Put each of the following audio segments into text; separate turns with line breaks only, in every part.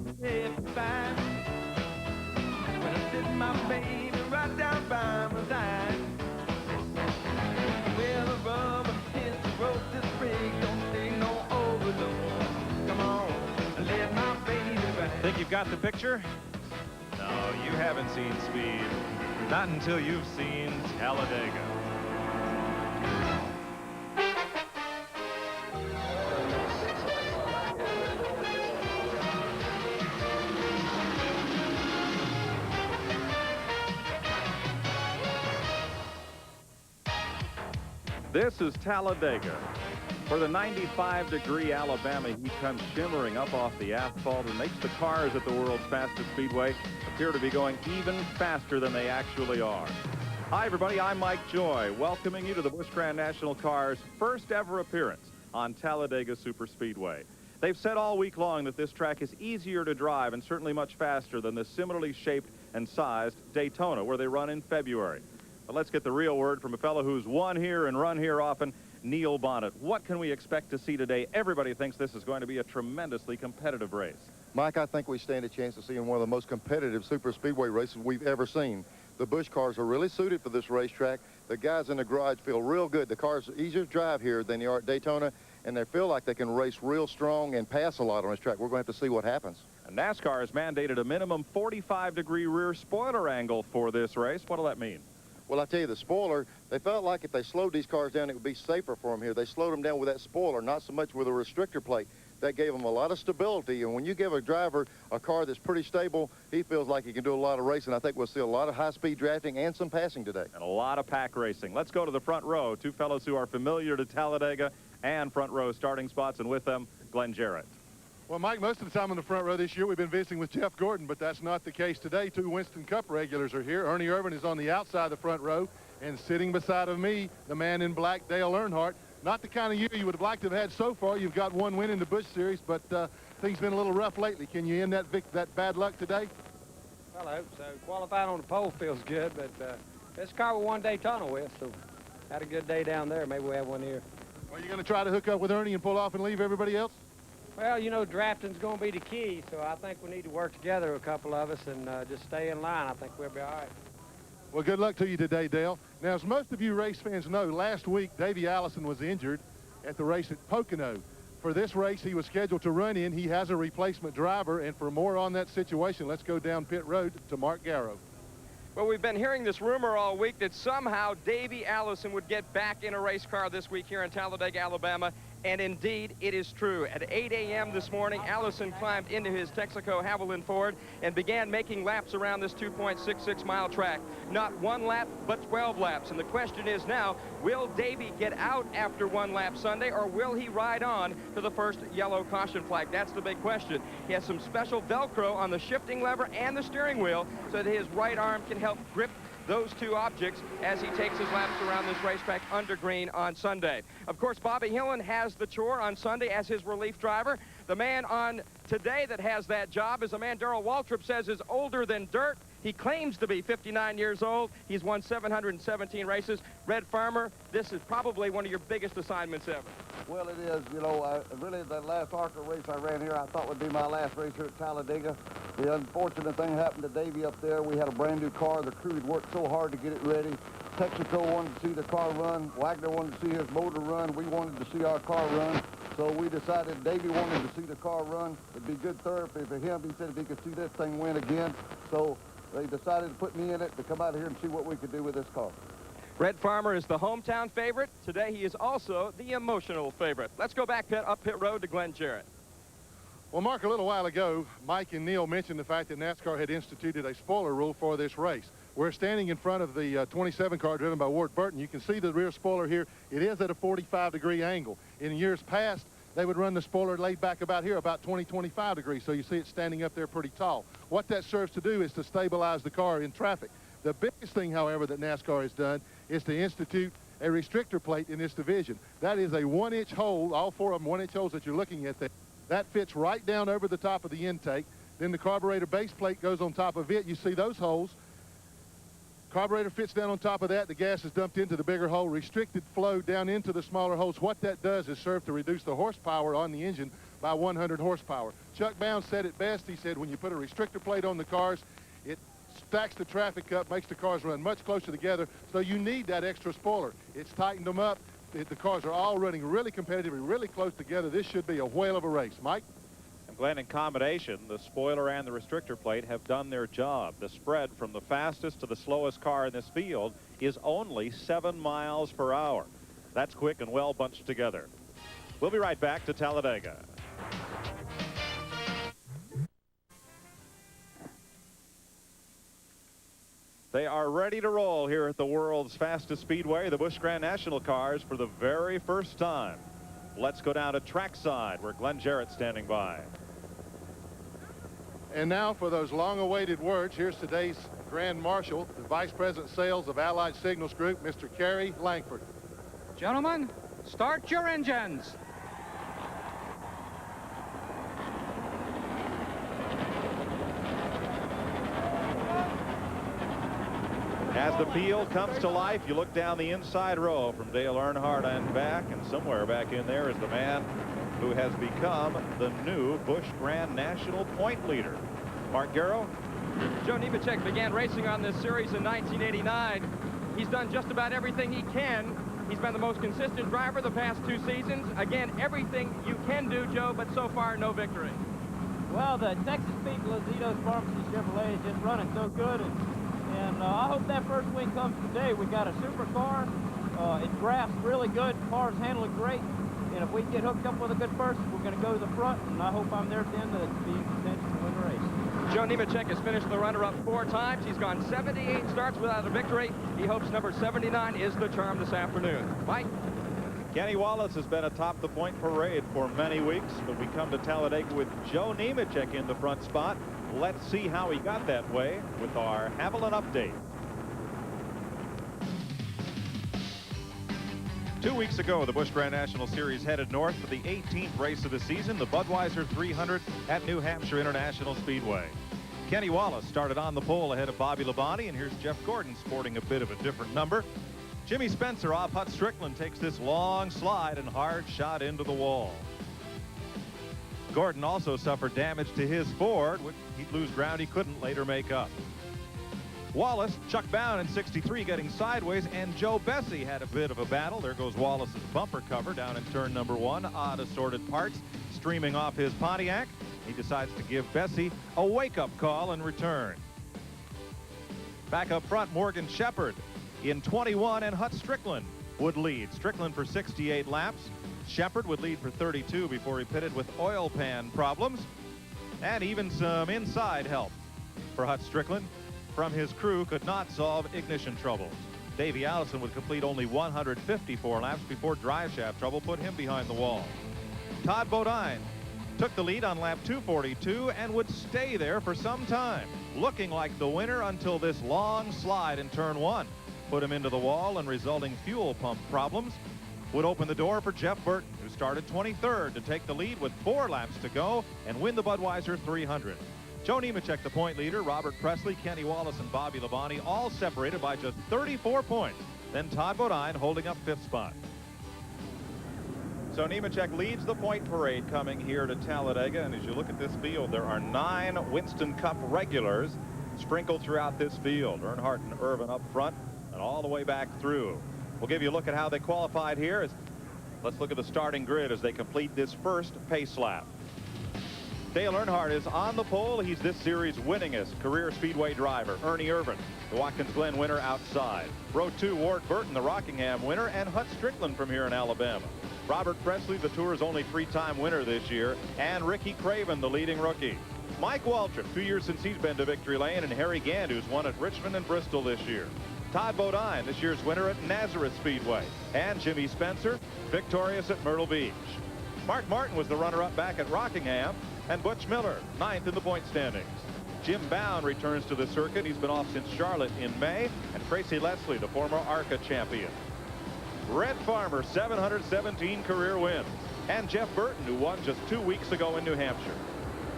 if fine. When I sit my baby right down by my side. Well, the rubber hits the road this rig, don't take no overload. Come on, let my baby ride.
Think you've got the picture? No, you haven't seen speed. Not until you've seen Talladega. This is Talladega. For the 95-degree Alabama heat comes shimmering up off the asphalt and makes the cars at the world's fastest speedway appear to be going even faster than they actually are. Hi, everybody. I'm Mike Joy, welcoming you to the Busch Grand National Cars' first ever appearance on Talladega Superspeedway. They've said all week long that this track is easier to drive and certainly much faster than the similarly shaped and sized Daytona, where they run in February. But let's get the real word from a fellow who's won here and run here often, Neil Bonnet. What can we expect to see today? Everybody thinks this is going to be a tremendously competitive race.
Mike, I think we stand a chance of seeing one of the most competitive super speedway races we've ever seen. The Busch cars are really suited for this racetrack. The guys in the garage feel real good. The cars are easier to drive here than they are at Daytona, and they feel like they can race real strong and pass a lot on this track. We're going to have to see what happens.
And NASCAR has mandated a minimum 45-degree rear spoiler angle for this race. What'll that mean?
Well, I tell you, the spoiler, they felt like if they slowed these cars down, it would be safer for them here. They slowed them down with that spoiler, not so much with a restrictor plate. That gave them a lot of stability, and when you give a driver a car that's pretty stable, he feels like he can do a lot of racing. I think we'll see a lot of high-speed drafting and some passing today.
And a lot of pack racing. Let's go to the front row. Two fellows who are familiar to Talladega and front row starting spots, and with them, Glenn Jarrett.
Well, Mike, most of the time on the front row this year, we've been visiting with Jeff Gordon, but that's not the case today. Two Winston Cup regulars are here. Ernie Irvin is on the outside of the front row, and sitting beside of me, the man in black, Dale Earnhardt. Not the kind of year you would have liked to have had so far. You've got one win in the Busch Series, but things been a little rough lately. Can you end that bad luck today?
Well, I hope so. Qualifying on the pole feels good, but this car we won Daytona with, so had a good day down there. Maybe we have one here.
Are you going to try to hook up with Ernie and pull off and leave everybody else?
Well, you know, drafting's going to be the key, so I think we need to work together, a couple of us, and just stay in line. I think we'll be all right.
Well, good luck to you today, Dale. Now, as most of you race fans know, last week, Davey Allison was injured at the race at Pocono. For this race he was scheduled to run in, he has a replacement driver, and for more on that situation, let's go down pit road to Mark Garrow.
Well, we've been hearing this rumor all week that somehow Davey Allison would get back in a race car this week here in Talladega, Alabama. And indeed, it is true. At 8 a.m. this morning, Allison climbed into his Texaco Haviland Ford and began making laps around this 2.66-mile track. Not one lap, but 12 laps. And the question is now, will Davey get out after one lap Sunday, or will he ride on to the first yellow caution flag? That's the big question. He has some special Velcro on the shifting lever and the steering wheel so that his right arm can help grip those two objects as he takes his laps around this racetrack under green on Sunday. Of course, Bobby Hillin has the chore on Sunday as his relief driver. The man on today that has that job is a man Darrell Waltrip says is older than dirt. He claims to be 59 years old. He's won 717 races. Red Farmer, this is probably one of your biggest assignments ever.
Well, it is. You know, really the last ARCA race I ran here, I thought would be my last race here at Talladega. The unfortunate thing happened to Davey up there. We had a brand new car. The crew had worked so hard to get it ready. Texaco wanted to see the car run. Wagner wanted to see his motor run. We wanted to see our car run. So we decided Davey wanted to see the car run. It'd be good therapy for him. He said if he could see this thing win again. So they decided to put me in it to come out here and see what we could do with this car.
Red Farmer is the hometown favorite. Today he is also the emotional favorite. Let's go back up pit road to Glenn Jarrett.
Well, Mark, a little while ago, Mike and Neil mentioned the fact that NASCAR had instituted a spoiler rule for this race. We're standing in front of the 27 car driven by Ward Burton. You can see the rear spoiler here. It is at a 45-degree angle. In years past, they would run the spoiler laid back about here, about 20, 25 degrees. So you see it standing up there pretty tall. What that serves to do is to stabilize the car in traffic. The biggest thing, however, that NASCAR has done is to institute a restrictor plate in this division. That is a 1-inch hole, all four of them 1-inch holes that you're looking at there. That fits right down over the top of the intake. Then the carburetor base plate goes on top of it. You see those holes. Carburetor fits down on top of that. The gas is dumped into the bigger hole. Restricted flow down into the smaller holes. What that does is serve to reduce the horsepower on the engine by 100 horsepower. Chuck Bounds said it best. He said when you put a restrictor plate on the cars, it stacks the traffic up, makes the cars run much closer together, so you need that extra spoiler. It's tightened them up. The cars are all running really competitively, really close together. This should be a whale of a race. Mike?
And Glenn, in combination, the spoiler and the restrictor plate have done their job. The spread from the fastest to the slowest car in this field is only 7 miles per hour. That's quick and well bunched together. We'll be right back to Talladega. They are ready to roll here at the world's fastest speedway, the Busch Grand National cars, for the very first time. Let's go down to trackside where Glenn Jarrett's standing by.
And now for those long-awaited words, here's today's Grand Marshal, the Vice President Sales of Allied Signals Group, Mr. Kerry Langford.
Gentlemen, start your engines.
As the field comes to life, you look down the inside row from Dale Earnhardt and back, and somewhere back in there is the man who has become the new Busch Grand National point leader. Mark Garrow.
Joe Nemechek began racing on this series in 1989. He's done just about everything he can. He's been the most consistent driver the past 2 seasons. Again, everything you can do, Joe, but so far, no victory.
Well, the Texas people at Zito's Pharmacy Chevrolet is just running so good, and I hope that first win comes today. We got a super car. It drafts really good. The car's handling great. And if we get hooked up with a good first, we're going to go to the front, and I hope I'm there at the end to be in contention to win the race.
Joe Nemechek has finished the runner-up 4 times. He's gone 78 starts without a victory. He hopes number 79 is the charm this afternoon. Mike?
Kenny Wallace has been atop the point parade for many weeks, but we come to Talladega with Joe Nemechek in the front spot. Let's see how he got that way with our Haviland update. 2 weeks ago, the Busch Grand National Series headed north for the 18th race of the season, the Budweiser 300 at New Hampshire International Speedway. Kenny Wallace started on the pole ahead of Bobby Labonte, and here's Jeff Gordon sporting a bit of a different number. Jimmy Spencer off Hut Strickland takes this long slide and hard shot into the wall. Gordon also suffered damage to his Ford, which he'd lose ground he couldn't later make up. Wallace, Chuck Bound in 63 getting sideways, and Joe Bessie had a bit of a battle. There goes Wallace's bumper cover down in turn number 1. Odd assorted parts streaming off his Pontiac. He decides to give Bessie a wake-up call and return. Back up front, Morgan Shepherd in 21, and Hut Strickland would lead. Strickland for 68 laps. Shepherd would lead for 32 before he pitted with oil pan problems, and even some inside help for Hut Strickland from his crew could not solve ignition troubles. Davey Allison would complete only 154 laps before drive shaft trouble put him behind the wall. Todd Bodine took the lead on lap 242 and would stay there for some time, looking like the winner until this long slide in turn 1 put him into the wall, and resulting fuel pump problems would open the door for Jeff Burton, who started 23rd to take the lead with 4 laps to go and win the Budweiser 300. Joe Nemechek, the point leader, Robert Presley, Kenny Wallace, and Bobby Labonte all separated by just 34 points. Then Todd Bodine holding up 5th spot. So Nemechek leads the point parade coming here to Talladega, and as you look at this field, there are 9 Winston Cup regulars sprinkled throughout this field. Earnhardt and Irvin up front and all the way back through. We'll give you a look at how they qualified here. Let's look at the starting grid as they complete this first pace lap. Dale Earnhardt is on the pole. He's this series' winningest career speedway driver. Ernie Irvin, the Watkins Glen winner, outside. Row 2, Ward Burton, the Rockingham winner, and Hut Strickland from here in Alabama. Robert Presley, the Tour's only 3-time winner this year, and Ricky Craven, the leading rookie. Mike Waltrip, 2 years since he's been to victory lane, and Harry Gant, who's won at Richmond and Bristol this year. Todd Bodine, this year's winner at Nazareth Speedway, and Jimmy Spencer, victorious at Myrtle Beach. Mark Martin was the runner-up back at Rockingham, and Butch Miller, 9th in the point standings. Jim Bound returns to the circuit. He's been off since Charlotte in May, and Tracy Leslie, the former ARCA champion. Red Farmer, 717 career wins, and Jeff Burton, who won just 2 weeks ago in New Hampshire.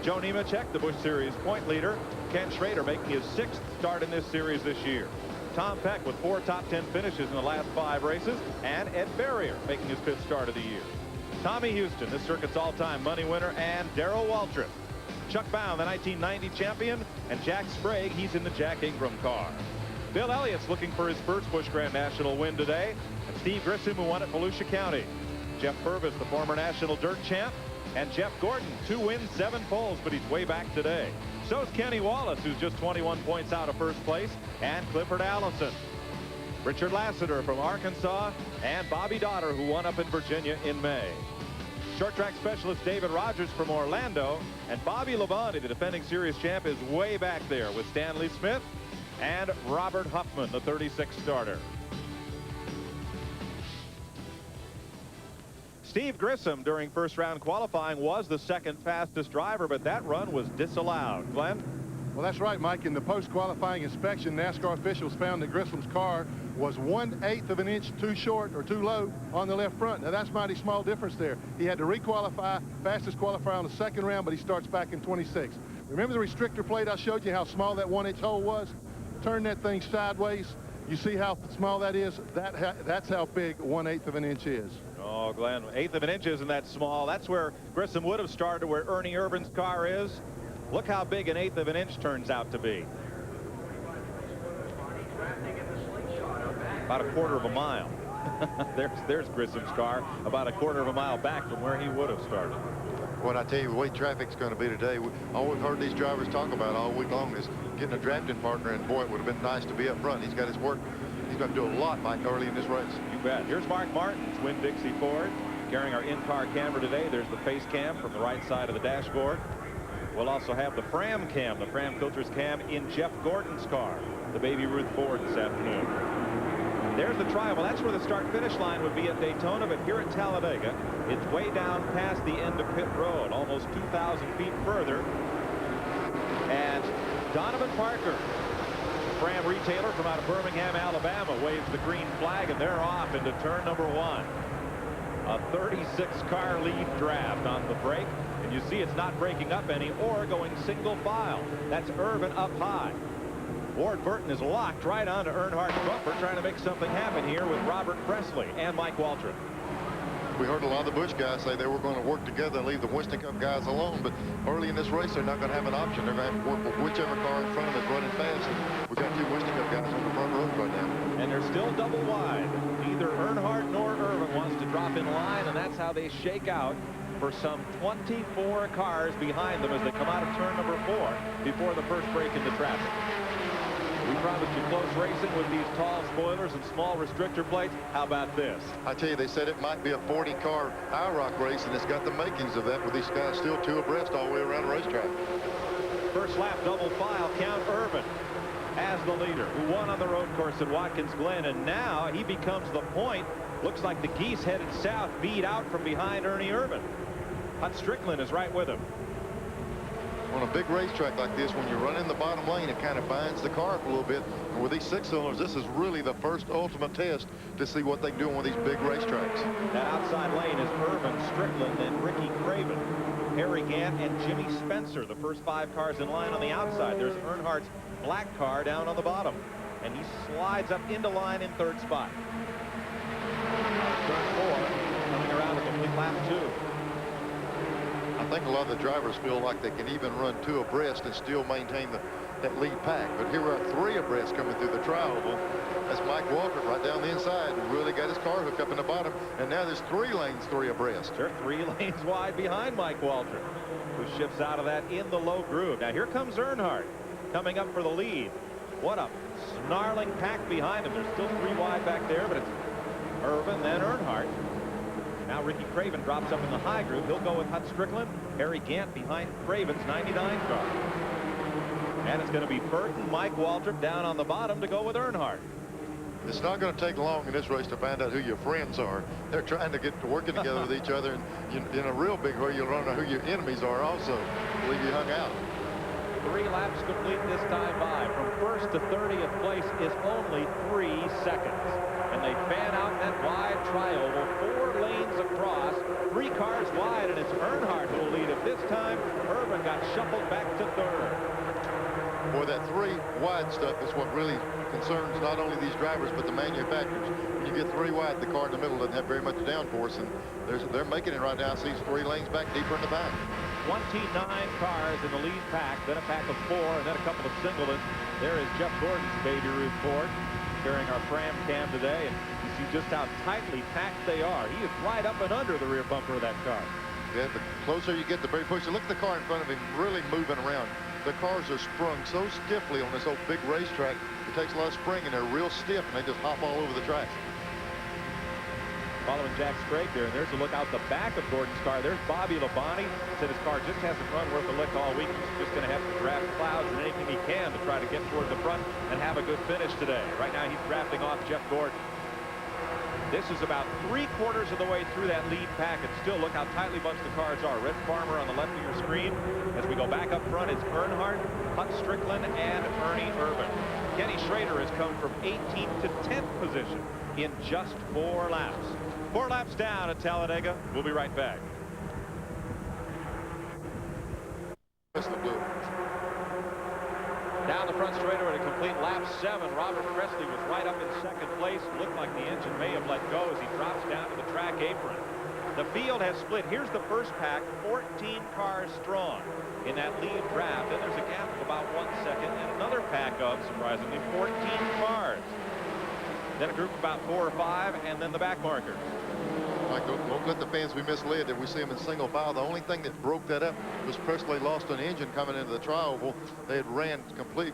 Joe Nemechek, the Busch Series point leader. Ken Schrader making his 6th start in this series this year. Tom Peck with 4 top 10 finishes in the last 5 races, and Ed Barrier making his 5th start of the year. Tommy Houston, this circuit's all-time money winner, and Darrell Waltrip. Chuck Bound, the 1990 champion, and Jack Sprague, he's in the Jack Ingram car. Bill Elliott's looking for his first Busch Grand National win today, and Steve Grissom, who won at Volusia County. Jeff Purvis, the former national dirt champ, and Jeff Gordon, 2 wins, 7 poles, but he's way back today. So's Kenny Wallace, who's just 21 points out of first place, and Clifford Allison. Richard Lassiter from Arkansas, and Bobby Dotter, who won up in Virginia in May. Short track specialist David Rogers from Orlando, and Bobby Labonte, the defending series champ, is way back there with Stanley Smith and Robert Huffman, the 36 starter. Steve Grissom during first round qualifying was the second fastest driver, but that run was disallowed. Glenn?
Well, that's right, Mike. In the post-qualifying inspection, NASCAR officials found that Grissom's car was 1/8 of an inch too short or too low on the left front. Now, that's mighty small difference there. He had to requalify, fastest qualifier on the second round, but he starts back in 26. Remember the restrictor plate I showed you, how small that 1-inch hole was? Turn that thing sideways. You see how small that is? That's how big 1/8 of an inch is.
Oh, Glenn, 1/8 of an inch isn't that small. That's where Grissom would have started, where Ernie Irvin's car is. Look how big an 1/8 of an inch turns out to be. About a quarter of a mile. there's Grissom's car, about a quarter of a mile back from where he would have started.
What I tell you, the way traffic's going to be today, all we've heard these drivers talk about all week long is getting a drafting partner, and boy, it would have been nice to be up front. He's got his work. He's going to do a lot, Mike, early in this race.
You bet. Here's Mark Martins, Winn-Dixie Ford, carrying our in-car camera today. There's the face cam from the right side of the dashboard. We'll also have the Fram cam, the Fram filters cam, in Jeff Gordon's car, the Baby Ruth Ford, this afternoon. There's the trial. Well, that's where the start-finish line would be at Daytona, but here at Talladega, it's way down past the end of pit road, almost 2,000 feet further. And Donovan Parker, Fram retailer from out of Birmingham, Alabama, waves the green flag, and they're off into turn number 1. A 36-car lead draft on the break, and you see it's not breaking up any or going single file. That's Irvin up high. Ward Burton is locked right onto Earnhardt's bumper, trying to make something happen here with Robert Presley and Mike Waltrip.
We heard a lot of the Busch guys say they were going to work together and leave the Winston Cup guys alone, but early in this race, they're not going to have an option. They're going to have to work with whichever car in front of them is running fast. And we've got 2 Winston Cup guys on the front row right now.
And they're still double wide. Neither Earnhardt nor Irvin wants to drop in line, and that's how they shake out for some 24 cars behind them as they come out of turn number 4 before the first break into traffic. We promised you close racing with these tall spoilers and small restrictor plates. How about this?
I tell you, they said it might be a 40-car IROC race, and it's got the makings of that with these guys still 2 abreast all the way around the racetrack.
First lap double file, count Irvin as the leader, who won on the road course at Watkins Glen, and now he becomes the point. Looks like the geese headed south beat out from behind Ernie Irvin. Hut Strickland is right with him.
On a big racetrack like this, when you're running the bottom lane, it kind of binds the car up a little bit. And with these 6-cylinders, this is really the first ultimate test to see what they're doing with these big racetracks.
That outside lane is Irvin, Strickland, and Ricky Craven. Harry Gant and Jimmy Spencer, the first 5 cars in line on the outside. There's Earnhardt's black car down on the bottom, and he slides up into line in 3rd spot. Turn 4, coming around to complete lap 2.
I think a lot of the drivers feel like they can even run 2 abreast and still maintain that lead pack. But here we are 3 abreast coming through the trial. That's Mike Waltrip right down the inside, who really got his car hooked up in the bottom. And now there's 3 lanes, 3 abreast.
Sure, 3 lanes wide behind Mike Waltrip, who shifts out of that in the low groove. Now here comes Earnhardt coming up for the lead. What a snarling pack behind him. There's still 3 wide back there, but it's Irvin, then Earnhardt. Now Ricky Craven drops up in the high groove. He'll go with Hut Strickland. Harry Gant behind Craven's 99 car. And it's going to be Burton, Mike Waltrip down on the bottom to go with Earnhardt.
It's not going to take long in this race to find out who your friends are. They're trying to get to working together with each other. And in a real big way, you'll learn who your enemies are also. Leave you hung out.
3 laps complete this time by. From 1st to 30th place is only 3 seconds. And they fan out that wide tri-oval, 4 lanes across, 3 cars wide, and it's Earnhardt who will lead it. This time, Irvin got shuffled back to 3rd.
Boy, that 3 wide stuff is what really concerns not only these drivers but the manufacturers. When you get 3 wide, the car in the middle doesn't have very much downforce, and they're making it right now. See 3 lanes back deeper in the back.
29 cars in the lead pack, then a pack of 4, and then a couple of singletons. There is Jeff Gordon's Baby Ruth Ford carrying our Fram cam today, and you see just how tightly packed they are. He is right up and under the rear bumper of that car.
Yeah, the closer you get, the very pusher. Look at the car in front of him really moving around. The cars are sprung so stiffly on this old big racetrack. It takes a lot of spring, and they're real stiff, and they just hop all over the track.
Following Jack Sprague there, and there's a look out the back of Gordon's car. There's Bobby Labonte. Said his car just hasn't run worth a lick all week. He's just going to have to draft clouds and anything he can to try to get toward the front and have a good finish today. Right now, he's drafting off Jeff Gordon. This is about 3/4 of the way through that lead pack, and still look how tightly bunched the cars are. Red Farmer on the left of your screen. As we go back up front, it's Earnhardt, Hut Strickland, and Ernie Irvan. Kenny Schrader has come from 18th to 10th position in just 4 laps. 4 laps down at Talladega. We'll be right back. Down the front straightaway to complete lap 7. Robert Presley was right up in 2nd place. Looked like the engine may have let go as he drops down to the track apron. The field has split. Here's the first pack, 14 cars strong in that lead draft. Then there's a gap of about 1 second, and another pack of, surprisingly, 14 cars. Then a group of about 4 or 5, and then the back markers.
Mike, don't let the fans be misled that we see them in single file. The only thing that broke that up was Presley lost an engine coming into the tri-oval. They had ran complete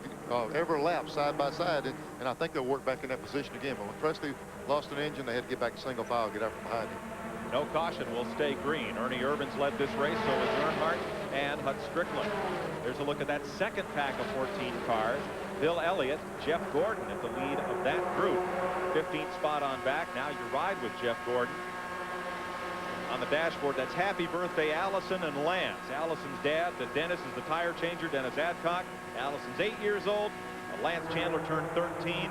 every lap side by side, and I think they'll work back in that position again. But when Presley lost an engine, they had to get back to single file, get out from behind him.
No caution will stay green. Ernie Irvan's led this race, so is Earnhardt and Hut Strickland. There's a look at that second pack of 14 cars. Bill Elliott, Jeff Gordon at the lead of that group. 15th spot on back. Now you ride with Jeff Gordon. On the dashboard, that's happy birthday Allison and Lance. Allison's dad, Dennis, is the tire changer, Dennis Adcock. Allison's 8 years old. Lance Chandler turned 13.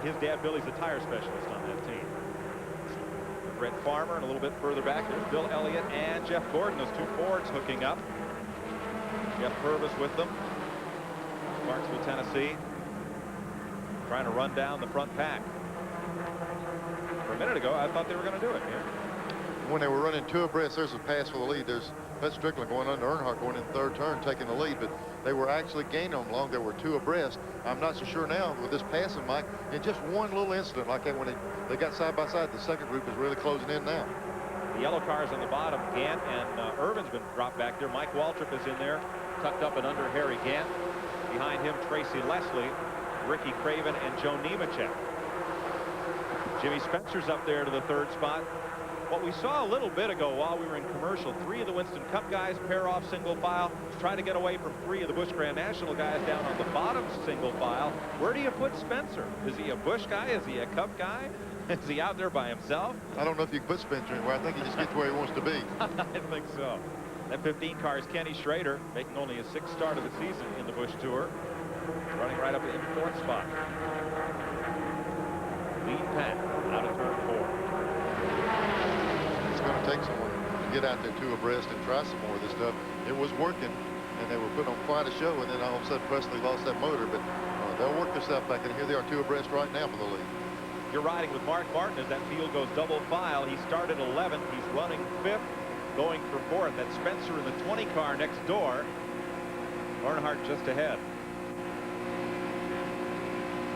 His dad, Billy's the tire specialist on that team. Brett Farmer, and a little bit further back, there's Bill Elliott and Jeff Gordon. Those 2 Fords hooking up. Jeff Purvis with them. Clarksville, Tennessee. Trying to run down the front pack. For a minute ago, I thought they were going to do it here.
When they were running 2 abreast, there's a pass for the lead. There's Hut Strickland going under Earnhardt going in the 3rd turn, taking the lead, but they were actually gaining them along. There were 2 abreast. I'm not so sure now with this passing, Mike. In just one little incident like that, when they got side by side, the second group is really closing in now.
The yellow cars on the bottom, Gant and Irvin's been dropped back there. Mike Waltrip is in there, tucked up and under Harry Gant. Behind him, Tracy Leslie, Ricky Craven, and Joe Nemechek. Jimmy Spencer's up there to the 3rd spot. What we saw a little bit ago while we were in commercial, 3 of the Winston Cup guys pair off single file, try to get away from 3 of the Busch Grand National guys down on the bottom single file. Where do you put Spencer? Is he a Busch guy? Is he a Cup guy? Is he out there by himself?
I don't know if you can put Spencer anywhere. I think he just gets where he wants to be.
I think so. That 15 car is Kenny Schrader, making only his 6th start of the season in the Busch Tour. Running right up in 4th spot. Lead pack out of turn 4.
It's going to take someone to get out there 2 abreast and try some more of this stuff. It was working, and they were putting on quite a show, and then all of a sudden Presley lost that motor, but they'll work themselves back in. Here they are 2 abreast right now for the lead.
You're riding with Mark Martin as that field goes double file. He started 11th. He's running 5th, going for 4th. That's Spencer in the 20 car next door. Earnhardt just ahead.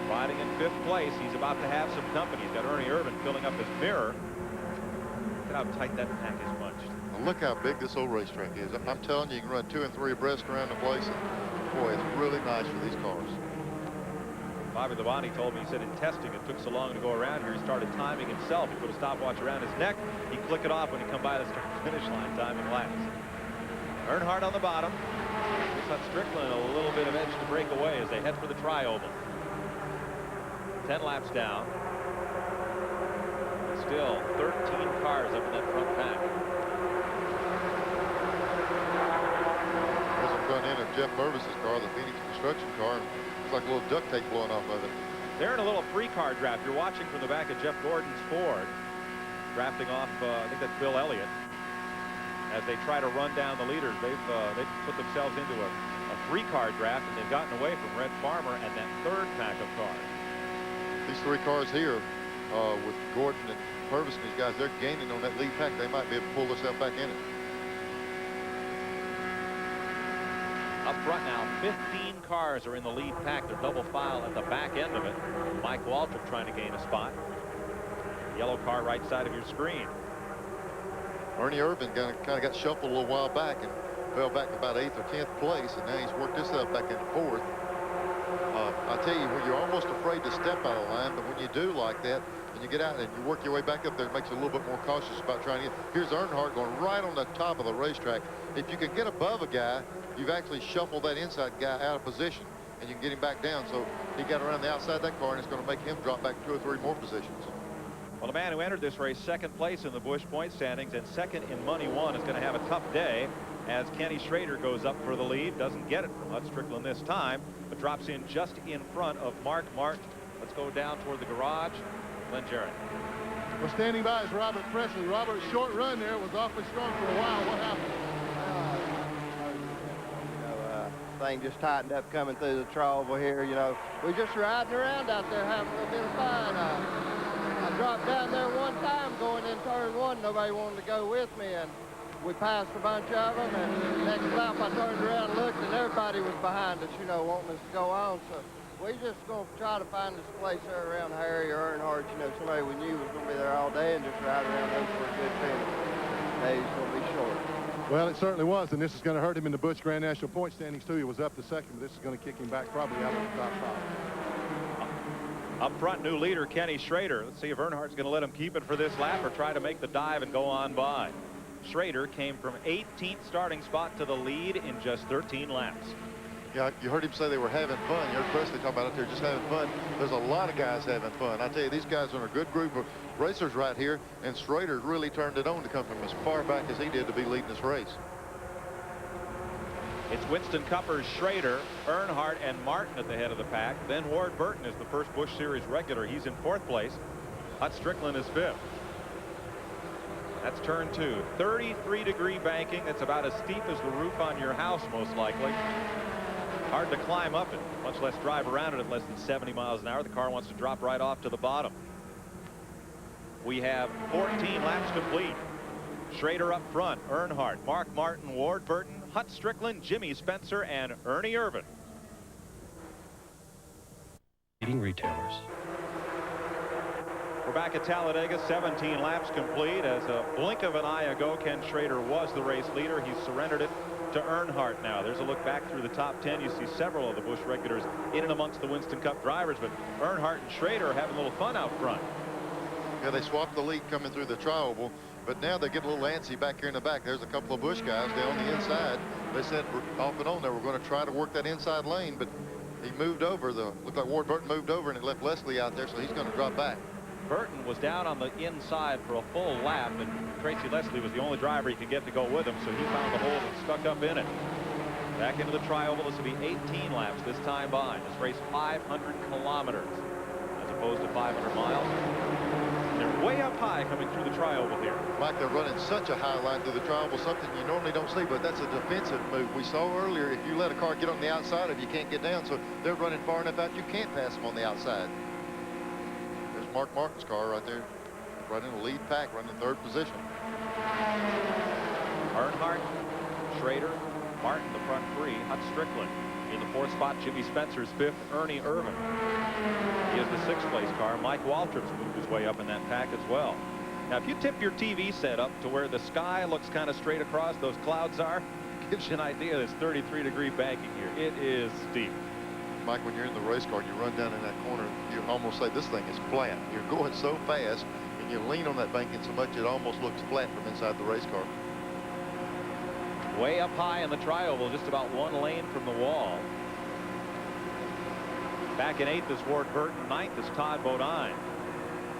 Riding in 5th place. He's about to have some company. He's got Ernie Irvan filling up his mirror. Look at how tight that pack is bunched.
Well, look how big this old racetrack is. I'm telling you, you can run 2 and 3 abreast around the place. And boy, it's really nice for these cars.
Bobby Labonte told me, he said in testing it took so long to go around here, he started timing himself. He put a stopwatch around his neck. He'd click it off when he come by the start-finish line, timing laps. Earnhardt on the bottom. Gives Hut Strickland a little bit of edge to break away as they head for the tri-oval. 10 laps down. Still 13 cars up in that front pack.
There's a front end of Jeff Purvis's car, the Phoenix construction car. It's like a little duct tape blowing off of it.
They're in a little 3-car draft. You're watching from the back of Jeff Gordon's Ford. Drafting off, I think that's Bill Elliott. As they try to run down the leaders, they've put themselves into a
3-car draft, and they've gotten away from Red Farmer and that third pack of cars.
These 3 cars here, with Gordon and Purvis and these guys, they're gaining on that lead pack. They might be able to pull themselves back in it.
Up front now, 15 cars are in the lead pack. They're double file at the back end of it. Mike Waltrip trying to gain a spot. Yellow car right side of your screen.
Ernie Irvin kind of got shuffled a little while back and fell back about 8th or 10th place, and now he's worked himself back in 4th. I tell you, when you're almost afraid to step out of line, but when you do like that, and you get out and you work your way back up there, it makes you a little bit more cautious about trying to get. Here's Earnhardt going right on the top of the racetrack. If you can get above a guy, you've actually shuffled that inside guy out of position, and you can get him back down. So he got around the outside of that car, and it's going to make him drop back 2 or 3 more positions.
Well, the man who entered this race second place in the Busch point standings and second in money won is going to have a tough day as Kenny Schrader goes up for the lead. Doesn't get it from Hut Strickland this time, but drops in just in front of Mark Martin. Let's go down toward the garage. Glenn Jarrett.
Well, standing by is Robert Presley. Robert's short run there was awfully strong for a while. What happened?
Thing just tightened up coming through the trouble here. You know, we just riding around out there having a bit of fun. I dropped down there one time going in turn 1. Nobody wanted to go with me, and we passed a bunch of them. And next lap I turned around and looked, and everybody was behind us, you know, wanting us to go on. So we just going to try to find this place there around Harry or Earnhardt, you know, somebody we knew was going to be there all day, and just ride around those for a good finish. Day's going to be short.
Well, it certainly was, and this is going to hurt him in the Busch Grand National point standings, too. He was up to second, but this is going to kick him back probably out of the top 5.
Up front, new leader Kenny Schrader. Let's see if Earnhardt's going to let him keep it for this lap or try to make the dive and go on by. Schrader came from 18th starting spot to the lead in just 13 laps.
Yeah, you heard him say they were having fun. You heard Presley talking about out there just having fun. There's a lot of guys having fun. I tell you, these guys are a good group of racers right here, and Schrader really turned it on to come from as far back as he did to be leading this race.
It's Winston Cuppers, Schrader, Earnhardt, and Martin at the head of the pack. Then Ward Burton is the first Busch Series regular. He's in 4th place. Hut Strickland is 5th. That's turn 2. 33-degree banking. That's about as steep as the roof on your house, most likely. Hard to climb up it, much less drive around it at less than 70 miles an hour. The car wants to drop right off to the bottom. We have 14 laps complete. Schrader up front, Earnhardt, Mark Martin, Ward Burton, Hut Strickland, Jimmy Spencer, and Ernie Irvin.
Leading retailers.
We're back at Talladega, 17 laps complete. As a blink of an eye ago, Ken Schrader was the race leader. He's surrendered it to Earnhardt now. There's a look back through the top 10. You see several of the Busch regulars in and amongst the Winston Cup drivers, but Earnhardt and Schrader are having a little fun out front.
Yeah, they swapped the lead coming through the tri-oval, but now they get a little antsy back here in the back. There's a couple of Busch guys down the inside. They said off and on they were going to try to work that inside lane, but he moved over. Looked like Ward Burton moved over, and it left Leslie out there, so he's going to drop back.
Burton was down on the inside for a full lap, and Tracy Leslie was the only driver he could get to go with him, so he found the hole and stuck up in it. Back into the tri-oval. This will be 18 laps this time by. This race 500 kilometers as opposed to 500 miles. And they're way up high coming through the tri-oval here.
Mike, they're running such a high line through the tri-oval, something you normally don't see, but that's a defensive move. We saw earlier, if you let a car get on the outside of you, can't get down, so they're running far enough out you can't pass them on the outside. There's Mark Martin's car right there, running the lead pack, running 3rd position.
Earnhardt, Schrader, Martin the front 3, Hut Strickland in the 4th spot. Jimmy Spencer's 5th, Ernie Irvin. He is the 6th place car. Mike Waltrip's moved his way up in that pack as well. Now, if you tip your TV set up to where the sky looks kind of straight across, those clouds are, gives you an idea of this 33-degree banking here. It is steep.
Mike, when you're in the race car, you run down in that corner, you almost say this thing is flat. You're going so fast, and you lean on that banking so much it almost looks flat from inside the race car.
Way up high in the tri-oval, just about 1 lane from the wall. Back in 8th is Ward Burton. 9th is Todd Bodine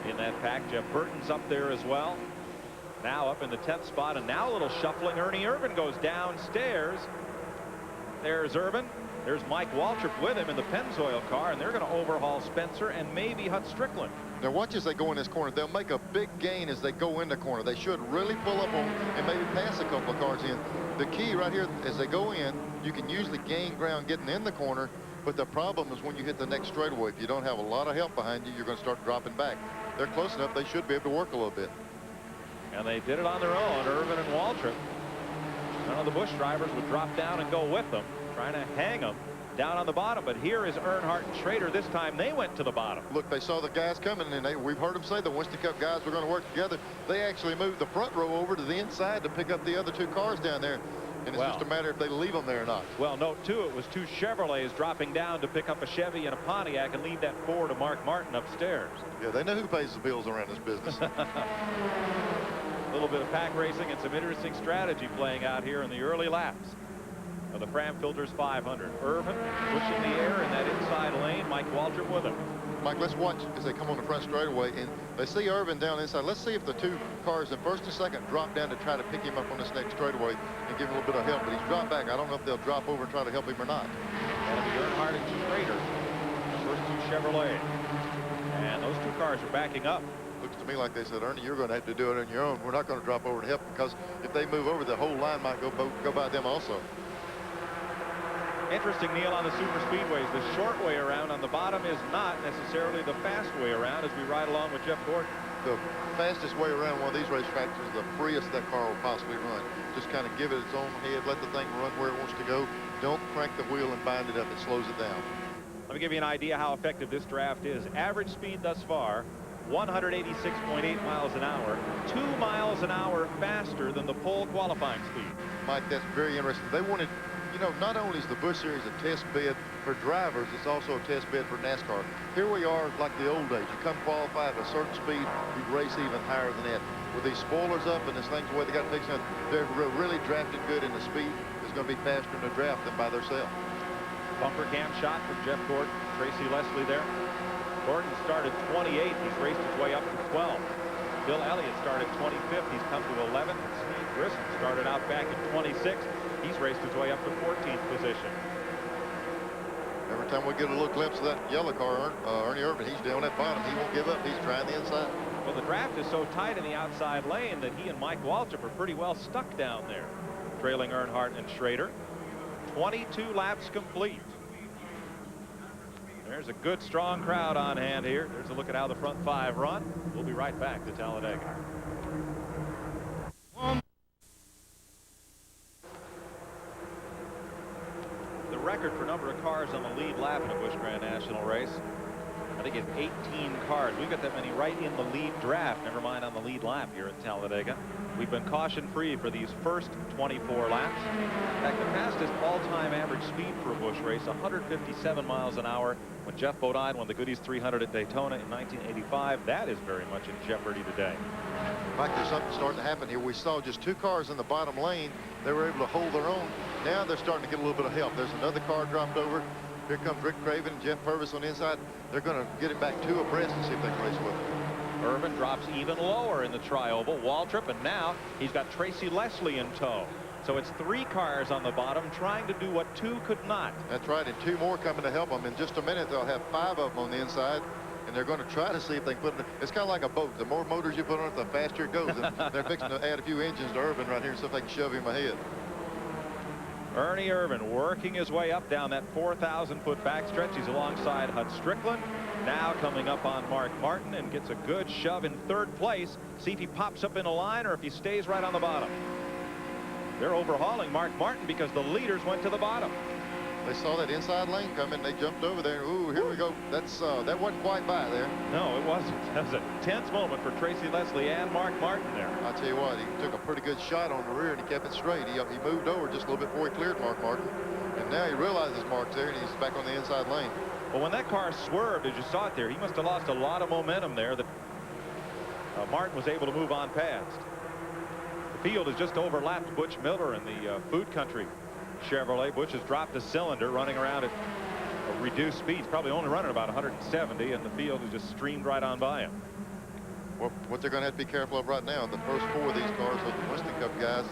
in that pack. Jeff Burton's up there as well. Now up in the 10th spot, and now a little shuffling. Ernie Irvin goes downstairs. There's Irvin. There's Mike Waltrip with him in the Pennzoil car, and they're going to overhaul Spencer and maybe Hut Strickland.
Now watch as they go in this corner. They'll make a big gain as they go in the corner. They should really pull up on and maybe pass a couple of cars in. The key right here, as they go in, you can usually gain ground getting in the corner, but the problem is when you hit the next straightaway, if you don't have a lot of help behind you, you're going to start dropping back. They're close enough, they should be able to work a little bit.
And they did it on their own, Irvin and Waltrip. None of the Busch drivers would drop down and go with them, trying to hang them down on the bottom. But here is Earnhardt and Schrader. This time they went to the bottom.
Look, they saw the guys coming, and we've heard them say the Winston Cup guys were going to work together. They actually moved the front row over to the inside to pick up the other two cars down there. And it's just a matter if they leave them there or not.
Well, note, too, it was two Chevrolets dropping down to pick up a Chevy and a Pontiac and leave that 4 to Mark Martin upstairs.
Yeah, they know who pays the bills around this business.
A little bit of pack racing and some interesting strategy playing out here in the early laps of the Fram Filters 500. Irvin pushing the air in that inside lane. Mike Waltrip with him.
Mike, let's watch as they come on the front straightaway, and they see Irvin down inside. Let's see if the two cars in first and second drop down to try to pick him up on this next straightaway and give him a little bit of help. But he's dropped back. I don't know if they'll drop over and try to help him or not.
That'll be Earnhardt and Schrader, the first two Chevrolet. And those two cars are backing up.
Looks to me like they said, Ernie, you're going to have to do it on your own. We're not going to drop over to help, because if they move over, the whole line might go by them also.
Interesting, Neil, on the super speedways, the short way around on the bottom is not necessarily the fast way around as we ride along with Jeff Gordon.
The fastest way around one of these racetracks is the freest that car will possibly run. Just kind of give it its own head, let the thing run where it wants to go. Don't crank the wheel and bind it up. It slows it down.
Let me give you an idea how effective this draft is. Average speed thus far, 186.8 miles an hour, 2 miles an hour faster than the pole qualifying speed.
Mike, that's very interesting. They wanted, you know, not only is the Busch Series a test bed for drivers, it's also a test bed for NASCAR. Here we are like the old days. You come qualify at a certain speed, you race even higher than that. With these spoilers up and this thing's the way they got to fix it, they're really drafted good, and the speed is going to be faster in the draft than by themselves.
Bumper cam shot from Jeff Gordon, Tracy Leslie there. Gordon started 28th. He's raced his way up to 12th. Bill Elliott started 25th. He's come to 11th. Steve Grissom started out back in 26th. He's raced his way up to 14th position.
Every time we get a little glimpse of that yellow car, Ernie Irvin, he's down at bottom. He won't give up. He's trying the inside.
Well, the draft is so tight in the outside lane that he and Mike Waltrip are pretty well stuck down there, trailing Earnhardt and Schrader. 22 laps complete. There's a good, strong crowd on hand here. There's a look at how the front five run. We'll be right back to Talladega. The record for number of cars on the lead lap in a Busch Grand National race, I think it's 18 cars. We've got that many right in the lead draft, never mind on the lead lap here at Talladega. We've been caution-free for these first 24 laps. In fact, the fastest all-time average speed for a Busch race, 157 miles an hour, when Jeff Bodine won the Goodies 300 at Daytona in 1985. That is very much in jeopardy today.
Mike, there's something starting to happen here. We saw just two cars in the bottom lane. They were able to hold their own. Now they're starting to get a little bit of help. There's another car dropped over. Here comes Rick Craven and Jeff Purvis on the inside. They're going to get him back two abreast and see if they can race with him.
Irvin drops even lower in the tri-oval. Waltrip, and now he's got Tracy Leslie in tow. So it's three cars on the bottom trying to do what two could not.
That's right, and two more coming to help them. In just a minute, they'll have 5 of them on the inside, and they're going to try to see if they can put it. It's kind of like a boat. The more motors you put on it, the faster it goes. And they're fixing to add a few engines to Irvin right here and see if they can shove him ahead.
Ernie Irvin working his way up down that 4,000-foot backstretch. He's alongside Hud Strickland. Now coming up on Mark Martin and gets a good shove in third place. See if he pops up in a line or if he stays right on the bottom. They're overhauling Mark Martin because the leaders went to the bottom.
They saw that inside lane coming. They jumped over there. Ooh, here we go. That's that wasn't quite by there.
No, it wasn't. That was a tense moment for Tracy Leslie and Mark Martin there.
I'll tell you what, he took a pretty good shot on the rear and he kept it straight. He moved over just a little bit before he cleared Mark Martin. And now he realizes Mark's there and he's back on the inside lane.
Well, when that car swerved, as you saw it there, he must have lost a lot of momentum there that Martin was able to move on past. The field has just overlapped Butch Miller in the Food Country Chevrolet. Butch has dropped a cylinder, running around at a reduced speed. He's probably only running about 170, and the field has just streamed right on by him.
Well, what they're going to have to be careful of right now, the first 4 of these cars are the Winston Cup guys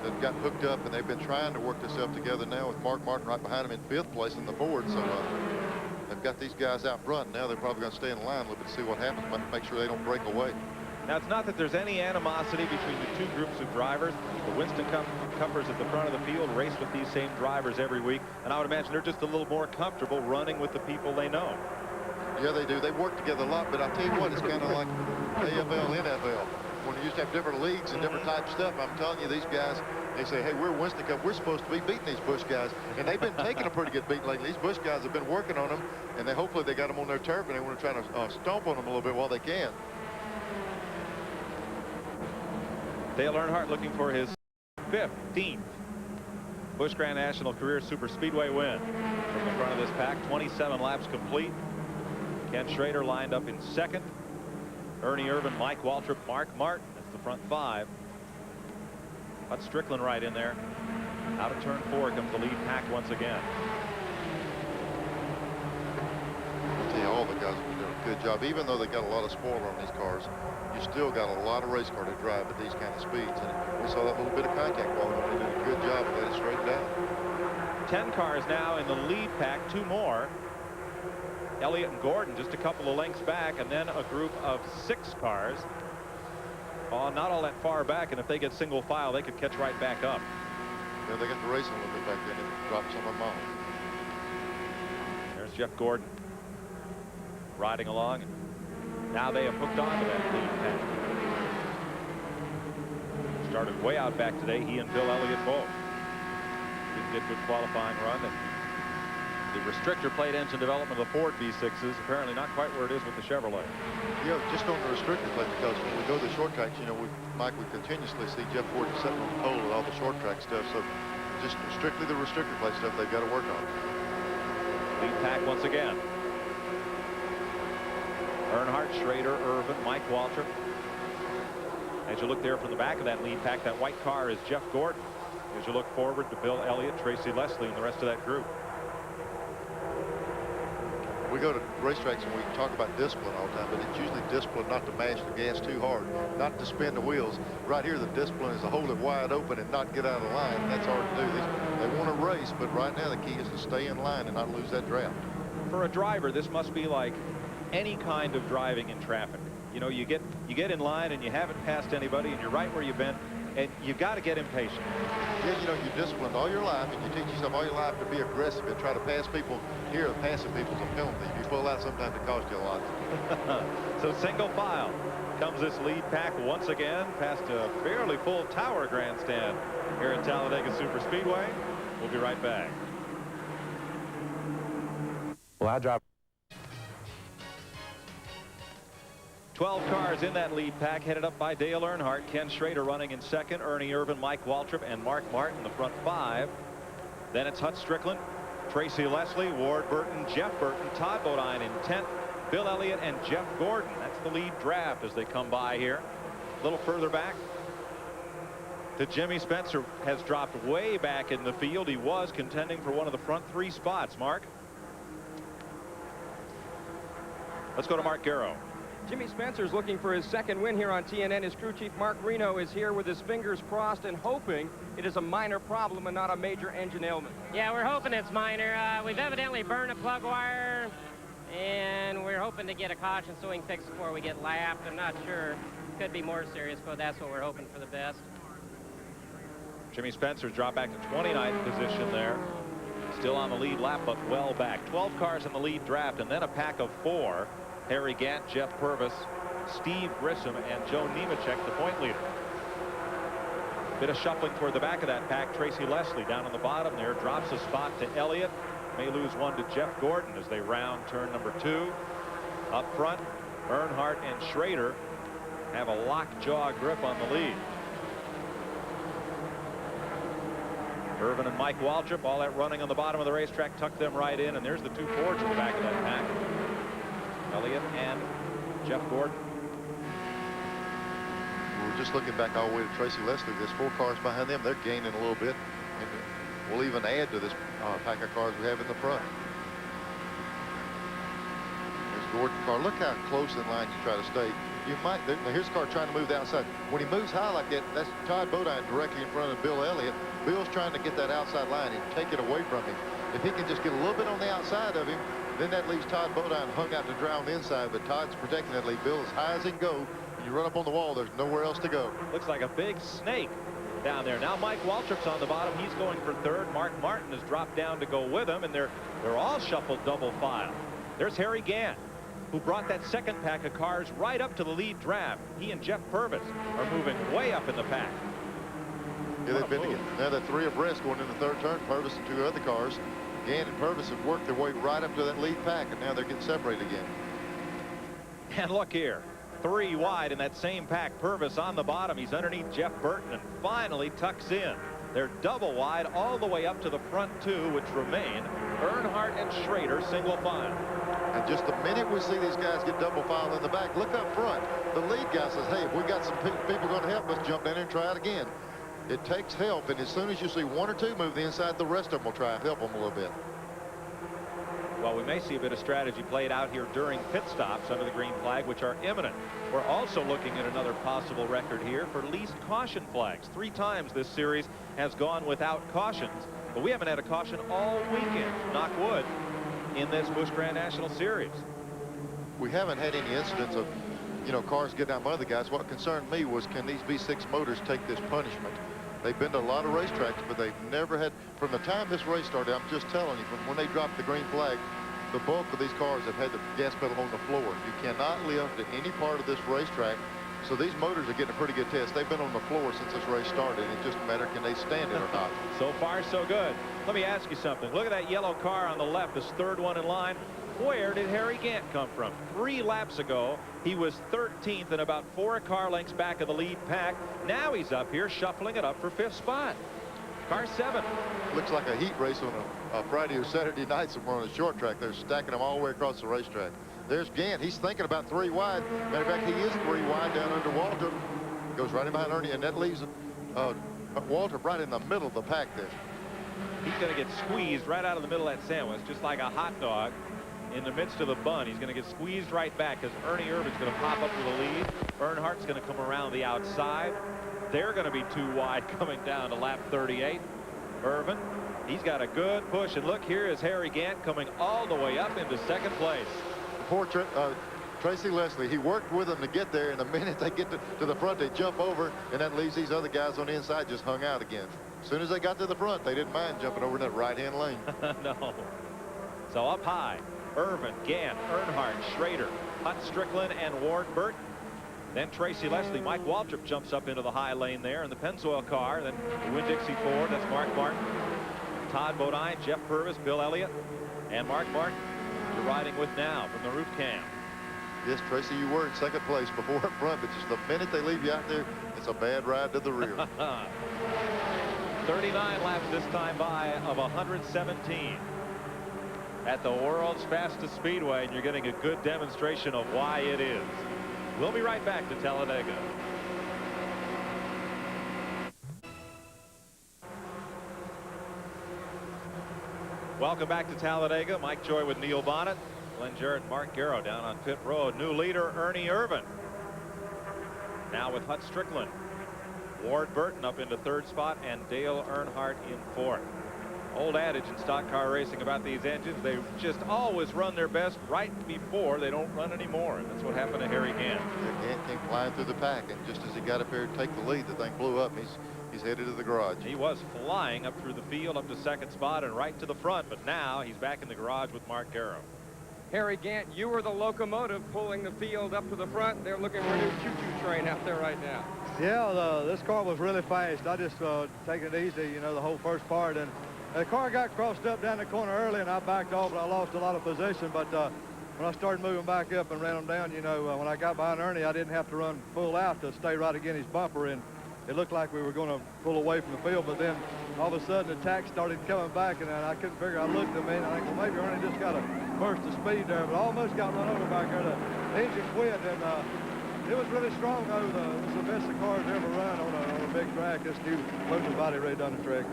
that got hooked up, and they've been trying to work themselves together now with Mark Martin right behind him in 5th place in the Ford. So they've got these guys out front. Now they're probably going to stay in line a little bit to see what happens, make sure they don't break away.
Now, it's not that there's any animosity between the two groups of drivers. The Winston Cuppers at the front of the field race with these same drivers every week, and I would imagine they're just a little more comfortable running with the people they know.
Yeah, they do. They work together a lot, but I'll tell you what, it's kind of like AFL, NFL. When you used to have different leagues and different type of stuff, I'm telling you, these guys, they say, hey, we're Winston Cup. We're supposed to be beating these Busch guys. And they've been taking a pretty good beat lately. These Busch guys have been working on them, and hopefully they got them on their turf, and they want to try to stomp on them a little bit while they can.
Dale Earnhardt looking for his 15th Busch Grand National Career Superspeedway win. From the front of this pack, 27 laps complete. Ken Schrader lined up in second. Ernie Irvan, Mike Waltrip, Mark Martin. That's the front five. Bud Strickland right in there. Out of turn 4 comes the lead pack once again.
I'll tell you, all the guys have been doing a good job. Even though they got a lot of spoiler on these cars, you still got a lot of race car to drive at these kind of speeds. And we saw that little bit of contact while they did a good job of letting it straighten out.
10 cars now in the lead pack, 2 more. Elliott and Gordon just a couple of lengths back, and then a group of 6 cars. Not all that far back, and if they get single file, they could catch right back up.
Yeah, they got the racing a little bit back then and dropped some of them off.
There's Jeff Gordon riding along. Now they have hooked on to that lead pack. Started way out back today, he and Bill Elliott both. Didn't get good qualifying run. And the restrictor plate engine development of the Ford V6s apparently not quite where it is with the Chevrolet.
Yeah, just on the restrictor plate, because when we go to the short tracks, you know, Mike, we continuously see Jeff Ford sitting on the pole with all the short track stuff. So just strictly the restrictor plate stuff they've got to work on.
Lead pack once again. Earnhardt, Schrader, Irvan, Mike Waltrip. As you look there from the back of that lead pack, that white car is Jeff Gordon. As you look forward to Bill Elliott, Tracy Leslie, and the rest of that group.
We go to racetracks and we talk about discipline all the time, but it's usually discipline not to mash the gas too hard, not to spin the wheels. Right here, the discipline is to hold it wide open and not get out of line. That's hard to do. They want to race, but right now the key is to stay in line and not lose that draft.
For a driver, this must be like any kind of driving in traffic. You know, you get in line and you haven't passed anybody and you're right where you've been, and you've got to get impatient.
Yeah, you know, you're disciplined all your life, and you teach yourself all your life to be aggressive and try to pass people. Here, passing people's a penalty. If you pull out, sometimes it costs you a lot.
So single file comes this lead pack once again past a fairly full tower grandstand here at Talladega Superspeedway. We'll be right back.
Well, I drive
12 cars in that lead pack, headed up by Dale Earnhardt. Ken Schrader running in second. Ernie Irvan, Mike Waltrip, and Mark Martin, the front 5. Then it's Hut Strickland, Tracy Leslie, Ward Burton, Jeff Burton, Todd Bodine in 10th, Bill Elliott, and Jeff Gordon. That's the lead draft as they come by here. A little further back to Jimmy Spencer, has dropped way back in the field. He was contending for one of the front 3 spots. Mark? Let's go to Mark Garrow.
Jimmy Spencer's looking for his second win here on TNN. His crew chief, Mark Reno, is here with his fingers crossed and hoping it is a minor problem and not a major engine ailment.
Yeah, we're hoping it's minor. We've evidently burned a plug wire, and we're hoping to get a caution so we can fix it before we get lapped. I'm not sure. Could be more serious, but that's what we're hoping for the best.
Jimmy Spencer's dropped back to 29th position there. Still on the lead lap, but well back. 12 cars in the lead draft, and then a pack of 4. Harry Gant, Jeff Purvis, Steve Grissom, and Joe Nemechek, the point leader. Bit of shuffling toward the back of that pack. Tracy Leslie down on the bottom there, drops a spot to Elliott. May lose one to Jeff Gordon as they round turn number 2. Up front, Earnhardt and Schrader have a lockjaw grip on the lead. Irvan and Mike Waltrip, all that running on the bottom of the racetrack, tucked them right in, and there's the 2 Fords in the back of that pack. Elliott and Jeff Gordon.
We're just looking back all the way to Tracy Leslie. There's 4 cars behind them. They're gaining a little bit. And we'll even add to this pack of cars we have in the front. There's Gordon's car. Look how close in line you try to stay. You might. Here's the car trying to move the outside. When he moves high like that, that's Todd Bodine directly in front of Bill Elliott. Bill's trying to get that outside line and take it away from him. If he can just get a little bit on the outside of him, then that leaves Todd Bodine hung out to dry on the inside, but Todd's protecting that lead. Bill, as high as he can go, You run up on the wall, there's nowhere else to go.
Looks like a big snake down there. Now Mike Waltrip's on the bottom. He's going for third. Mark Martin has dropped down to go with him, and they're all shuffled double file. There's Harry Gant, who brought that second pack of cars right up to the lead draft. He and Jeff Purvis are moving way up in the pack.
Yeah, they've been together. Now they're 3 abreast going into the third turn. Purvis and 2 other cars. Gant and Purvis have worked their way right up to that lead pack, and now they're getting separated again.
And look here, 3 wide in that same pack. Purvis on the bottom. He's underneath Jeff Burton and finally tucks in. They're double wide all the way up to the front 2, which remain Earnhardt and Schrader single file.
And just the minute we see these guys get double file in the back, look up front. The lead guy says, hey, if we got some people going to help us, jump down there and try it again. It takes help, and as soon as you see 1 or 2 move the inside, the rest of them will try and help them a little bit.
Well, we may see a bit of strategy played out here during pit stops under the green flag, which are imminent. We're also looking at another possible record here for least caution flags. 3 times this series has gone without cautions, but we haven't had a caution all weekend, knock wood, in this Busch Grand National Series.
We haven't had any incidents of, you know, cars getting out by other guys. What concerned me was, can these V6 motors take this punishment? They've been to a lot of racetracks, but they've never had, from the time this race started, I'm just telling you, from when they dropped the green flag, the bulk of these cars have had the gas pedal on the floor. You cannot lift at any part of this racetrack, so these motors are getting a pretty good test. They've been on the floor since this race started. It's just a matter, can they stand it or not?
So far, so good. Let me ask you something. Look at that yellow car on the left, this third one in line. Where did Harry Gant come from? 3 laps ago, he was 13th and about 4 car lengths back of the lead pack. Now he's up here shuffling it up for 5th spot. Car 7.
Looks like a heat race on a Friday or Saturday night somewhere on a short track. They're stacking them all the way across the racetrack. There's Gant. He's thinking about 3 wide. Matter of fact, he is 3 wide down under Waltrip. Goes right in behind Ernie, and that leaves Waltrip right in the middle of the pack there.
He's going to get squeezed right out of the middle of that sandwich, just like a hot dog. In the midst of the bun, he's going to get squeezed right back because Ernie Irvin's going to pop up with a lead. Earnhardt's going to come around the outside. They're going to be 2 wide coming down to lap 38. Irvin, he's got a good push. And look, here is Harry Gant coming all the way up into 2nd place.
Poor Tracy Leslie, he worked with them to get there, and the minute they get to the front, they jump over, and that leaves these other guys on the inside just hung out again. As soon as they got to the front, they didn't mind jumping over in that right-hand lane.
No. So up high, Irvin, Gant, Earnhardt, Schrader, Hutt Strickland, and Ward Burton. Then Tracy Leslie. Mike Waltrip jumps up into the high lane there in the Pennzoil car. Then the Winn-Dixie Ford, that's Mark Martin. Todd Bodine, Jeff Purvis, Bill Elliott, and Mark Martin you're riding with now from the roof cam.
Yes, Tracy, you were in 2nd place before up front, but just the minute they leave you out there, it's a bad ride to the rear.
39 laps this time by of 117 at the world's fastest speedway, and you're getting a good demonstration of why it is. We'll be right back to Talladega. Welcome back to Talladega. Mike Joy with Neil Bonnet, Glenn Jarrett, and Mark Garrow down on pit road. New leader Ernie Irvin. Now with Hutt Strickland. Ward Burton up into 3rd spot and Dale Earnhardt in 4th. Old adage in stock car racing about these engines, they just always run their best right before they don't run anymore. And that's what happened to Harry Gant.
Yeah, Gant came flying through the pack, and just as he got up here to take the lead, the thing blew up, and he's headed to the garage.
He was flying up through the field up to 2nd spot and right to the front, but now he's back in the garage with Mark Garrow.
Harry Gant, you were the locomotive pulling the field up to the front. They're looking for a new choo-choo train out there right now.
Yeah, this car was really fast. I just taking it easy, you know, the whole first part. And the car got crossed up down the corner early, and I backed off, and I lost a lot of position. But when I started moving back up and ran them down, you know, when I got behind Ernie, I didn't have to run full out to stay right against his bumper. And it looked like we were going to pull away from the field, but then all of a sudden the tack started coming back, and I couldn't figure. I looked at me, and I think, well, maybe Ernie just got a burst of speed there, but I almost got run over back there. The engine quit, and it was really strong, though. It was the best the car's ever run on a big track. This new motor body right down the track.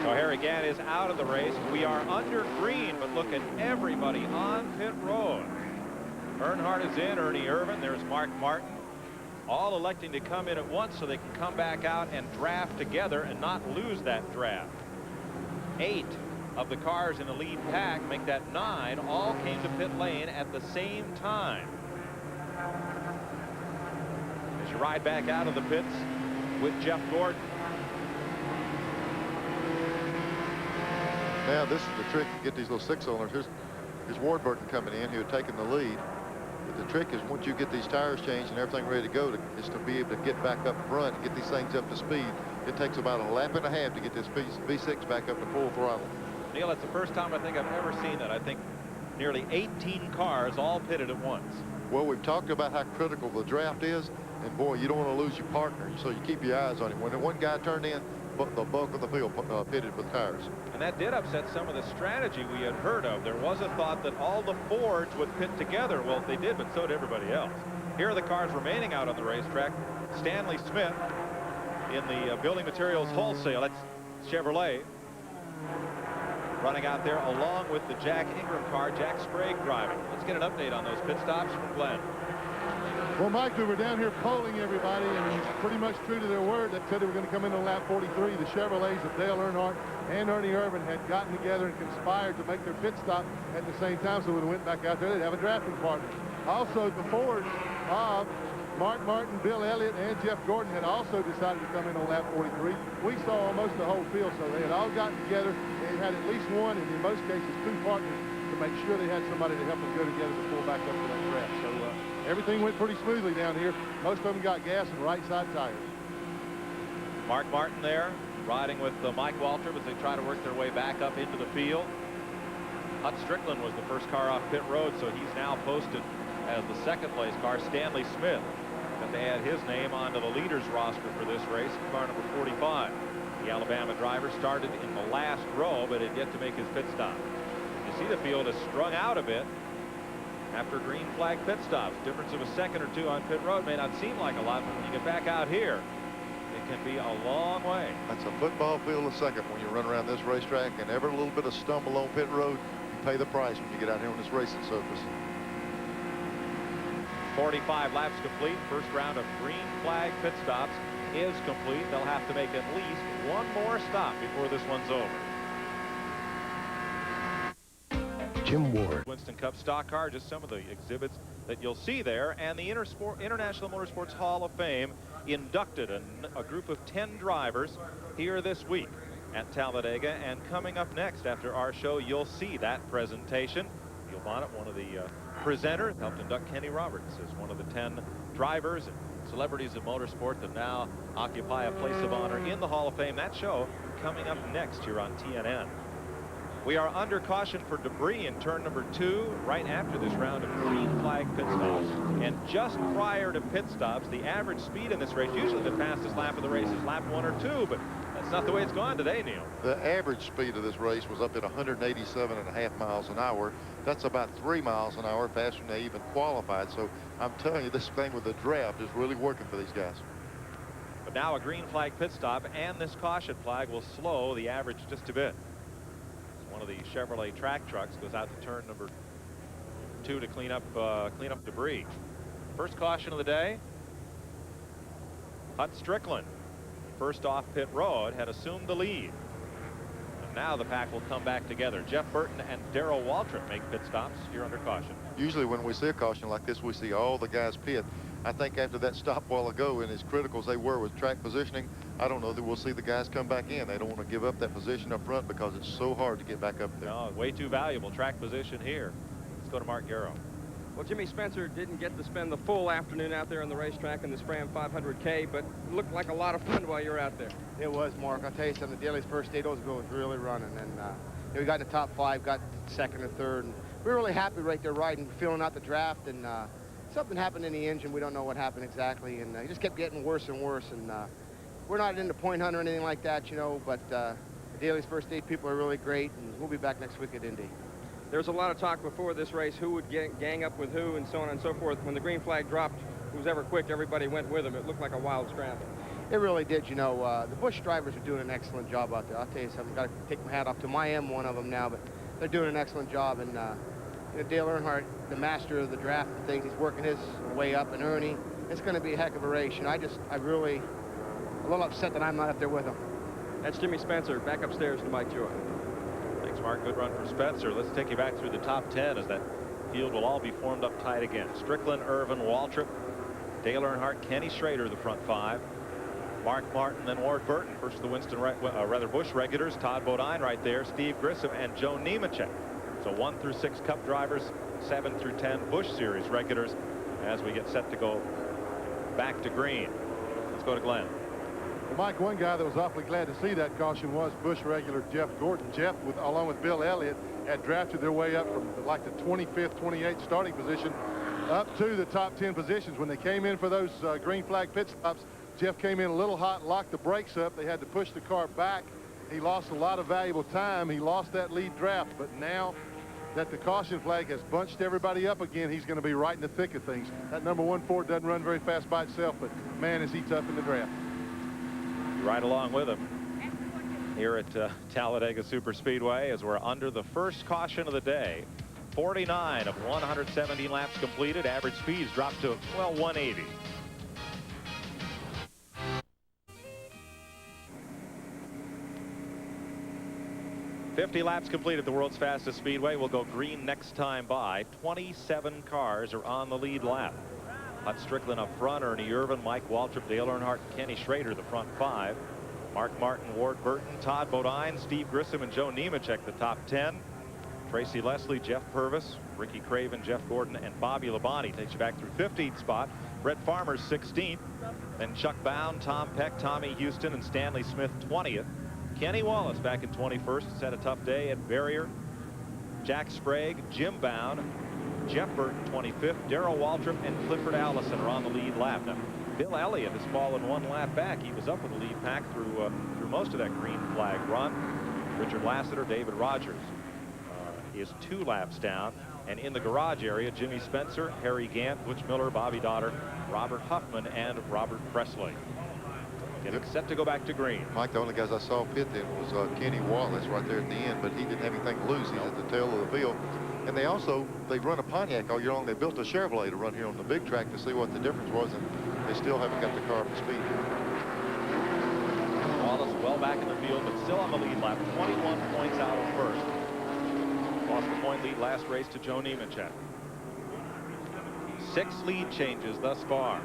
So Harry Gant is out of the race. We are under green, but look at everybody on pit road. Earnhardt is in, Ernie Irvin, there's Mark Martin. All electing to come in at once so they can come back out and draft together and not lose that draft. 8 of the cars in the lead pack, make that 9, all came to pit lane at the same time. you ride back out of the pits with Jeff Gordon.
Now this is the trick to get these little six-cylinders. Here's Ward Burton coming in, who had taken the lead. But the trick is once you get these tires changed and everything ready to go, is to be able to get back up front and get these things up to speed. It takes about a lap and a half to get this V6 back up to full throttle.
Neil, that's the first time I think I've ever seen that. I think nearly 18 cars all pitted at once.
Well, we've talked about how critical the draft is, and boy, you don't want to lose your partner, so you keep your eyes on him. When the one guy turned in, the bulk of the field pitted for the tires.
And that did upset some of the strategy we had heard of. There was a thought that all the Fords would pit together. Well, they did, but so did everybody else. Here are the cars remaining out on the racetrack. Stanley Smith in the building materials wholesale. That's Chevrolet. Running out there along with the Jack Ingram car, Jack Sprague driving. Let's get an update on those pit stops from Glenn.
Well, Mike, we were down here polling everybody, and pretty much true to their word, that said they were going to come in on lap 43. The Chevrolets of Dale Earnhardt and Ernie Irvin had gotten together and conspired to make their pit stop at the same time, so when they went back out there, they'd have a drafting partner. Also, the Fords of Mark Martin, Bill Elliott, and Jeff Gordon had also decided to come in on lap 43. We saw almost the whole field, so they had all gotten together. They had at least one, and in most cases, two partners to make sure they had somebody to help them go together to pull back up to that draft. So everything went pretty smoothly down here. Most of them got gas and right side tires.
Mark Martin there, riding with Mike Waltrip as they try to work their way back up into the field. Hut Strickland was the first car off pit road, so he's now posted as the second place car. Stanley Smith, that they add his name onto the leaders roster for this race, car number 45. The Alabama driver started in the last row, but had yet to make his pit stop. You see the field is strung out a bit after green flag pit stops. Difference of a second or two on pit road may not seem like a lot, but when you get back out here, it can be a long way.
That's a football field a second when you run around this racetrack, and every little bit of stumble on pit road, you pay the price when you get out here on this racing surface.
45 laps complete. First round of green flag pit stops is complete. They'll have to make at least one more stop before this one's over.
Jim Ward.
Winston Cup stock car, just some of the exhibits that you'll see there. And the International Motorsports Hall of Fame inducted a group of 10 drivers here this week at Talladega. And coming up next after our show, you'll see that presentation. Neil Bonnet, one of the presenters, helped induct Kenny Roberts as one of the 10 drivers and celebrities of motorsport that now occupy a place of honor in the Hall of Fame. That show coming up next here on TNN. We are under caution for debris in turn number 2 right after this round of green flag pit stops. And just prior to pit stops, the average speed in this race, usually the fastest lap of the race is lap 1 or 2, but that's not the way it's gone today, Neil.
The average speed of this race was up at 187.5 miles an hour. That's about 3 miles an hour faster than they even qualified. So I'm telling you, this thing with the draft is really working for these guys.
But now a green flag pit stop and this caution flag will slow the average just a bit. One of the Chevrolet track trucks goes out to turn number 2 to clean up debris. First caution of the day. Hut Strickland, first off pit road, had assumed the lead. And now the pack will come back together. Jeff Burton and Darrell Waltrip make pit stops here under caution.
Usually when we see a caution like this, we see all the guys pit. I think after that stop a while ago, and as critical as they were with track positioning, I don't know that we'll see the guys come back in. They don't want to give up that position up front because it's so hard to get back up there.
No, way too valuable track position here. Let's go to Mark Garrow.
Well, Jimmy Spencer didn't get to spend the full afternoon out there on the racetrack in this Fram 500K, but it looked like a lot of fun while you were out there.
It was, Mark. I'll tell you something. The Daly's first day, those girls really running. And we got in the top 5, got second or third. And we were really happy right there riding, feeling out the draft. And something happened in the engine. We don't know what happened exactly. And it just kept getting worse and worse. And we're not into point hunter or anything like that, you know. But the Daly's first day people are really great. And we'll be back next week at Indy.
There was a lot of talk before this race, who would gang up with who and so on and so forth. When the green flag dropped, who's ever quick, everybody went with him. It looked like a wild scramble.
It really did, you know. The Busch drivers are doing an excellent job out there. I'll tell you something, got to take my hat off to them. I am one of them now, but they're doing an excellent job. And you know, Dale Earnhardt, the master of the draft and things, he's working his way up, and Ernie, it's going to be a heck of a race. And I'm really a little upset that I'm not up there with him.
That's Jimmy Spencer. Back upstairs to Mike Joy.
Thanks, Mark. Good run for Spencer. Let's take you back through the top 10 as that field will all be formed up tight again. Strickland, Irvin, Waltrip, Dale Earnhardt, Kenny Schrader, the front 5. Mark Martin, then Ward Burton. First the Busch regulars. Todd Bodine right there. Steve Grissom and Joe Nemechek. So 1 through 6 Cup drivers, 7 through 10 Busch Series regulars as we get set to go back to green. Let's go to Glenn.
Well, Mike, one guy that was awfully glad to see that caution was Busch regular Jeff Gordon. Jeff, along with Bill Elliott, had drafted their way up from like the 25th, 28th starting position up to the top 10 positions. When they came in for those green flag pit stops, Jeff came in a little hot, locked the brakes up. They had to push the car back. He lost a lot of valuable time. He lost that lead draft, but now that the caution flag has bunched everybody up again, he's going to be right in the thick of things. That number 1 Ford doesn't run very fast by itself, but man, is he tough in the draft.
Right along with him here at Talladega Superspeedway as we're under the first caution of the day. 49 of 117 laps completed. Average speeds dropped to, well, 180. "50 laps completed the world's fastest speedway. Will go green next time by. 27 cars are on the lead lap. Hut Strickland up front, Ernie Irvin, Mike Waltrip, Dale Earnhardt, Kenny Schrader, the front 5. Mark Martin, Ward Burton, Todd Bodine, Steve Grissom, and Joe Nemechek, the top 10. Tracy Leslie, Jeff Purvis, Ricky Craven, Jeff Gordon, and Bobby Labonte takes you back through 15th spot. Brett Farmer's 16th. Then Chuck Bound, Tom Peck, Tommy Houston, and Stanley Smith 20th. Kenny Wallace back in 21st. Has had a tough day at Barrier. Jack Sprague, Jim Bound, Jeff Burton 25th. Darrell Waltrip and Clifford Allison are on the lead lap. Now, Bill Elliott has fallen 1 lap back. He was up with the lead pack through most of that green flag run. Richard Lassiter, David Rogers is 2 laps down. And in the garage area, Jimmy Spencer, Harry Gant, Butch Miller, Bobby Dotter, Robert Huffman, and Robert Presley. Getting set to go back to green.
Mike, the only guys I saw pit then was Kenny Wallace right there at the end, but he didn't have anything loose. He's at the tail of the field. And they run a Pontiac all year long. They built a Chevrolet to run here on the big track to see what the difference was, and they still haven't got the car up to speed.
Wallace well back in the field, but still on the lead lap, 21 points out of first. Lost the point lead last race to Joe Nemechek. 6 lead changes thus far.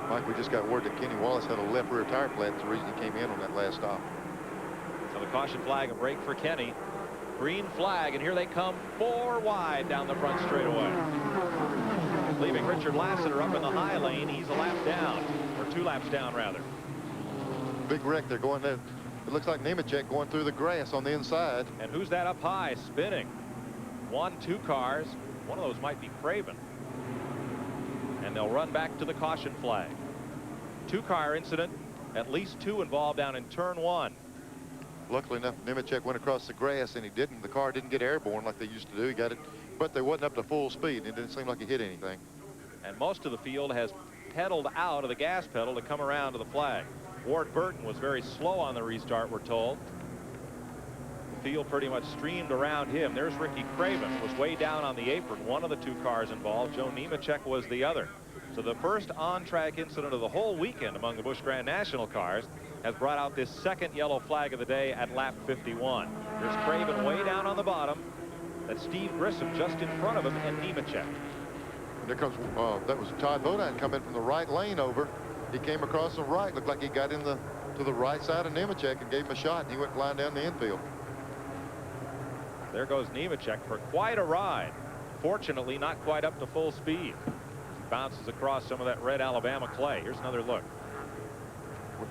Mike, we just got word that Kenny Wallace had a left rear tire flat. That's the reason he came in on that last stop.
So the caution flag, a break for Kenny. Green flag, and here they come 4 wide down the front straightaway. Leaving Richard Lassiter up in the high lane. He's a lap down, or 2 laps down, rather.
Big wreck. They're going there. It looks like Nemechek going through the grass on the inside.
And who's that up high spinning? 2 cars. One of those might be Craven. And they'll run back to the caution flag. 2-car incident, at least 2 involved down in turn 1.
Luckily enough, Nemechek went across the grass, and the car didn't get airborne like they used to do. He got it, but they wasn't up to full speed. It didn't seem like he hit anything.
And most of the field has pedaled out of the gas pedal to come around to the flag. Ward Burton was very slow on the restart, we're told. The field pretty much streamed around him. There's Ricky Craven, was way down on the apron, one of the 2 cars involved. Joe Nemechek was the other. So the first on-track incident of the whole weekend among the Busch Grand National cars has brought out this 2nd yellow flag of the day at lap 51. There's Craven way down on the bottom. That's Steve Grissom just in front of him, and Nemechek.
There comes, that was Todd Bodine coming from the right lane over. He came across the right, looked like he got to the right side of Nemechek and gave him a shot, and he went flying down the infield.
There goes Nemechek for quite a ride. Fortunately, not quite up to full speed. Bounces across some of that red Alabama clay. Here's another look.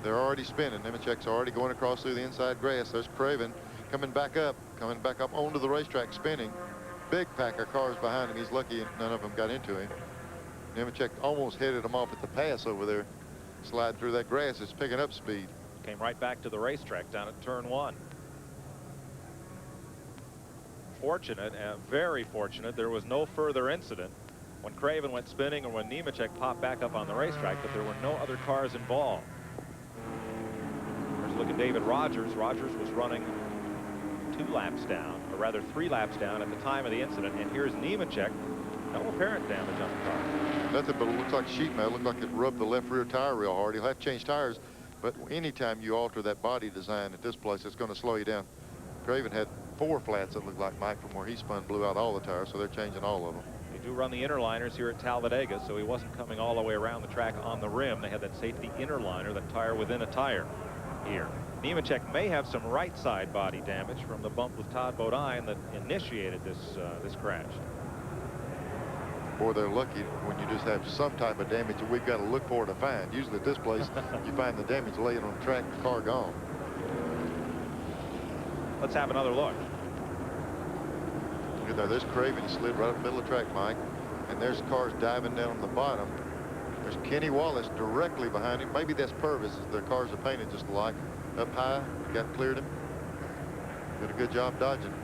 They're already spinning. Nemechek's already going across through the inside grass. There's Craven coming back up onto the racetrack, spinning. Big pack of cars behind him. He's lucky none of them got into him. Nemechek almost headed him off at the pass over there. Sliding through that grass. It's picking up speed.
Came right back to the racetrack down at turn 1. Fortunate, very fortunate, there was no further incident when Craven went spinning or when Nemechek popped back up on the racetrack, but there were no other cars involved. There's a look at David Rogers. Rogers was running 2 laps down, or rather 3 laps down at the time of the incident. And here's Nemechek. No apparent damage on the car.
Nothing, but it looks like sheet metal. It looked like it rubbed the left rear tire real hard. He'll have to change tires, but anytime you alter that body design at this place, it's going to slow you down. Craven had 4 flats that looked like Mike from where he spun, blew out all the tires, so they're changing all of them.
He do run the inner liners here at Talladega, so he wasn't coming all the way around the track on the rim. They had that safety inner liner, that tire within a tire here. Nemechek may have some right side body damage from the bump with Todd Bodine that initiated this crash.
Boy, they're lucky when you just have some type of damage that we've got to look for to find. Usually at this place, you find the damage laying on the track, the car gone.
Let's have another look.
Look at there. There's Craven. He slid right up the middle of the track, Mike. And there's cars diving down on the bottom. There's Kenny Wallace directly behind him. Maybe that's Purvis. Their cars are painted just alike. Up high, got cleared him. Did a good job dodging.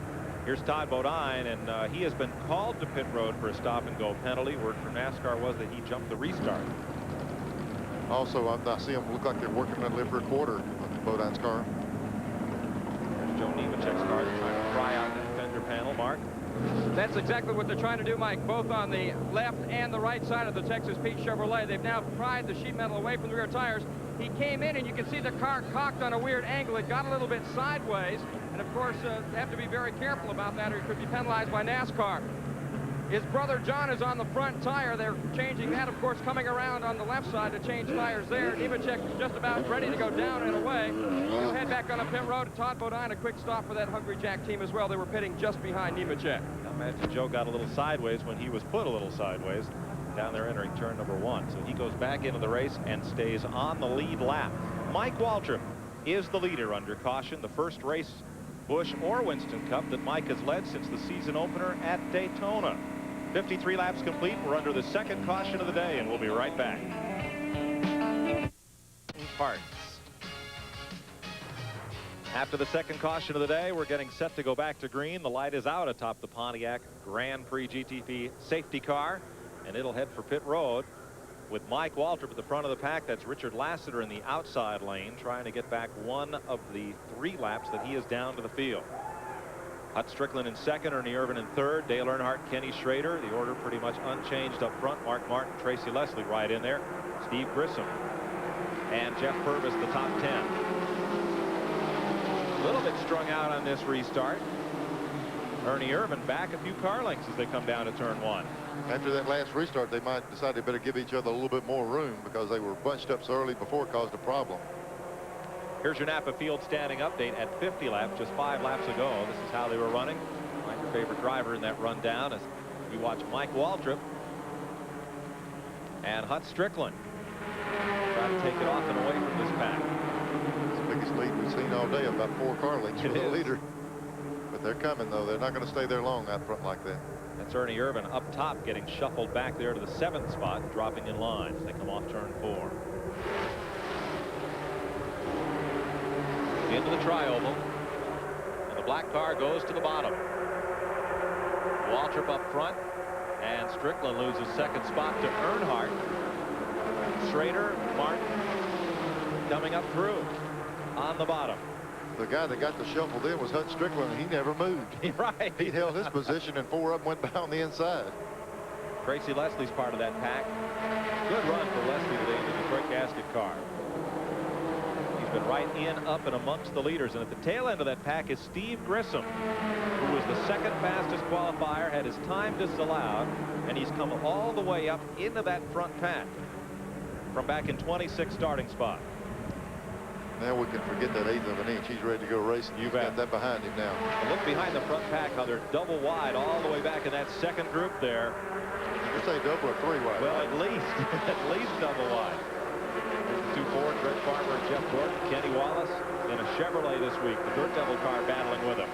Here's Todd Bodine, and he has been called to pit road for a stop-and-go penalty. Word from NASCAR was that he jumped the restart.
Also, I see them look like they're working on lift recorder on Bodine's car.
There's Joe Nemechek's car. They're trying to pry out the fender panel. Mark?
That's exactly what they're trying to do, Mike, both on the left and the right side of the Texas Pete Chevrolet. They've now pried the sheet metal away from the rear tires. He came in, and you can see the car cocked on a weird angle. It got a little bit sideways, and of course, they have to be very careful about that, or he could be penalized by NASCAR. His brother John is on the front tire. They're changing that, of course, coming around on the left side to change tires there. Nemechek is just about ready to go down and away. He'll head back on a pit road. Todd Bodine, a quick stop for that Hungry Jack team as well. They were pitting just behind Nemechek.
I imagine Joe got a little sideways when he was put a little sideways down there entering turn number 1. So he goes back into the race and stays on the lead lap. Mike Waltrip is the leader under caution. The first race, Busch or Winston Cup, that Mike has led since the season opener at Daytona. 53 laps complete. We're under the second caution of the day, and we'll be right back. Parts. After the second caution of the day, we're getting set to go back to green. The light is out atop the Pontiac Grand Prix GTP safety car, and it'll head for pit road with Mike Waltrip at the front of the pack. That's Richard Lassiter in the outside lane, trying to get back one of the 3 laps that he is down to the field. Hut Strickland in second, Ernie Irvin in third, Dale Earnhardt, Kenny Schrader. The order pretty much unchanged up front. Mark Martin, Tracy Leslie right in there. Steve Grissom and Jeff Purvis, the top 10. A little bit strung out on this restart. Ernie Irvin back a few car lengths as they come down to turn 1.
After that last restart, they might decide they better give each other a little bit more room because they were bunched up so early before it caused a problem.
Here's your Napa Field standing update at 50 laps, just 5 laps ago. This is how they were running. Find your favorite driver in that rundown as you watch Mike Waltrip and Hut Strickland try to take it off and away from this pack.
It's the biggest lead we've seen all day, about 4 car lengths for the leader. But they're coming, though. They're not going to stay there long out front like that.
That's Ernie Irvin up top, getting shuffled back there to the 7th spot, dropping in line as they come off turn 4. Into the tri-oval, and the black car goes to the bottom. Waltrip up front, and Strickland loses second spot to Earnhardt. Schrader, Martin coming up through on the bottom.
The guy that got the shuffle then was Hut Strickland, and he never moved.
Right.
He held his position, and 4 of them went by on the inside.
Tracy Leslie's part of that pack. Good run for Leslie today in the Detroit gasket car. He's been right in, up, and amongst the leaders. And at the tail end of that pack is Steve Grissom, who was the second fastest qualifier, had his time disallowed, and he's come all the way up into that front pack from back in 26th starting spot.
Now we can forget that 1/8 of an inch. He's ready to go racing. You've got that behind him now.
And look behind the front pack how they're double wide all the way back in that second group there.
You say double or 3 wide?
Well, at least double wide. There's the 2 Fords, Red Farmer, Jeff Gordon, Kenny Wallace in a Chevrolet this week. The Dirt Devil car battling with him.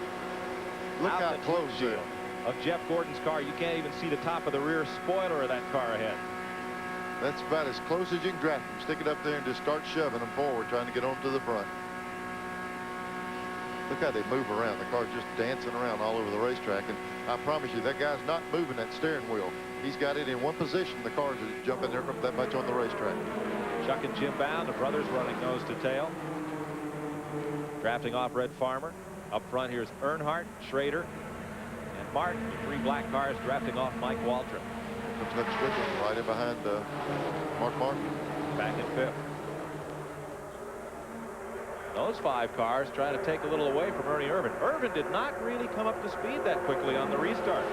Look how close there.
Of Jeff Gordon's car, you can't even see the top of the rear spoiler of that car ahead.
That's about as close as you can draft them. Stick it up there and just start shoving them forward, trying to get on to the front. Look how they move around. The car's just dancing around all over the racetrack. And I promise you, that guy's not moving that steering wheel. He's got it in one position. The car's jumping there that much on the racetrack.
Chuck and Jim Bound, the brothers running nose to tail. Drafting off Red Farmer. Up front, here's Earnhardt, Schrader, and Martin. The 3 black cars drafting off Mike Waltrip.
Looks like Strickland right in behind Mark Martin.
Back in 5th. Those 5 cars trying to take a little away from Ernie Irvin. Irvin did not really come up to speed that quickly on the restart.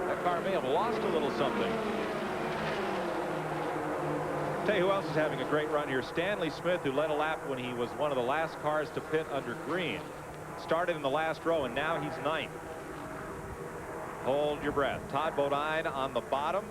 That car may have lost a little something. Tell you who else is having a great run here. Stanley Smith, who led a lap when he was one of the last cars to pit under green. Started in the last row, and now he's 9th. Hold your breath. Todd Bodine on the bottom.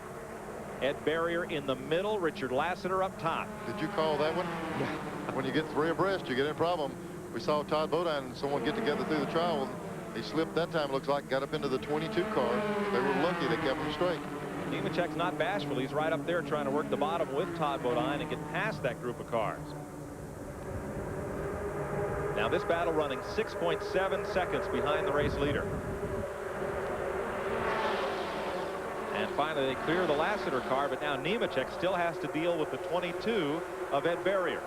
Ed Barrier in the middle. Richard Lassiter up top.
Did you call that one? Yeah. When you get 3 abreast, you get in a problem. We saw Todd Bodine and someone get together through the trial. He slipped that time, looks like, got up into the 22 car. They were lucky they kept him straight.
Nemechek's not bashful. He's right up there trying to work the bottom with Todd Bodine and get past that group of cars. Now this battle running 6.7 seconds behind the race leader. And finally they clear the Lassiter car, but now Nemechek still has to deal with the 22 of Ed Barrier.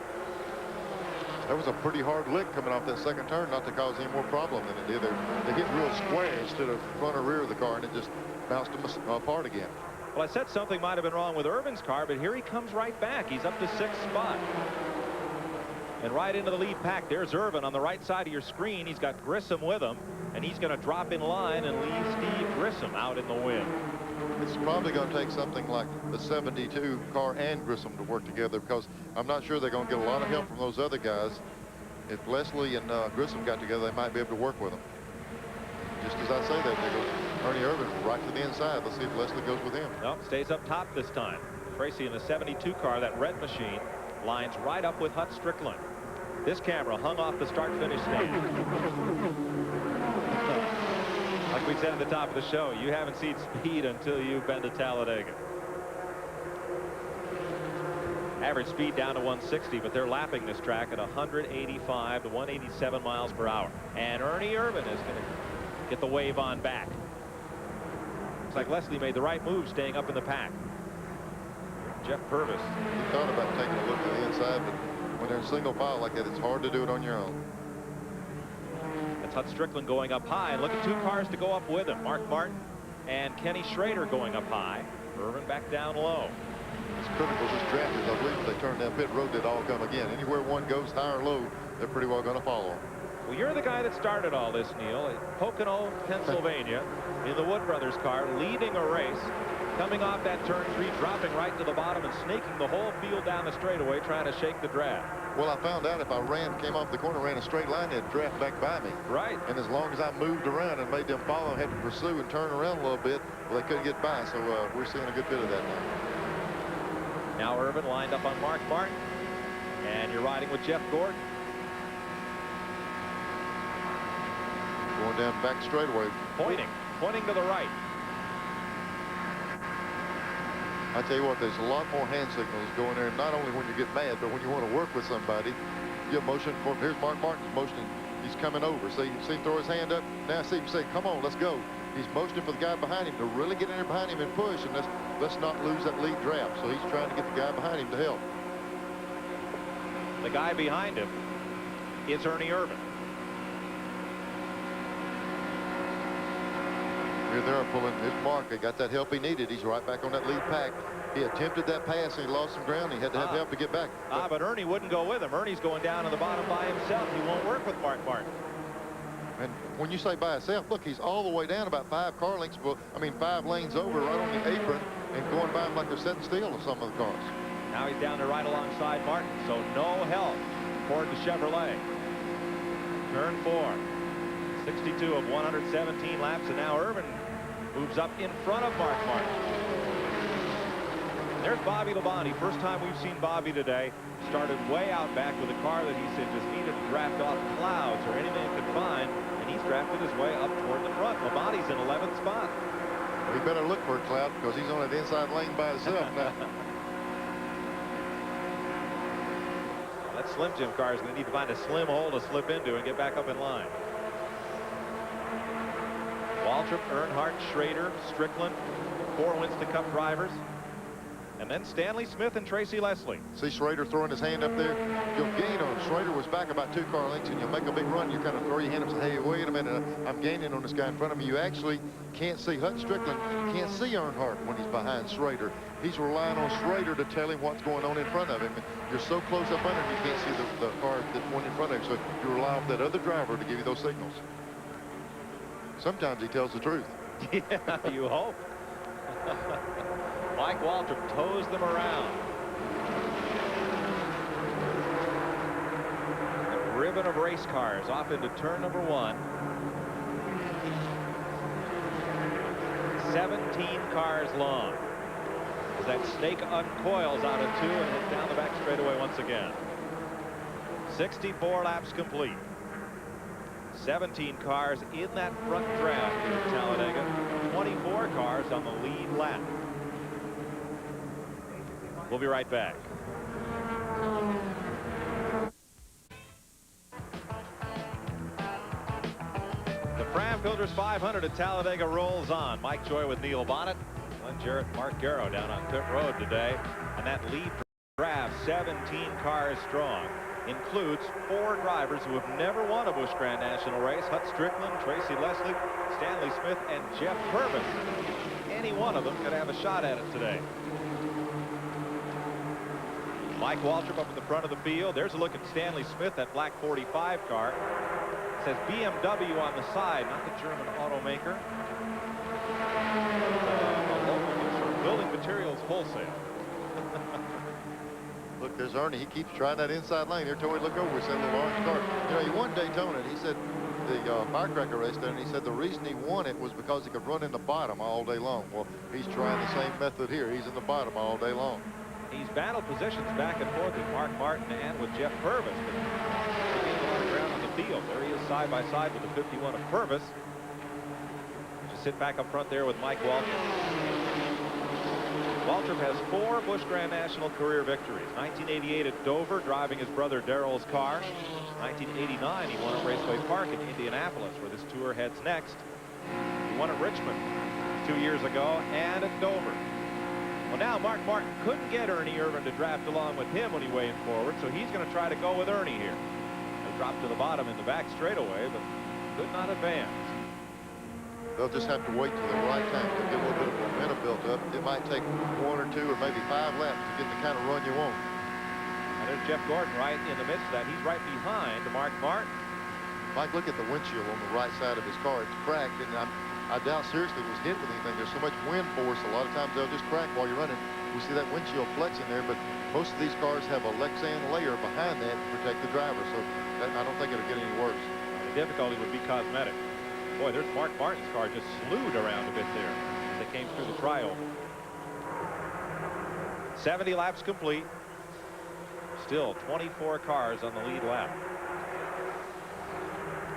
That was a pretty hard lick coming off that second turn, not to cause any more problem than it did. They hit real square instead of front or rear of the car, and it just bounced them apart again.
Well, I said something might have been wrong with Irvin's car, but here he comes right back. He's up to 6th spot. And right into the lead pack. There's Irvin on the right side of your screen. He's got Grissom with him, and he's going to drop in line and leave Steve Grissom out in the wind.
It's probably going to take something like the 72 car and Grissom to work together, because I'm not sure they're going to get a lot of help from those other guys. If Leslie and Grissom got together, they might be able to work with them. Just as I say that, there goes Ernie Irvin right to the inside. Let's see if Leslie goes with him.
Nope, stays up top this time. Tracy in the 72 car, that red machine, lines right up with Hut Strickland. This camera hung off the start-finish stand. Like we said at the top of the show, you haven't seen speed until you've been to Talladega. Average speed down to 160, but they're lapping this track at 185 to 187 miles per hour. And Ernie Irvin is going to get the wave on back. Looks like Leslie made the right move staying up in the pack. Jeff Purvis.
He thought about taking a look at the inside, but when they're in single file like that, it's hard to do it on your own.
That's Hut Strickland going up high. And look at 2 cars to go up with him. Mark Martin and Kenny Schrader going up high. Irvin back down low.
It's critical this draft is, I believe, if they turn down pit road, they'd all come again. Anywhere one goes high or low, they're pretty well going to follow.
Well, you're the guy that started all this, Neil, at Pocono, Pennsylvania, in the Wood Brothers car, leading a race, coming off that turn 3, dropping right to the bottom and snaking the whole field down the straightaway, trying to shake the draft.
Well, I found out if I came off the corner, ran a straight line, they'd draft back by me.
Right.
And as long as I moved around and made them follow, I had to pursue and turn around a little bit, well, they couldn't get by. So we're seeing a good bit of that now.
Now Irvin lined up on Mark Martin. And you're riding with Jeff Gordon.
Going down back straightaway.
Pointing to the right.
I tell you what, there's a lot more hand signals going there, not only when you get mad, but when you want to work with somebody. You motion for him. Here's Mark Martin's motioning. He's coming over. See him throw his hand up. Now see him say, come on, let's go. He's motioning for the guy behind him to really get in there behind him and push, and let's not lose that lead draft. So he's trying to get the guy behind him to help.
The guy behind him is Ernie Irvin.
Here they're pulling his mark. They got that help he needed. He's right back on that lead pack. He attempted that pass and he lost some ground. He had to have help to get back.
But Ernie wouldn't go with him. Ernie's going down to the bottom by himself. He won't work with Mark Martin.
And when you say by himself, look, he's all the way down about 5 car lengths, 5 lanes over, right on the apron, and going by him like they're sitting still of some of the cars.
Now he's down there right alongside Martin, so no help for the Chevrolet. Turn 4. 62 of 117 laps, and now Irvin moves up in front of Mark Martin. There's Bobby Labonte. First time we've seen Bobby today. Started way out back with a car that he said just needed to draft off clouds or anything he could find, and he's drafted his way up toward the front. Labonte's in 11th spot.
Well, he better look for a cloud because he's on that inside lane by himself now.
That Slim Jim car is going to need to find a slim hole to slip into and get back up in line. Waltrip, Earnhardt, Schrader, Strickland, 4 Winston Cup drivers. And then Stanley Smith and Tracy Leslie.
See Schrader throwing his hand up there? You'll gain on him. Schrader was back about 2 car lengths, and you'll make a big run. You kind of throw your hand up and say, hey, wait a minute, I'm gaining on this guy in front of me. You actually can't see Hut Strickland, can't see Earnhardt when he's behind Schrader. He's relying on Schrader to tell him what's going on in front of him. You're so close up under him, you can't see the car that's one in front of him. So you rely on that other driver to give you those signals. Sometimes he tells the truth.
Yeah, you hope. Mike Waltrip tows them around. A ribbon of race cars off into turn number 1. 17 cars long. As that snake uncoils out of 2 and heads down the back straightaway once again. 64 laps complete. 17 cars in that front draft here at Talladega. 24 cars on the lead lap. We'll be right back. The Fram Builders 500 at Talladega rolls on. Mike Joy with Neil Bonnet. Glenn Jarrett, Mark Garrow down on pit road today. And that lead draft, 17 cars strong, includes 4 drivers who have never won a Busch Grand National race. Hut Strickland, Tracy Leslie, Stanley Smith, and Jeff Purvis. Any one of them could have a shot at it today. Mike Waltrip up at the front of the field. There's a look at Stanley Smith, that black 45 car. It says BMW on the side, not the German automaker. A local building materials wholesale.
Look, there's Ernie. He keeps trying that inside lane. There, Tory, look over. He said the orange car. You know, he won Daytona, and he said the firecracker race there, and he said the reason he won it was because he could run in the bottom all day long. Well, he's trying the same method here. He's in the bottom all day long.
He's battled positions back and forth with Mark Martin and with Jeff Purvis, but he gained a lot of ground on the field. There he is side by side with the 51 of Purvis. Just sit back up front there with Mike Waltrip. Waltrip has 4 Busch Grand National career victories. 1988 at Dover, driving his brother Darrell's car. 1989, he won at Raceway Park in Indianapolis, where this tour heads next. He won at Richmond 2 years ago and at Dover. Well, now Mark Martin couldn't get Ernie Irvin to draft along with him when he waved forward, so he's going to try to go with Ernie here. They dropped to the bottom in the back straightaway, but could not advance.
They'll just have to wait till the right time to get a little bit of momentum built up. It might take 1 or 2 or maybe 5 laps to get the kind of run you want.
And there's Jeff Gordon right in the midst of that. He's right behind Mark Martin.
Mike, look at the windshield on the right side of his car. It's cracked, and I doubt seriously it was hit with anything. There's so much wind force, a lot of times they'll just crack while you're running. We see that windshield flexing there, but most of these cars have a Lexan layer behind that to protect the driver, so I don't think it'll get any worse.
The difficulty would be cosmetic. Boy, there's Mark Martin's car just slewed around a bit there as they came through the trioval. 70 laps complete. Still 24 cars on the lead lap.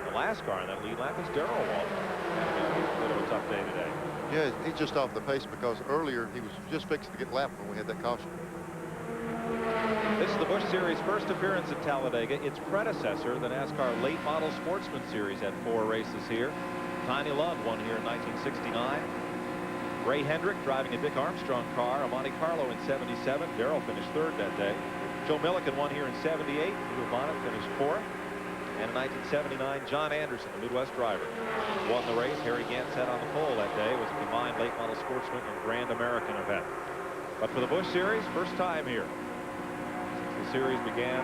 The last car on that lead lap is Darrell Waltrip. A bit of a tough day today.
Yeah, he's just off the pace because earlier he was just fixing to get lapped when we had that caution.
This is the Busch Series' first appearance at Talladega. Its predecessor, the NASCAR Late Model Sportsman Series, had 4 races here. Tiny Lund won here in 1969. Ray Hendrick driving a Dick Armstrong car, a Monte Carlo in 77. Darrell finished 3rd that day. Joe Milliken won here in 78. Neil Bonnet finished 4th. And in 1979, John Anderson, the Midwest driver, won the race. Harry Gant sat on the pole that day. It was a combined Late Model Sportsman and Grand American event. But for the Busch Series, first time here since the series began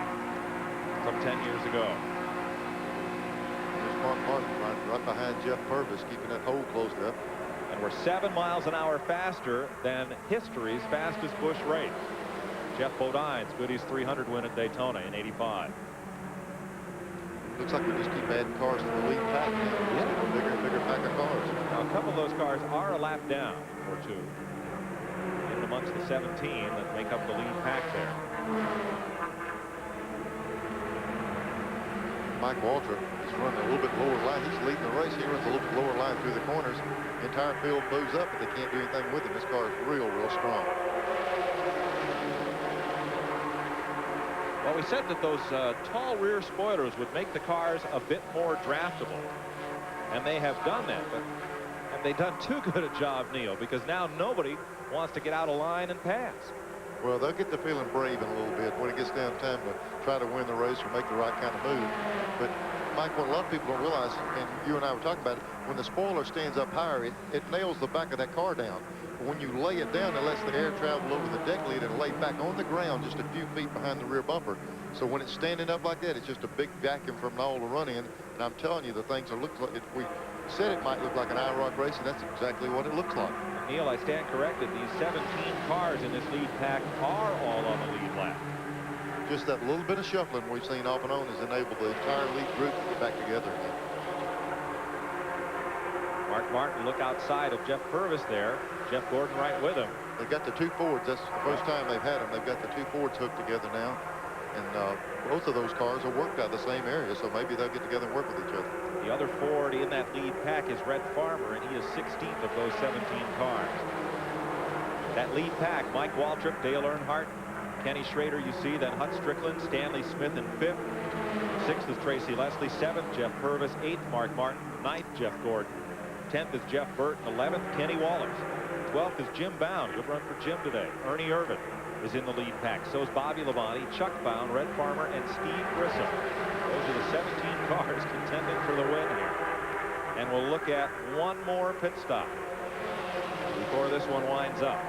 some 10 years ago.
There's Mark Martin right behind Jeff Purvis, keeping that hole closed up.
And we're 7 miles an hour faster than history's fastest Busch race. Jeff Bodine's Goody's 300 win at Daytona in '85.
Looks like we just keep adding cars to the lead pack now. We're just getting a bigger and bigger pack of cars.
Now, a couple of those cars are a lap down or 2. In amongst the 17 that make up the lead pack there.
Mike Waltrip is running a little bit lower line. He's leading the race. He runs a little bit lower line through the corners. The entire field moves up, but they can't do anything with him. This car is real strong.
Well, we said that those tall rear spoilers would make the cars a bit more draftable. And they have done that, but have they done too good a job, Neil? Because now nobody wants to get out of line and pass.
Well, they'll get the feeling brave in a little bit when it gets down to time to try to win the race or make the right kind of move. But, Mike, what a lot of people don't realize, and you and I were talking about it, when the spoiler stands up higher, it nails the back of that car down. But when you lay it down, it lets the air travel over the deck lid and lay back on the ground just a few feet behind the rear bumper. So when it's standing up like that, it's just a big vacuum from all the run-in. And I'm telling you, the things are looking like said it might look like an IROC race, and that's exactly what it looks like.
Neil, I stand corrected. These 17 cars in this lead pack are all on the lead lap.
Just that little bit of shuffling we've seen off and on has enabled the entire lead group to get back together again.
Mark Martin look outside of Jeff Purvis there. Jeff Gordon right with him.
They've got the two Fords. That's the first time they've had them. They've got the two Fords hooked together now. And both of those cars are worked out of the same area, so maybe they'll get together and work with each other.
The other Ford in that lead pack is Red Farmer, and he is 16th of those 17 cars. That lead pack, Mike Waltrip, Dale Earnhardt, Kenny Schrader, you see, then Hut Strickland, Stanley Smith in 5th. 6th is Tracy Leslie. 7th, Jeff Purvis. 8th, Mark Martin. 9th, Jeff Gordon. 10th is Jeff Burton. 11th, Kenny Wallace. 12th is Jim Bound. Good run for Jim today. Ernie Irvin is in the lead pack. So is Bobby Labonte, Chuck Bound, Red Farmer, and Steve Grissom. Those are the 17 cars contending for the win here. And we'll look at one more pit stop before this one winds up.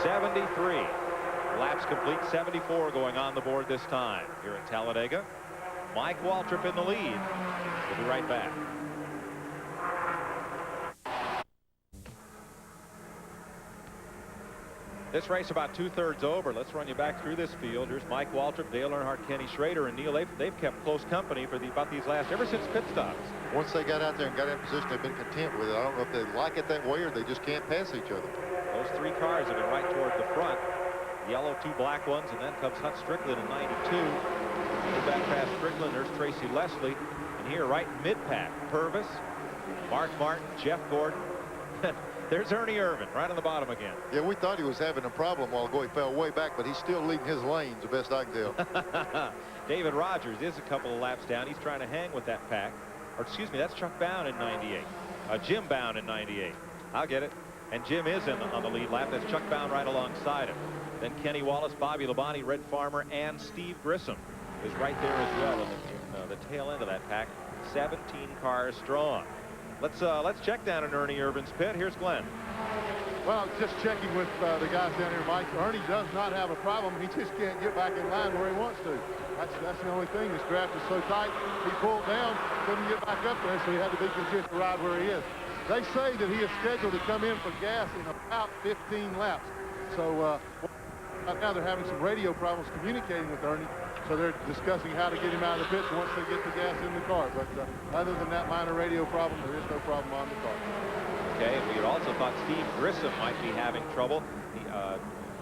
73 laps complete. 74 going on the board this time here at Talladega. Mike Waltrip in the lead. We'll be right back. This race about 2/3 over. Let's run you back through this field. Here's Mike Waltrip, Dale Earnhardt, Kenny Schrader, and Neil. They've kept close company for about these last, ever since pit stops.
Once they got out there and got in position, they've been content with it. I don't know if they like it that way or they just can't pass each other.
Those 3 cars have been right toward the front. Yellow, 2 black ones, and then comes Hut Strickland in 92. Go back past Strickland. There's Tracy Leslie. And here, right mid-pack, Purvis, Mark Martin, Jeff Gordon. There's Ernie Irvin right on the bottom again.
Yeah, we thought he was having a problem a while ago. He fell way back, but he's still leading his lanes, the best I can tell.
David Rogers is a couple of laps down. He's trying to hang with that pack. Or excuse me, that's Chuck Bound in 98. Jim Bound in 98. I'll get it. And Jim is on the lead lap. That's Chuck Bound right alongside him. Then Kenny Wallace, Bobby Labonte, Red Farmer, and Steve Grissom is right there as well in the tail end of that pack. 17 cars strong. Let's check down in Ernie Irvin's pit. Here's Glenn.
Well, just checking with the guys down here, Mike. Ernie does not have a problem. He just can't get back in line where he wants to. That's the only thing. This draft is so tight. He pulled down, couldn't get back up there, so he had to be content to ride where he is. They say that he is scheduled to come in for gas in about 15 laps. So now they're having some radio problems communicating with Ernie. So they're discussing how to get him out of the pits once they get the gas in the car. But other than that minor radio problem, there is no problem on the car.
Okay, and we had also thought Steve Grissom might be having trouble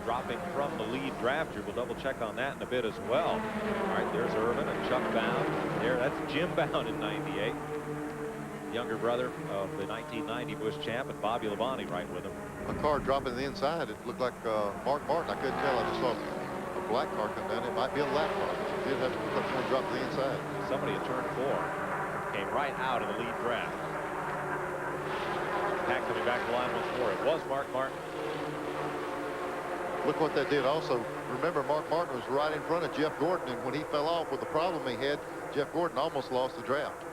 dropping from the lead draft here. We'll double check on that in a bit as well. All right, there's Irvin and Chuck Bound. There, that's Jim Bound in 98. Younger brother of the 1990 Busch champ, and Bobby Labonte right with him.
A car dropping the inside. It looked like Mark Martin. I couldn't tell. I just saw a black car come down. It might be a lap car. It did have to look like someone dropped the inside.
Somebody at turn 4 came right out of the lead draft. Pack coming back to line once more. It was Mark Martin.
Look what that did also. Remember, Mark Martin was right in front of Jeff Gordon, and when he fell off with the problem he had, Jeff Gordon almost lost the draft.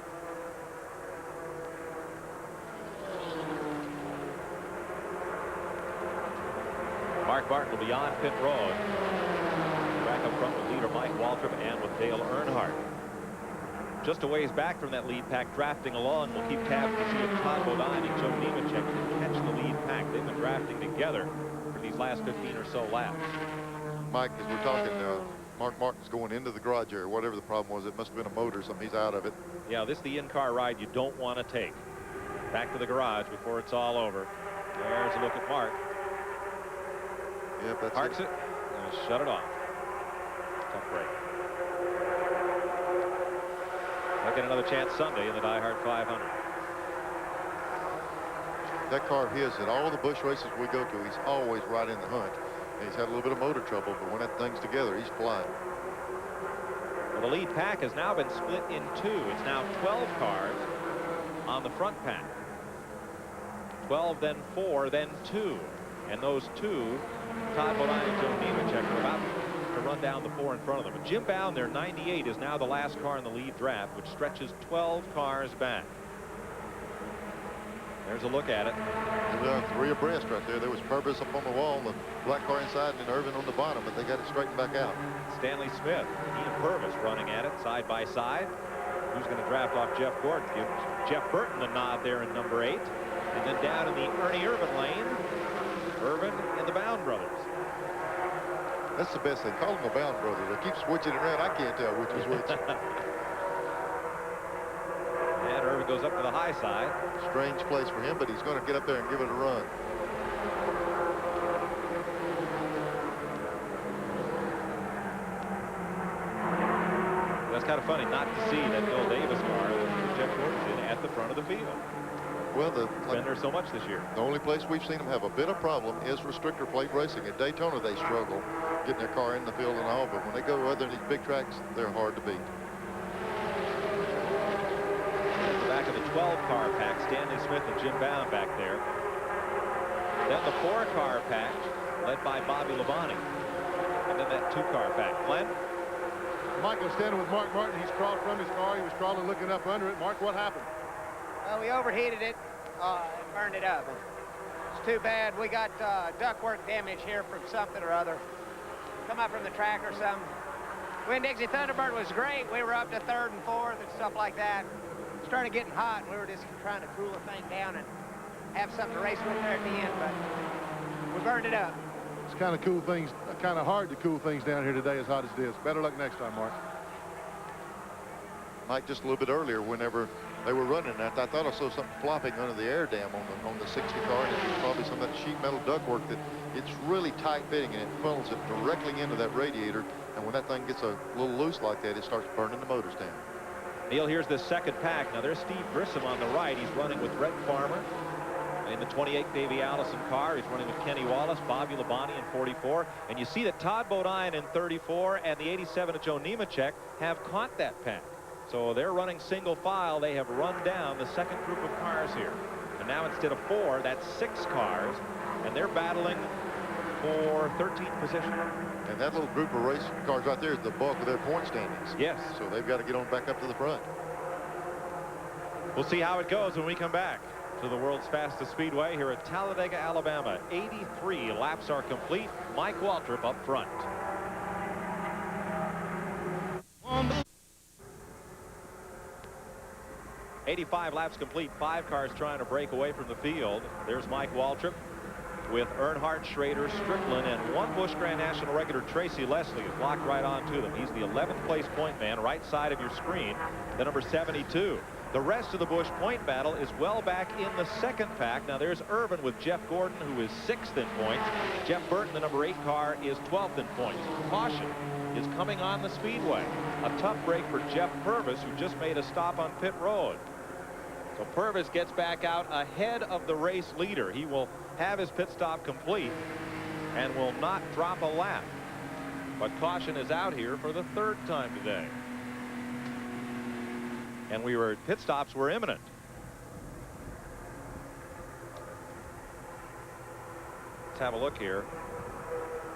Mark Martin will be on pit road. Back up front with leader Mike Waltrip and with Dale Earnhardt. Just a ways back from that lead pack, drafting along. We'll keep tabs to see if Todd Bodine and Joe Nemechek can catch the lead pack. They've been drafting together for these last 15 or so laps.
Mike, as we're talking, Mark Martin's going into the garage area. Whatever the problem was, it must have been a motor or something. He's out of it.
Yeah, this is the in-car ride you don't want to take. Back to the garage before it's all over. There's a look at Mark.
Yep, that's
Parks it and shut it off. Tough break. They'll get another chance Sunday in the Die Hard 500.
That car of his, at all the Busch races we go to, he's always right in the hunt. And he's had a little bit of motor trouble, but when that thing's together, he's flying.
Well, the lead pack has now been split in 2. It's now 12 cars on the front pack. 12, then 4, then 2. And those 2, Todd Bodine and Joe Nemechek, are about to run down the 4 in front of them. But Jim Bound, their 98, is now the last car in the lead draft, which stretches 12 cars back. There's a look at it.
There's 3 abreast right there. There was Purvis up on the wall, the black car inside, and Irvin on the bottom, but they got it straightened back out.
Stanley Smith, he and Purvis running at it side by side. who's going to draft off Jeff Gordon. Give Jeff Burton the nod there in number 8. And then down in the Ernie Irvin lane, Irvin and the Bound brothers.
That's the best thing. Call them the Bound brothers. They keep switching it around. I can't tell which is which.
And Irvin goes up to the high side.
Strange place for him, but he's going to get up there and give it a run.
That's kind of funny not to see that Bill Davis car that Jeff Gordon's in at the front of the field.
Well,
been there so much this year.
The only place we've seen them have a bit of problem is restrictor plate racing. At Daytona, they struggle getting their car in the field and all, but when they go other than these big tracks, they're hard to beat.
At the back of the 12-car pack, Stanley Smith and Jim Bound back there. Then the 4-car pack, led by Bobby Labonte. And then that 2-car pack. Glenn?
Michael standing with Mark Martin. He's crawled from his car. He was crawling, looking up under it. Mark, what happened?
Well, we overheated it and burned it up. It's too bad. We got ductwork damage here from something or other. Come up from the track or something. Winn-Dixie Thunderbird was great. We were up to 3rd and 4th and stuff like that. It started getting hot, and we were just trying to cool the thing down and have something to race with there at the end, but we burned it up.
It's kind of cool things, kind of hard to cool things down here today as hot as it is. Better luck next time, Mark.
Mike, just a little bit earlier, whenever they were running that, I thought I saw something flopping under the air dam on the 60 car, and it was probably some of that sheet metal ductwork that it's really tight fitting, and it funnels it directly into that radiator. And when that thing gets a little loose like that, it starts burning the motors down.
Neil, here's the 2nd pack. Now there's Steve Grissom on the right. He's running with Red Farmer in the 28 Davey Allison car. He's running with Kenny Wallace, Bobby Labonte in 44. And you see that Todd Bodine in 34 and the 87 of Joe Nemechek have caught that pack. So they're running single file. They have run down the 2nd group of cars here. And now instead of 4, that's 6 cars. And they're battling for 13th position.
And that little group of race cars right there is the bulk of their point standings.
Yes.
So they've got to get on back up to the front.
We'll see how it goes when we come back to the world's fastest speedway here at Talladega, Alabama. 83 laps are complete. Mike Waltrip up front. 85 laps complete. 5 cars trying to break away from the field. There's Mike Waltrip with Earnhardt, Schrader, Strickland, and 1 Busch Grand National regular, Tracy Leslie, is locked right onto them. He's the 11th place point man, right side of your screen, the number 72. The rest of the Busch point battle is well back in the 2nd pack. Now there's Irvin with Jeff Gordon, who is 6th in points. Jeff Burton, the number 8 car, is 12th in points. Caution is coming on the speedway. A tough break for Jeff Purvis, who just made a stop on pit road. So Purvis gets back out ahead of the race leader. He will have his pit stop complete and will not drop a lap. But caution is out here for the 3rd time today. And pit stops were imminent. Let's have a look here.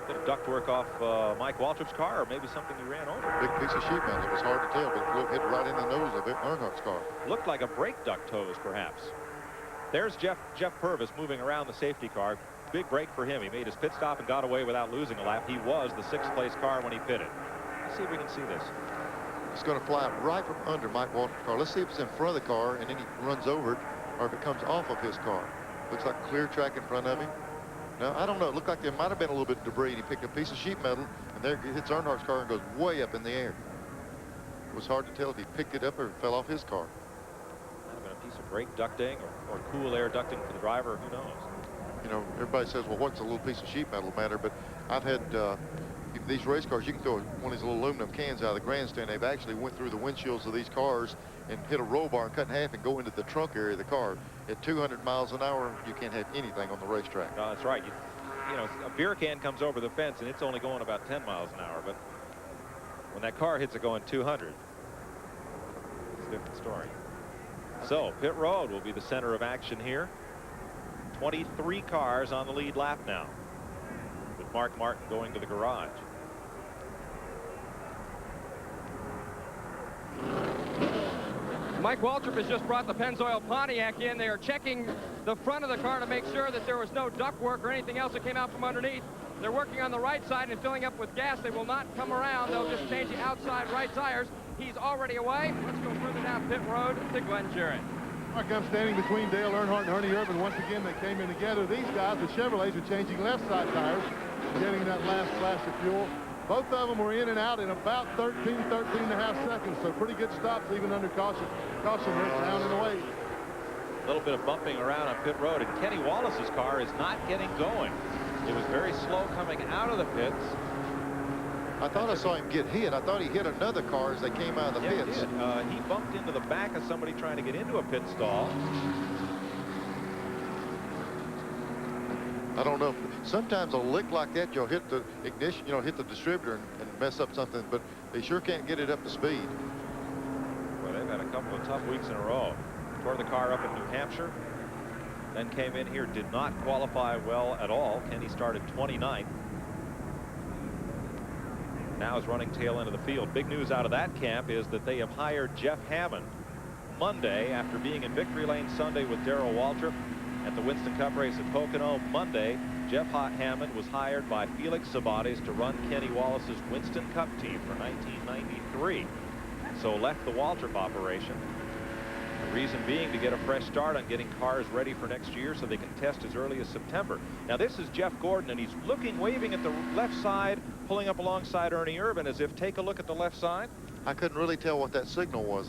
Bit of ductwork off Mike Waltrip's car, or maybe something he ran over.
Big piece of sheet metal. It was hard to tell, but it hit right in the nose of Earnhardt's car.
Looked like a brake duct hose, perhaps. There's Jeff Purvis moving around the safety car. Big break for him. He made his pit stop and got away without losing a lap. He was the 6th place car when he pitted. Let's see if we can see this.
It's going to fly right from under Mike Waltrip's car. Let's see if it's in front of the car and then he runs over it, or if it comes off of his car. Looks like a clear track in front of him. Now, I don't know. It looked like there might have been a little bit of debris. He picked a piece of sheet metal, and there it hits Earnhardt's car and goes way up in the air. It was hard to tell if he picked it up or it fell off his car.
Might have been a piece of brake ducting or cool air ducting for the driver. Who knows?
You know, everybody says, well, what's a little piece of sheet metal matter? But I've had these race cars, you can throw one of these little aluminum cans out of the grandstand. They've actually went through the windshields of these cars and hit a roll bar and cut in half and go into the trunk area of the car. At 200 miles an hour, you can't have anything on the racetrack.
No, that's right. You know, a beer can comes over the fence and it's only going about 10 miles an hour. But when that car hits it going 200, it's a different story. So pit road will be the center of action here. 23 cars on the lead lap now, with Mark Martin going to the garage.
Mike Waltrip has just brought the Pennzoil Pontiac in. They are checking the front of the car to make sure that there was no ductwork or anything else that came out from underneath. They're working on the right side and filling up with gas. They will not come around. They'll just change the outside right tires. He's already away. Let's go further down pit road to Glenn Jarrett.
Mark, I'm standing between Dale Earnhardt and Ernie Irvan. Once again, they came in together. These guys, the Chevrolets, are changing left side tires, getting that last splash of fuel. Both of them were in and out in about 13 and a half seconds. So pretty good stops, even under caution. Caution went down and away.
A little bit of bumping around on pit road, and Kenny Wallace's car is not getting going. It was very slow coming out of the pits.
I thought I saw him get hit. I thought he hit another car as they came out of the pits.
He did. He bumped into the back of somebody trying to get into a pit stall.
I don't know. Sometimes a lick like that, you'll hit the ignition, hit the distributor and mess up something, but they sure can't get it up to speed.
Well, they've had a couple of tough weeks in a row. Tore the car up in New Hampshire, then came in here, did not qualify well at all. Kenny started 29th. Now is running tail end of the field. Big news out of that camp is that they have hired Jeff Hammond Monday after being in victory lane Sunday with Darrell Waltrip at the Winston Cup race at Pocono. Monday, Jeff Hammond was hired by Felix Sabates to run Kenny Wallace's Winston Cup team for 1993. So left the Waltrip operation. The reason being to get a fresh start on getting cars ready for next year so they can test as early as September. Now this is Jeff Gordon, and he's waving at the left side, pulling up alongside Ernie Irvan as if take a look at the left side.
I couldn't really tell what that signal was.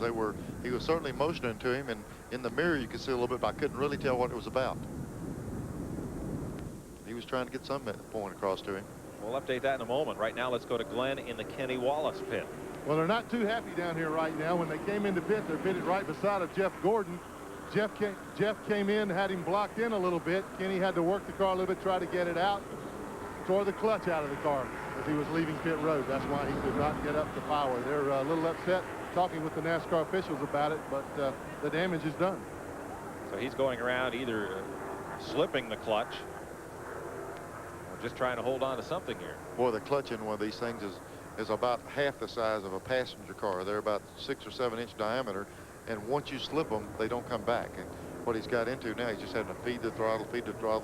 He was certainly motioning to him, and in the mirror you could see a little bit, but I couldn't really tell what it was about. He was trying to get some point across to him.
We'll update that in a moment. Right now, let's go to Glenn in the Kenny Wallace pit.
Well, they're not too happy down here right now. When they came into pit, they're pitted right beside of Jeff Gordon. Jeff came in, had him blocked in a little bit. Kenny had to work the car a little bit, try to get it out. Tore the clutch out of the car as he was leaving pit road. That's why he could not get up to power. They're a little upset talking with the NASCAR officials about it, but the damage is done.
So he's going around either slipping the clutch or just trying to hold on to something here.
Boy, the clutch in one of these things is about half the size of a passenger car. They're about 6 or 7 inch diameter, and once you slip them, they don't come back. And what he's got into now, he's just having to feed the throttle,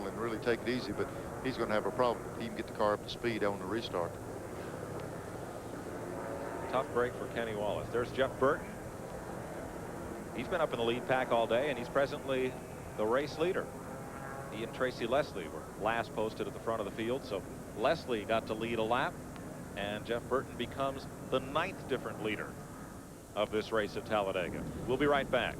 and really take it easy, but he's going to have a problem. He can get the car up to speed on the restart.
Tough break for Kenny Wallace. There's Jeff Burton. He's been up in the lead pack all day, and he's presently the race leader. He and Tracy Leslie were last posted at the front of the field, so Leslie got to lead a lap, and Jeff Burton becomes the 9th different leader of this race at Talladega. We'll be right back.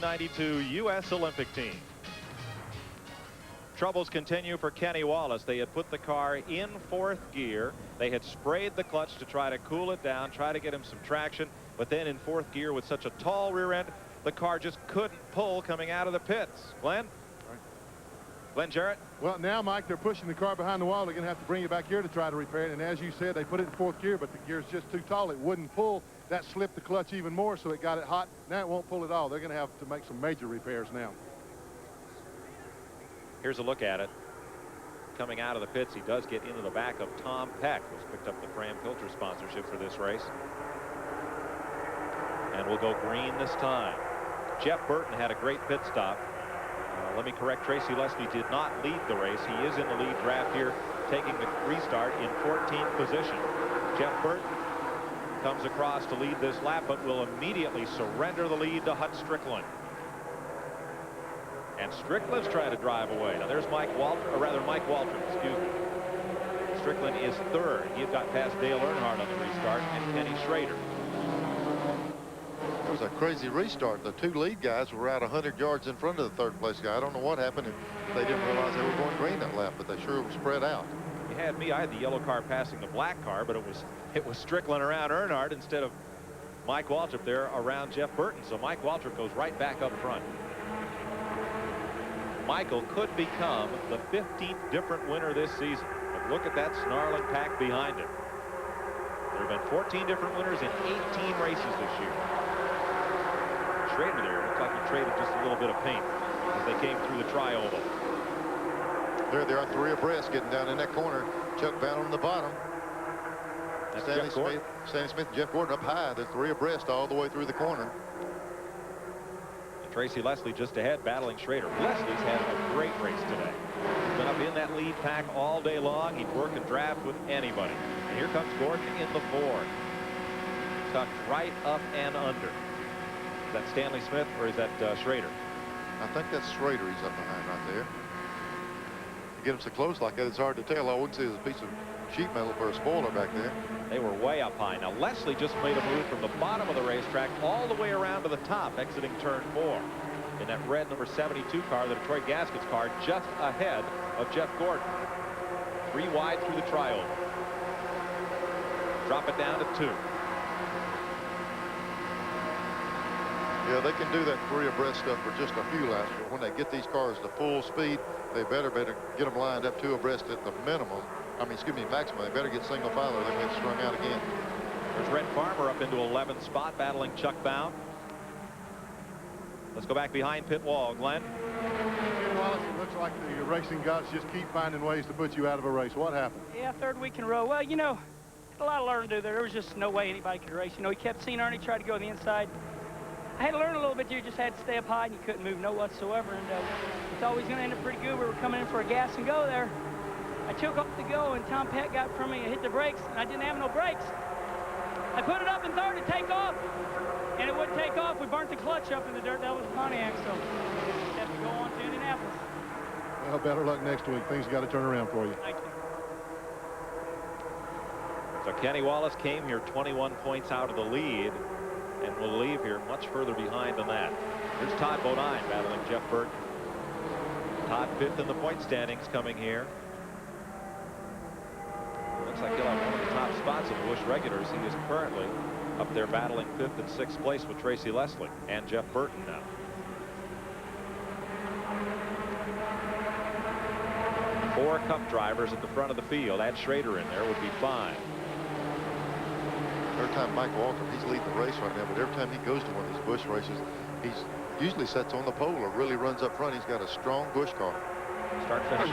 92 U.S. Olympic team. Troubles continue for Kenny Wallace. They had put the car in 4th gear. They had sprayed the clutch to try to cool it down, try to get him some traction, but then in 4th gear with such a tall rear end, the car just couldn't pull coming out of the pits. Glenn? Glenn Jarrett?
Well, now, Mike, they're pushing the car behind the wall. They're going to have to bring it back here to try to repair it. And as you said, they put it in 4th gear, but the gear's just too tall. It wouldn't pull. That slipped the clutch even more, so it got it hot. Now it won't pull at all. They're going to have to make some major repairs now.
Here's a look at it. Coming out of the pits, he does get into the back of Tom Peck, who's picked up the Fram filter sponsorship for this race. And we'll go green this time. Jeff Burton had a great pit stop. Let me correct, Tracy Leslie did not lead the race. He is in the lead draft here, taking the restart in 14th position. Jeff Burton comes across to lead this lap, but will immediately surrender the lead to Hut Strickland. And Strickland's trying to drive away. Now there's Mike Waltrip, excuse me. Strickland is 3rd. He had got past Dale Earnhardt on the restart and Kenny Schrader.
It was a crazy restart. The 2 lead guys were out 100 yards in front of the 3rd place guy. I don't know what happened. They didn't realize they were going green that lap, but they sure were spread out.
You had me. I had the yellow car passing the black car, but it was Strickland around Earnhardt instead of Mike Waltrip there around Jeff Burton. So Mike Waltrip goes right back up front. Michael could become the 15th different winner this season. But look at that snarling pack behind him. There have been 14 different winners in 18 races this year. Schrader there looked like he traded just a little bit of paint as they came through the tri-oval.
There they are, 3 abreast getting down in that corner. Chuck Brown on the bottom. Stanley Smith and Jeff Gordon up high. They're 3 abreast all the way through the corner.
And Tracy Leslie just ahead battling Schrader. Leslie's had a great race today. He's been up in that lead pack all day long. He'd work and draft with anybody. And here comes Gordon in the 4. Tucked right up and under. Is that Stanley Smith or is that Schrader?
I think that's Schrader he's up behind right there. You get him so close like that, it's hard to tell. All we can see is a piece of sheet metal for a spoiler back there.
They were way up high. Now Leslie just made a move from the bottom of the racetrack all the way around to the top, exiting turn 4 in that red number 72 car, the Detroit Gaskets car, just ahead of Jeff Gordon. 3 wide through the trioval. Drop it down to 2.
Yeah, they can do that 3 abreast stuff for just a few laps, but when they get these cars to full speed, they better get them lined up 2 abreast at the minimum. I mean, excuse me, maximum. They better get single file or they may get strung out again.
There's Red Farmer up into 11th spot, battling Chuck Bound. Let's go back behind pit wall, Glenn.
Kenny Wallace, it looks like the racing gods just keep finding ways to put you out of a race. What happened?
Yeah, 3rd week in a row. Well, you know, a lot of learning to do there. There was just no way anybody could race. You know, he kept seeing Ernie try to go on the inside. I had to learn a little bit. You just had to stay up high, and you couldn't move no whatsoever. And it's always going to end up pretty good. We were coming in for a gas and go there. I took off the go, and Tom Peck got from me and hit the brakes, and I didn't have no brakes. I put it up in 3rd to take off, and it wouldn't take off. We burnt the clutch up in the dirt. That was Pontiac, so have to go on to Indianapolis.
Well, better luck next week. Things got to turn around for you.
Thank you.
So Kenny Wallace came here 21 points out of the lead and will leave here much further behind than that. Here's Todd Bodine battling Jeff Burton. Todd 5th in the point standings coming here. Looks like he'll have one of the top spots in the Busch regulars. He is currently up there battling 5th and 6th place with Tracy Leslie and Jeff Burton now. Four Cup drivers at the front of the field. Add Schrader in there would be 5.
Every time Mike Walker, he's leading the race right now, but every time he goes to one of these Busch races, he's usually sets on the pole or really runs up front. He's got a strong Busch car.
Start finish.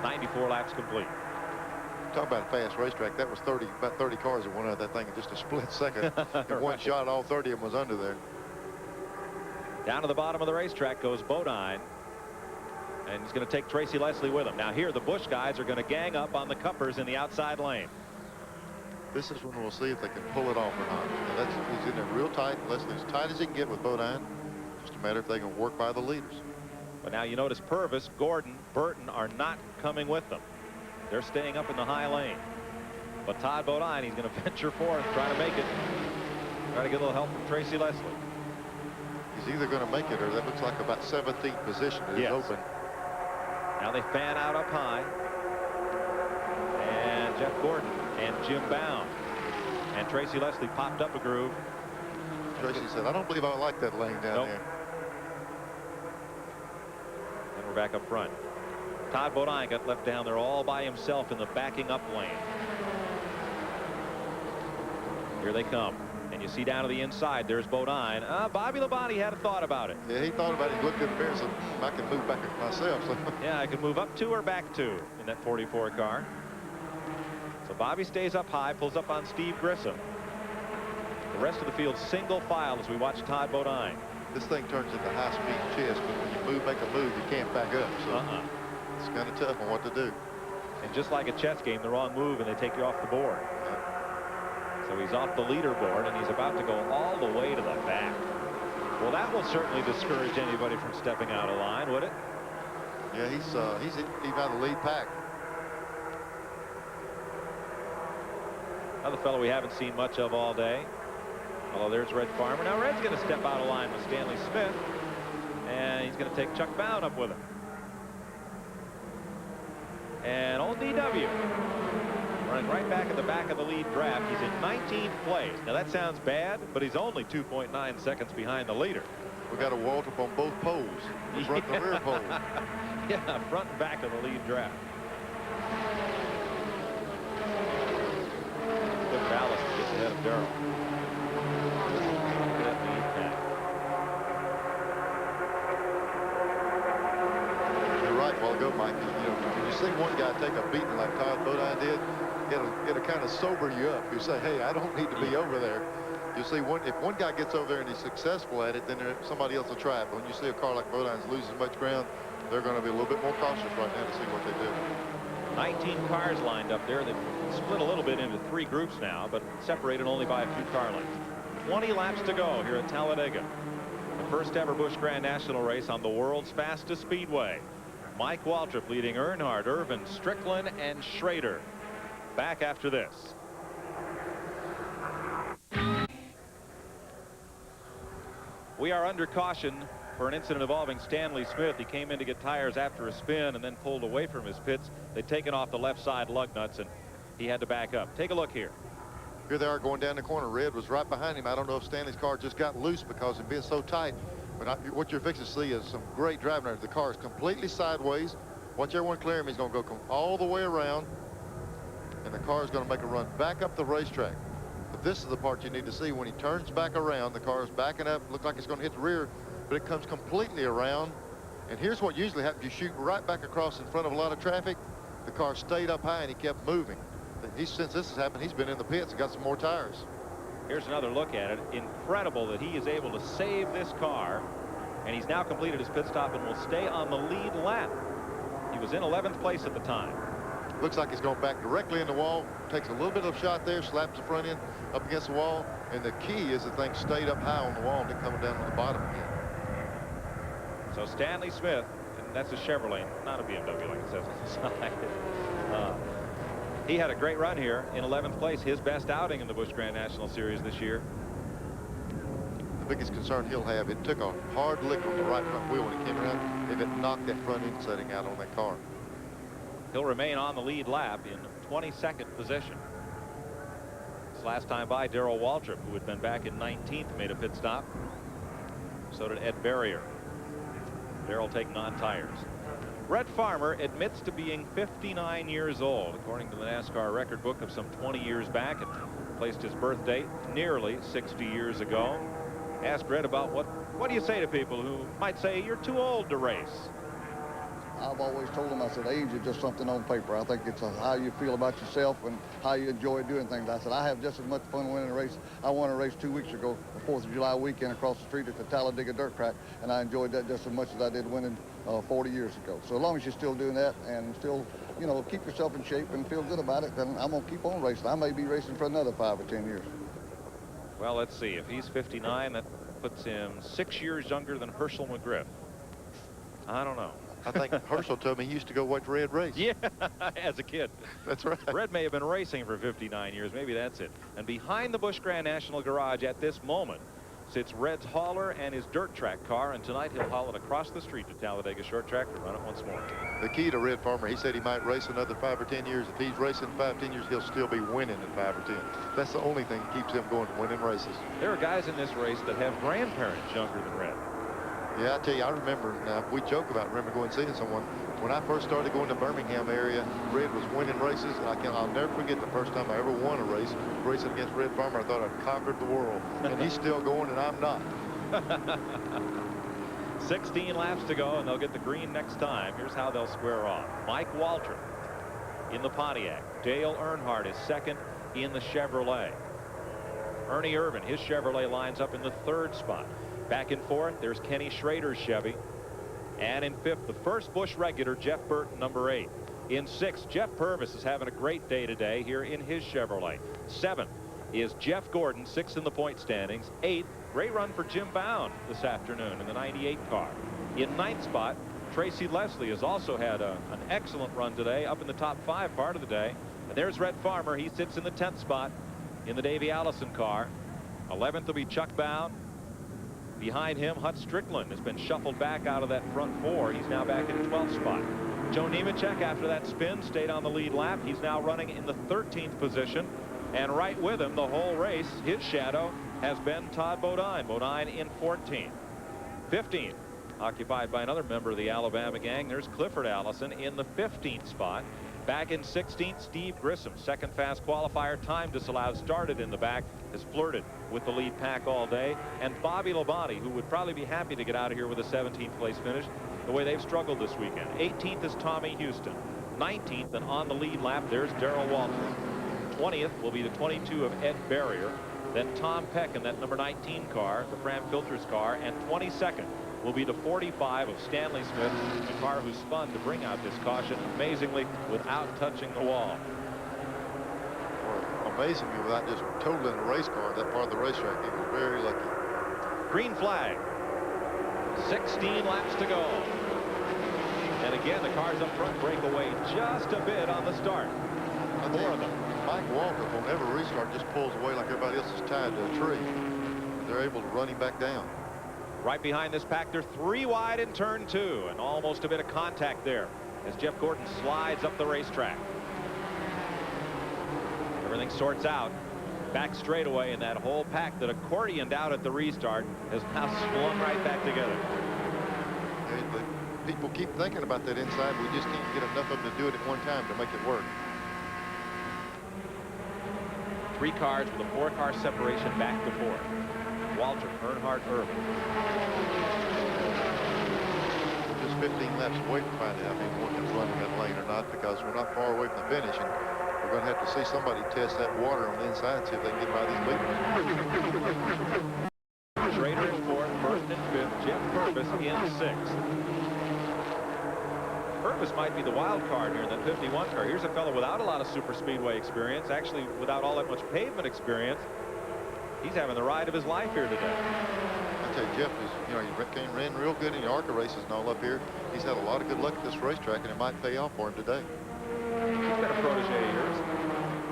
94 laps complete.
Talk about a fast racetrack. That was about 30 cars that went out of that thing in just a split second. In one shot, all 30 of them was under there.
Down to the bottom of the racetrack goes Bodine. And he's going to take Tracy Leslie with him. Now here the Busch guys are going to gang up on the Cuppers in the outside lane.
This is when we'll see if they can pull it off or not. And he's in there real tight. Leslie's as tight as he can get with Bodine. Just a matter if they can work by the leaders.
But now you notice Purvis, Gordon, Burton are not coming with them. They're staying up in the high lane. But Todd Bodine, he's going to venture forth, try to make it. Try to get a little help from Tracy Leslie.
He's either going to make it or that looks like about 17th position is open.
Now they fan out up high. And Jeff Gordon and Jim Bound. And Tracy Leslie popped up a groove.
Tracy said, I don't believe I like that lane down there.
And we're back up front. Todd Bodine got left down there all by himself in the backing up lane. Here they come. And you see down to the inside, there's Bodine. Bobby Labonte had a thought about it.
Yeah, he thought about it. He looked at the mirror and said, I can move back myself. So.
Yeah, I can move up 2 or back 2 in that 44 car. So Bobby stays up high, pulls up on Steve Grissom. The rest of the field single file as we watch Todd Bodine.
This thing turns into high-speed chess, but when you make a move, you can't back up. So it's kind of tough on what to do.
And just like a chess game, the wrong move and they take you off the board. So he's off the leaderboard and he's about to go all the way to the back. Well, that will certainly discourage anybody from stepping out of line, would it?
Yeah, he's out of the lead pack.
Another fellow we haven't seen much of all day. Although there's Red Farmer. Now Red's going to step out of line with Stanley Smith. And he's going to take Chuck Bound up with him. And old DW running right back at the back of the lead draft. He's in 19th place. Now that sounds bad, but he's only 2.9 seconds behind the leader.
We got a walt up on both poles, the front and the rear pole.
Yeah, front and back of the lead draft. Cliff Dallas gets ahead of Darrell.
You're right. Well, go, Mike. You know, when you see one guy take a beating like Todd Bodine did, it'll kind of sober you up. You say, hey, I don't need to be over there. You see, if one guy gets over there and he's successful at it, then somebody else will try it. But when you see a car like Bodine's losing much ground, they're going to be a little bit more cautious right now to see what they do.
19 cars lined up there. They've split a little bit into 3 groups now, but separated only by a few car lengths. 20 laps to go here at Talladega. The first ever Busch Grand National race on the world's fastest speedway. Mike Waltrip leading Earnhardt, Irvin, Strickland, and Schrader. Back after this. We are under caution for an incident involving Stanley Smith. He came in to get tires after a spin and then pulled away from his pits. They'd taken off the left side lug nuts and he had to back up. Take a look here.
Here they are going down the corner. Red was right behind him. I don't know if Stanley's car just got loose because of being so tight. But what you're fixing to see is some great driving there. The car is completely sideways. Watch everyone clear him. He's going to go all the way around. And the car is going to make a run back up the racetrack. But this is the part you need to see. When he turns back around, the car is backing up. Looks like it's going to hit the rear, but it comes completely around. And here's what usually happens. You shoot right back across in front of a lot of traffic. The car stayed up high and he kept moving. Since this has happened, he's been in the pits and got some more tires.
Here's another look at it. Incredible that he is able to save this car. And he's now completed his pit stop and will stay on the lead lap. He was in 11th place at the time.
Looks like he's going back directly in the wall. Takes a little bit of shot there, slaps the front end up against the wall. And the key is the thing stayed up high on the wall and then coming down to the bottom again.
So Stanley Smith, and that's a Chevrolet, not a BMW like it says on the side. He had a great run here in 11th place, his best outing in the Busch Grand National Series this year.
The biggest concern he'll have, it took a hard lick on the right front wheel when it came around. If it knocked that front end setting out on that car.
He'll remain on the lead lap in 22nd position. His last time by, Darrell Waltrip, who had been back in 19th, made a pit stop. So did Ed Berrier. Darrell taking on tires. Brett Farmer admits to being 59 years old, according to the NASCAR record book of some 20 years back, and placed his birth date nearly 60 years ago. Asked Brett about what do you say to people who might say you're too old to race?
I've always told them, I said, age is just something on paper. I think it's how you feel about yourself and how you enjoy doing things. I said, I have just as much fun winning a race. I won a race 2 weeks ago, the 4th of July weekend across the street at the Talladega dirt track, and I enjoyed that just as much as I did winning 40 years ago. So as long as you're still doing that and still, you know, keep yourself in shape and feel good about it, then I'm going to keep on racing. I may be racing for another 5 or 10 years.
Well, let's see. If he's 59, that puts him 6 years younger than Herschel McGriff. I don't know.
I think Herschel told me he used to go watch Red race.
Yeah, as a kid.
That's right.
Red may have been racing for 59 years. Maybe that's it. And behind the Busch Grand National garage at this moment sits Red's hauler and his dirt track car. And tonight he'll haul it across the street to Talladega short track to run it once more.
The key to Red Farmer, he said he might race another 5 or 10 years. If he's racing 5 or 10 years, he'll still be winning in 5 or 10. That's the only thing that keeps him going to winning races.
There are guys in this race that have grandparents younger than Red.
Yeah, I tell you, I remember, now we joke about remember going and seeing someone. When I first started going to Birmingham area, Red was winning races. I'll never forget the first time I ever won a race, racing against Red Farmer. I thought I'd conquered the world. And he's still going and I'm not.
16 laps to go and they'll get the green next time. Here's how they'll square off. Mike Waltrip in the Pontiac. Dale Earnhardt is second in the Chevrolet. Ernie Irvin, his Chevrolet, lines up in the 3rd spot. Back in 4th, there's Kenny Schrader's Chevy. And in 5th, the first Busch regular, Jeff Burton, number 8. In 6th, Jeff Purvis is having a great day today here in his Chevrolet. 7th is Jeff Gordon, 6th in the point standings. 8th, great run for Jim Bound this afternoon in the 98 car. In 9th spot, Tracy Leslie has also had an excellent run today, up in the top 5 part of the day. And there's Red Farmer. He sits in the 10th spot in the Davey Allison car. 11th will be Chuck Bound. Behind him, Hut Strickland has been shuffled back out of that front 4. He's now back in 12th spot. Joe Nemechek, after that spin, stayed on the lead lap. He's now running in the 13th position. And right with him the whole race, his shadow has been Todd Bodine. Bodine in 14th. 15th, occupied by another member of the Alabama gang. There's Clifford Allison in the 15th spot. Back in 16th, Steve Grissom, second fast qualifier. Time disallowed, started in the back, has flirted with the lead pack all day. And Bobby Labonte, who would probably be happy to get out of here with a 17th place finish, the way they've struggled this weekend. 18th is Tommy Houston. 19th, and on the lead lap, there's Darrell Waltrip. 20th will be the 22 of Ed Berrier. then Tom Peck in that number 19 car, the Fram Filters car, and 22nd will be the 45 of Stanley Smith, the car who spun to bring out this caution, amazingly without touching the wall.
Or amazingly without just totaling a race car, that part of the racetrack. He was very lucky.
Green flag. 16 laps to go. And again, the cars up front break away just a bit on the start. Four of them.
Mike Walker, whenever restart, just pulls away like everybody else is tied to a tree. They're able to run him back down.
Right behind this pack, they're 3 wide in turn 2, and almost a bit of contact there as Jeff Gordon slides up the racetrack. Everything sorts out. Back straightaway, and that whole pack that accordioned out at the restart has now swung right back together.
People keep thinking about that inside. We just can't get enough of them to do it at one time to make it work.
3 cars with a 4-car separation back to 4. Walter, Earnhardt, Irvin.
We're just 15 laps away from finding out if one can run in that lane or not, because we're not far away from the finish, and we're going to have to see somebody test that water on the inside and see if they can get by these leaders.
Schrader in 4th, Burton in 5th, Jeff Purvis in 6th. Purvis might be the wild card here in that 51 car. Here's a fellow without a lot of super speedway experience, actually without all that much pavement experience. He's having the ride of his life here today.
I tell you, Jeff is, you know, he ran real good in the ARCA races and all up here. He's had a lot of good luck at this racetrack, and it might pay off for him today.
He's been a protege of yours.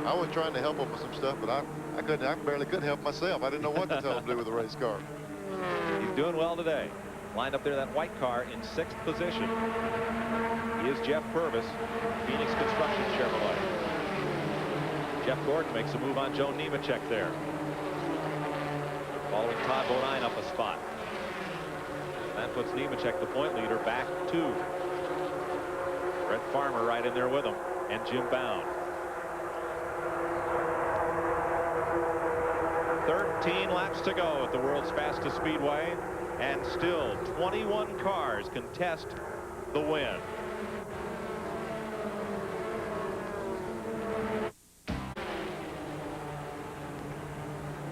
I was trying to help him with some stuff, but I barely could help myself. I didn't know what to tell him to do with the race car.
He's doing well today. Lined up there, that white car in 6th position. He is Jeff Purvis, Phoenix Construction Chevrolet. Jeff Gordon makes a move on Joe Nemechek there. Following Todd Bodine up a spot. That puts Nemechek, the point leader, back 2. Brett Farmer right in there with him, and Jim Bound. 13 laps to go at the world's fastest speedway, and still 21 cars contest the win.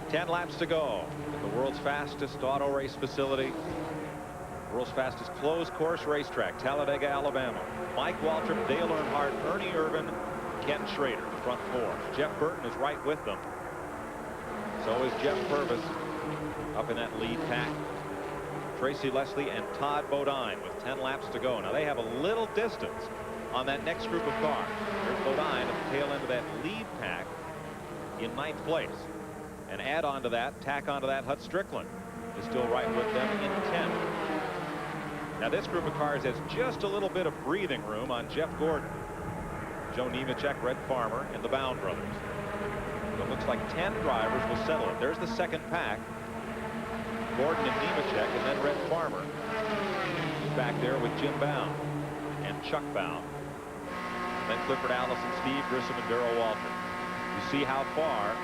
Ten laps to go at the world's fastest auto race facility, world's fastest closed course racetrack, Talladega, Alabama. Mike Waltrip, Dale Earnhardt, Ernie Irvan, Ken Schrader, the front 4. Jeff Burton is right with them. So is Jeff Purvis up in that lead pack. Tracy Leslie and Todd Bodine with 10 laps to go. Now they have a little distance on that next group of cars. There's Bodine at the tail end of that lead pack in 9th place. And add on to that, tack onto that, Hut Strickland is still right with them in 10th. Now this group of cars has just a little bit of breathing room on Jeff Gordon, Joe Nemechek, Red Farmer, and the Bound brothers. So it looks like 10 drivers will settle it. There's the second pack. Gordon and Nemechek, and then Red Farmer. He's back there with Jim Bound and Chuck Bound. Then Clifford Allison, Steve Grissom, and Darrell Walter. You see how far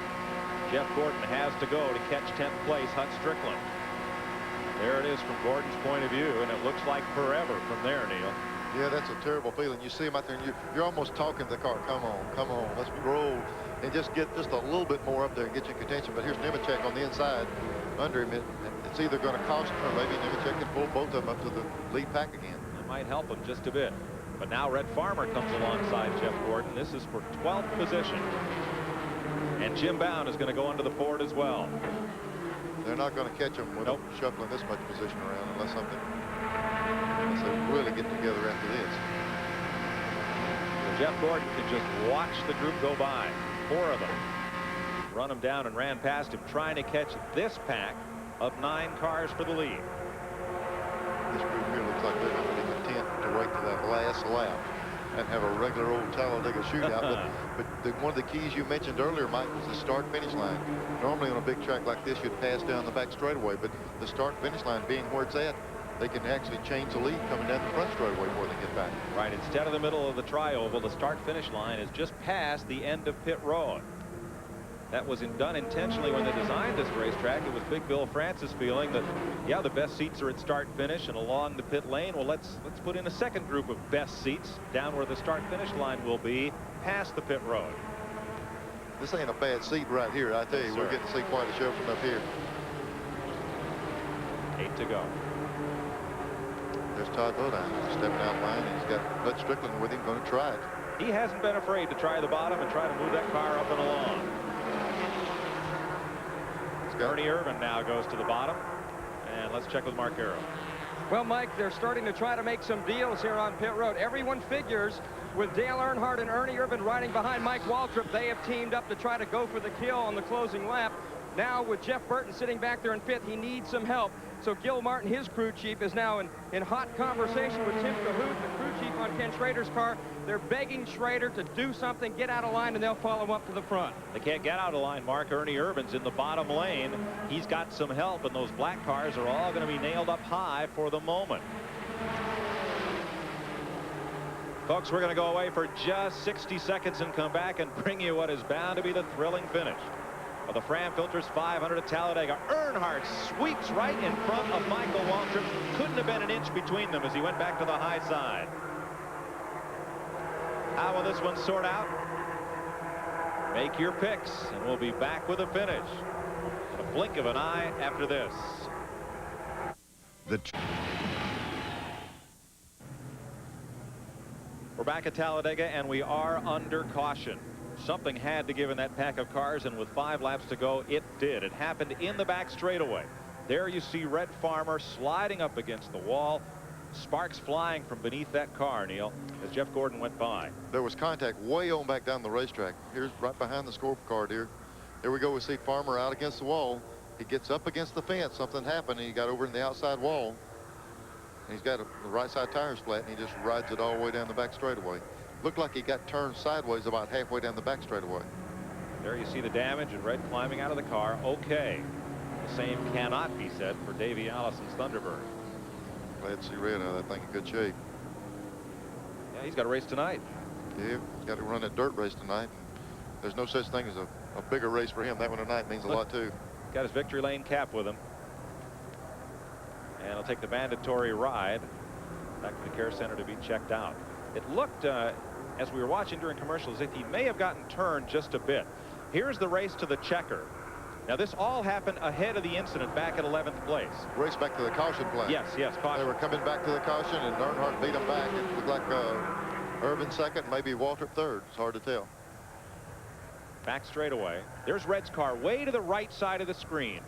Jeff Gordon has to go to catch 10th place Hut Strickland. There it is from Gordon's point of view, and it looks like forever from there, Neil.
Yeah, that's a terrible feeling. You see him out there, and you're almost talking to the car. Come on, let's roll, and just get just a little bit more up there and get your contention. But here's Nemechek on the inside under him. It's either going to cost him, or maybe Nemechek can pull both of them up to the lead pack again.
It might help him just a bit. But now Red Farmer comes alongside Jeff Gordon. This is for 12th position. And Jim Bound is going to go into the Ford as well.
They're not going to catch him with shuffling this much position around unless they really get together after this.
So Jeff Gordon can just watch the group go by. 4 of them run him down and ran past him, trying to catch this pack of 9 cars for the lead.
This group here looks like they're going to be content to wait to that last lap and have a regular old Talladega shootout. but one of the keys you mentioned earlier, Mike, was the start-finish line. Normally on a big track like this, you'd pass down the back straightaway, but the start-finish line being where it's at, they can actually change the lead coming down the front straightaway before they get back.
Right, instead of the middle of the tri-oval, the start-finish line is just past the end of pit road. That was done intentionally when they designed this racetrack. It was Big Bill Francis feeling that, yeah, the best seats are at start-finish and along the pit lane. Well, let's put in a second group of best seats down where the start-finish line will be, past the pit road.
This ain't a bad seat right here. I tell you, we're getting to see quite a show from up here.
8 to go.
There's Todd Bodine stepping out line. He's got Bud Strickland with him, going to try it.
He hasn't been afraid to try the bottom and try to move that car up and along. Ernie Irvin now goes to the bottom. And let's check with Mark Arrow.
Well, Mike, they're starting to try to make some deals here on pit road. Everyone figures with Dale Earnhardt and Ernie Irvin riding behind Mike Waltrip, they have teamed up to try to go for the kill on the closing lap. Now with Jeff Burton sitting back there in fifth, he needs some help. So Gil Martin, his crew chief, is now in hot conversation with Tim Cahoot, the crew chief on Ken Schrader's car. They're begging Schrader to do something, get out of line, and they'll follow up to the front.
They can't get out of line, Mark. Ernie Irvin's in the bottom lane. He's got some help, and those black cars are all going to be nailed up high for the moment. Folks, we're going to go away for just 60 seconds and come back and bring you what is bound to be the thrilling finish of the Fram Filters 500 at Talladega. Earnhardt sweeps right in front of Michael Waltrip. Couldn't have been an inch between them as he went back to the high side. How will this one sort out? Make your picks, and we'll be back with a finish in a blink of an eye after this. We're back at Talladega, and we are under caution. Something had to give in that pack of cars, and with 5 laps to go, it did. It happened in the back straightaway. There you see Red Farmer sliding up against the wall. Sparks flying from beneath that car, Neil, as Jeff Gordon went by.
There was contact way on back down the racetrack. Here's right behind the scorecard here. There we go. We see Farmer out against the wall. He gets up against the fence. Something happened, and he got over in the outside wall. And he's got the right side tires flat, and he just rides it all the way down the back straightaway. Looked like he got turned sideways about halfway down the back straightaway.
There you see the damage, and Red climbing out of the car. Okay. The same cannot be said for Davey Allison's Thunderbird.
Glad to see Red out of that thing in good shape.
Yeah, he's got a race tonight.
Yeah, he's got to run that dirt race tonight. There's no such thing as a bigger race for him. That one tonight means a lot, too.
Got his victory lane cap with him. And he'll take the mandatory ride back to the care center to be checked out. It looked, as we were watching during commercials, as if he may have gotten turned just a bit. Here's the race to the checker. Now, this all happened ahead of the incident back at 11th place.
Race back to the caution plant.
Yes, caution.
They were coming back to the caution, and Earnhardt beat them back. It looked like Irvin second, maybe Waltrip third. It's hard to tell.
Back straightaway. There's Red's car way to the right side of the screen.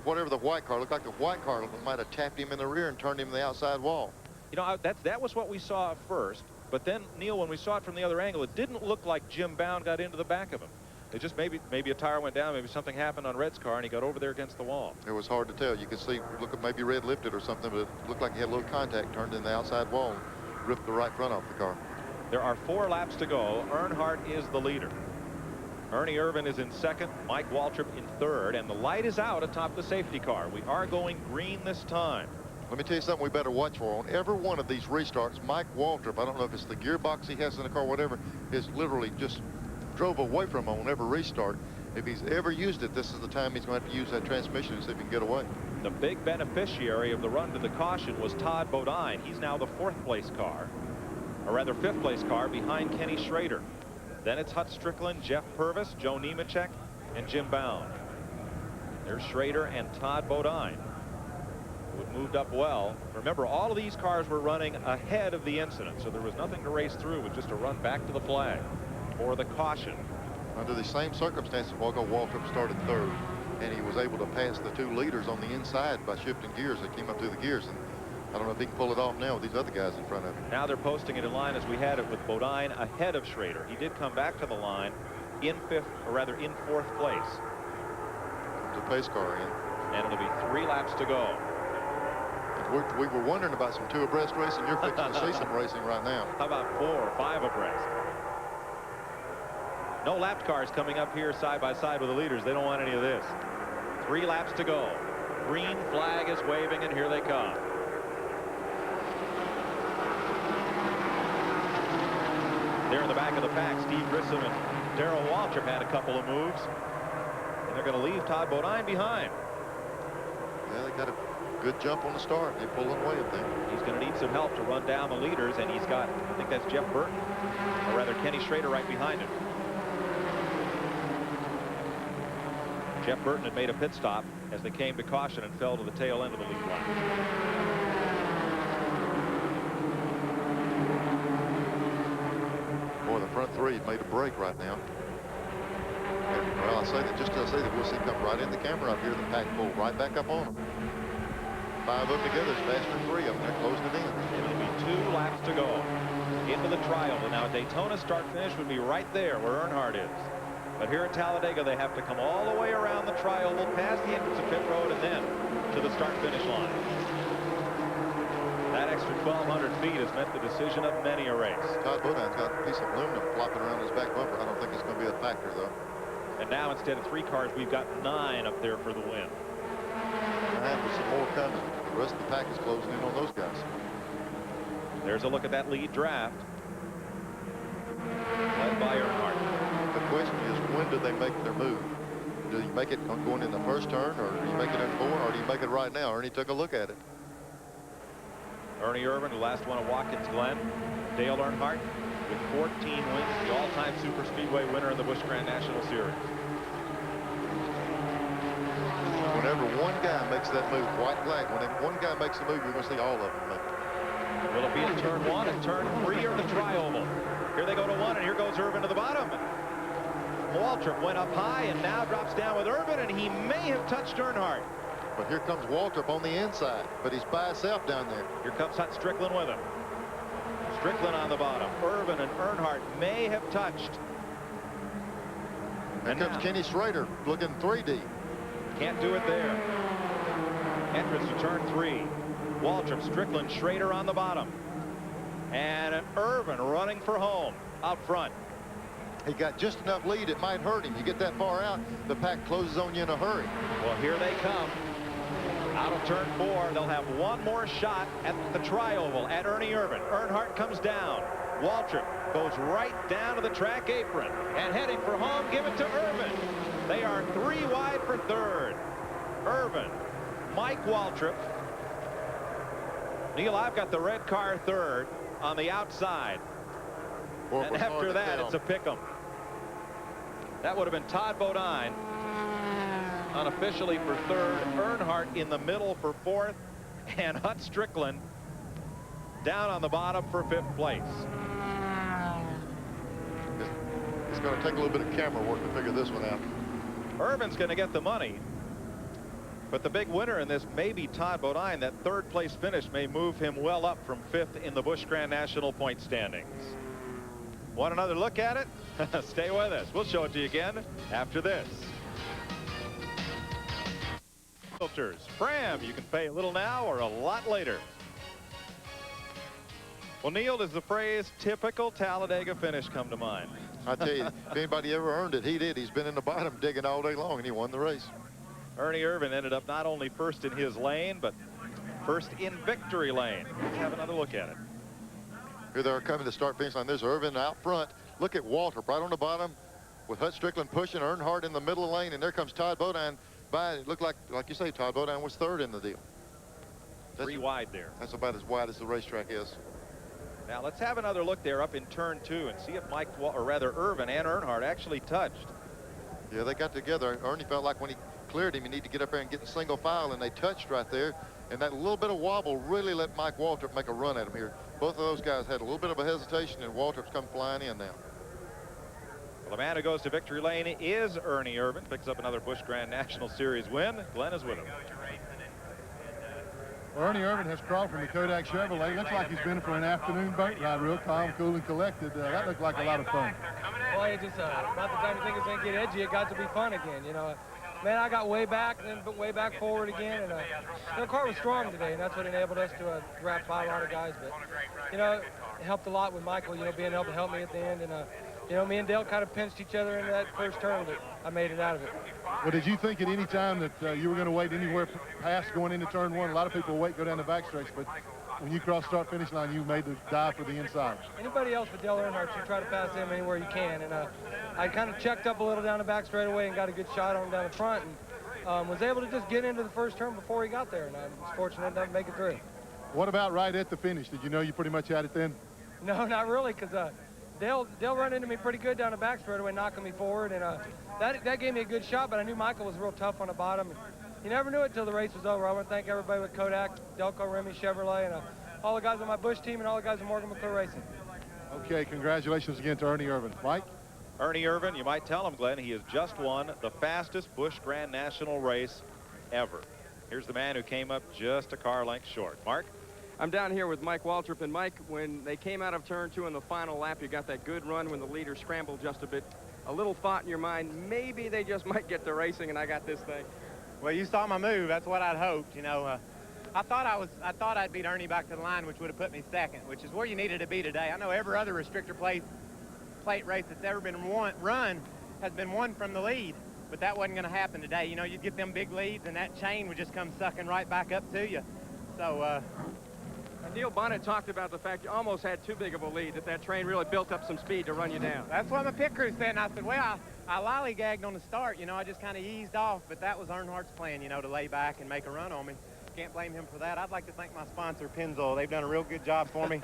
Whatever the white car, looked like the white car might have tapped him in the rear and turned him to the outside wall.
You know, that was what we saw at first. But then, Neil, when we saw it from the other angle, it didn't look like Jim Bound got into the back of him. It just maybe a tire went down, maybe something happened on Red's car, and he got over there against the wall.
It was hard to tell. You could see, look at maybe Red lifted or something, but it looked like he had a little contact, turned in the outside wall, and ripped the right front off the car.
There are 4 laps to go. Earnhardt is the leader. Ernie Irvin is in second, Mike Waltrip in third, and the light is out atop the safety car. We are going green this time.
Let me tell you something we better watch for. On every one of these restarts, Mike Waltrip, I don't know if it's the gearbox he has in the car, whatever, is literally just drove away from him on every restart. If he's ever used it, this is the time he's going to have to use that transmission to see if he can get away.
The big beneficiary of the run to the caution was Todd Bodine. He's now the 4th place car, or rather 5th place car behind Kenny Schrader. Then it's Hut Strickland, Jeff Purvis, Joe Nemechek, and Jim Bound. There's Schrader and Todd Bodine, who had moved up well. Remember, all of these cars were running ahead of the incident, so there was nothing to race through, with just a run back to the flag or the caution.
Under the same circumstances, Waltrip started third, and he was able to pass the 2 leaders on the inside by shifting gears. They came up through the gears, and I don't know if he can pull it off now with these other guys in front of him.
Now they're posting it in line as we had it with Bodine ahead of Schrader. He did come back to the line in 5th, or rather in 4th place.
Comes a pace car in.
And it'll be 3 laps to go.
We were wondering about some 2 abreast racing. You're fixing to see some racing right now.
How about 4 or 5 abreast? No lapped cars coming up here side by side with the leaders. They don't want any of this. 3 laps to go. Green flag is waving, and here they come. There in the back of the pack, Steve Grissom and Darrell Waltrip had a couple of moves. And they're going to leave Todd Bodine behind.
Yeah, they got a good jump on the start. They pull him away, I think.
He's going to need some help to run down the leaders, and he's got, I think that's Jeff Burton, or rather Kenny Schrader right behind him. Jeff Burton had made a pit stop as they came to caution and fell to the tail end of the lead line.
Boy, the front three made a break right now. And, well, I say that we'll see come right in the camera up here. The pack pull right back up on them. 5 of them together is faster than 3 of them. They're closing it in.
It'll be 2 laps to go into the trial. And now Daytona start finish would be right there where Earnhardt is. But here at Talladega, they have to come all the way around the trial, past the entrance of pit road, and then to the start-finish line. That extra 1,200 feet has meant the decision of many a race.
Todd Bodin's got a piece of aluminum flopping around his back bumper. I don't think it's going to be a factor, though.
And now, instead of 3 cars, we've got 9 up there for the win.
And with some more coming. The rest of the pack is closing in on those guys.
There's a look at that lead draft. Led by Earnhardt.
The question is, when do they make their move? Do you make it going in the first turn, or do you make it in 4, or do you make it right now? Ernie took a look at it.
Ernie Irvan, who last won at Watkins Glen. Dale Earnhardt with 14 wins, the all-time Superspeedway winner in the Busch Grand National Series.
Whenever one guy makes that move, white flag, when one guy makes the move, you're going to see all of them make it.
Will it be in turn 1 and turn 3 or the tri-oval? Here they go to 1, and here goes Irvan to the bottom. Waltrip went up high and now drops down with Irvan, and he may have touched Earnhardt.
But here comes Waltrip on the inside, but he's by himself down there.
Here comes Hut Strickland with him. Strickland on the bottom. Irvan and Earnhardt may have touched.
Here comes Kenny Schrader looking 3D.
Can't do it there. Entrance to turn 3. Waltrip, Strickland, Schrader on the bottom. And Irvan running for home out front.
He got just enough lead, it might hurt him. You get that far out, the pack closes on you in a hurry.
Well, here they come. Out of turn 4, they'll have one more shot at the tri-oval at Ernie Irvan. Earnhardt comes down. Waltrip goes right down to the track apron and heading for home. Give it to Irvan. They are 3 wide for 3rd. Irvan, Mike Waltrip. Neil, I've got the red car 3rd on the outside.
Boy,
and after that, it's a pick'em. That would have been Todd Bodine unofficially for 3rd. Earnhardt in the middle for 4th. And Hut Strickland down on the bottom for 5th place.
It's going to take a little bit of camera work to figure this one out.
Irvan's going to get the money. But the big winner in this may be Todd Bodine. That 3rd place finish may move him well up from 5th in the Busch Grand National point standings. Want another look at it? Stay with us. We'll show it to you again after this. Filters. Fram, you can pay a little now or a lot later. Well, Neil, does the phrase typical Talladega finish come to mind?
I tell you, if anybody ever earned it, he did. He's been in the bottom digging all day long, and he won the race.
Ernie Irvan ended up not only 1st in his lane, but 1st in victory lane. Let's have another look at it.
Here they are coming to start finish line. There's Irvan out front. Look at Waltrip right on the bottom with Hut Strickland pushing, Earnhardt in the middle of the lane, and there comes Todd Bodine by. It looked like you say, Todd Bodine was 3rd in the deal.
That's 3 wide there.
That's about as wide as the racetrack is.
Now let's have another look there up in turn 2 and see if Irvan and Earnhardt actually touched.
Yeah, they got together. Ernie felt like when he cleared him, he needed to get up there and get in single file, and they touched right there. And that little bit of wobble really let Mike Waltrip make a run at him here. Both of those guys had a little bit of a hesitation, and Waltrip's come flying in now.
Well, the man who goes to victory lane is Ernie Irvan. Picks up another Busch Grand National Series win. Glenn is with him.
Well, Ernie Irvan has crawled from the Kodak Chevrolet. Looks like he's been for an afternoon boat ride, real calm, cool, and collected. That looked like a lot of fun.
Well, it just about the time you think it's going to get edgy, it got to be fun again. You know, man, I got way back and then way back forward again, and the car was strong today, and that's what enabled us to grab by a lot of guys. But you know, it helped a lot with Michael, you know, being able to help me at the end, and you know, me and Dale kind of pinched each other into that first turn, but I made it out of it.
Well, did you think at any time that you were going to wait anywhere past going into turn 1? A lot of people wait, go down the backstretch, but when you cross start-finish line, you made the dive for the inside.
Anybody else but Dale Earnhardt, you try to pass him anywhere you can, and I kind of checked up a little down the back straightaway and got a good shot on him down the front, and was able to just get into the first turn before he got there, and I was fortunate enough to make it through.
What about right at the finish? Did you know you pretty much had it then?
No, not really, because they'll run into me pretty good down the back straightaway, knocking me forward, and that gave me a good shot. But I knew Michael was real tough on the bottom. You never knew it until the race was over. I want to thank everybody with Kodak, Delco, Remy, Chevrolet, and all the guys on my Busch team and all the guys at Morgan McClure Racing.
Okay, congratulations again to Ernie Irvan. Mike?
Ernie Irvan, you might tell him, Glenn, he has just won the fastest Busch Grand National race ever. Here's the man who came up just a car length short. Mark?
I'm down here with Mike Waltrip. And Mike, when they came out of turn 2 in the final lap, you got that good run when the leader scrambled just a bit. A little thought in your mind, maybe they just might get to racing and I got this thing.
Well, you saw my move. That's what I'd hoped. You know, I thought I'd beat Ernie back to the line, which would have put me second, which is where you needed to be today. I know every other restrictor plate race that's ever been run has been won from the lead, but that wasn't going to happen today. You know, you'd get them big leads, and that chain would just come sucking right back up to you. So.
Neil Bonnet talked about the fact you almost had too big of a lead, that train really built up some speed to run you down.
That's what my pit crew said, and I said, well, I lollygagged on the start. You know, I just kind of eased off, but that was Earnhart's plan, you know, to lay back and make a run on me. Can't blame him for that. I'd like to thank my sponsor, Pennzoil. They've done a real good job for me.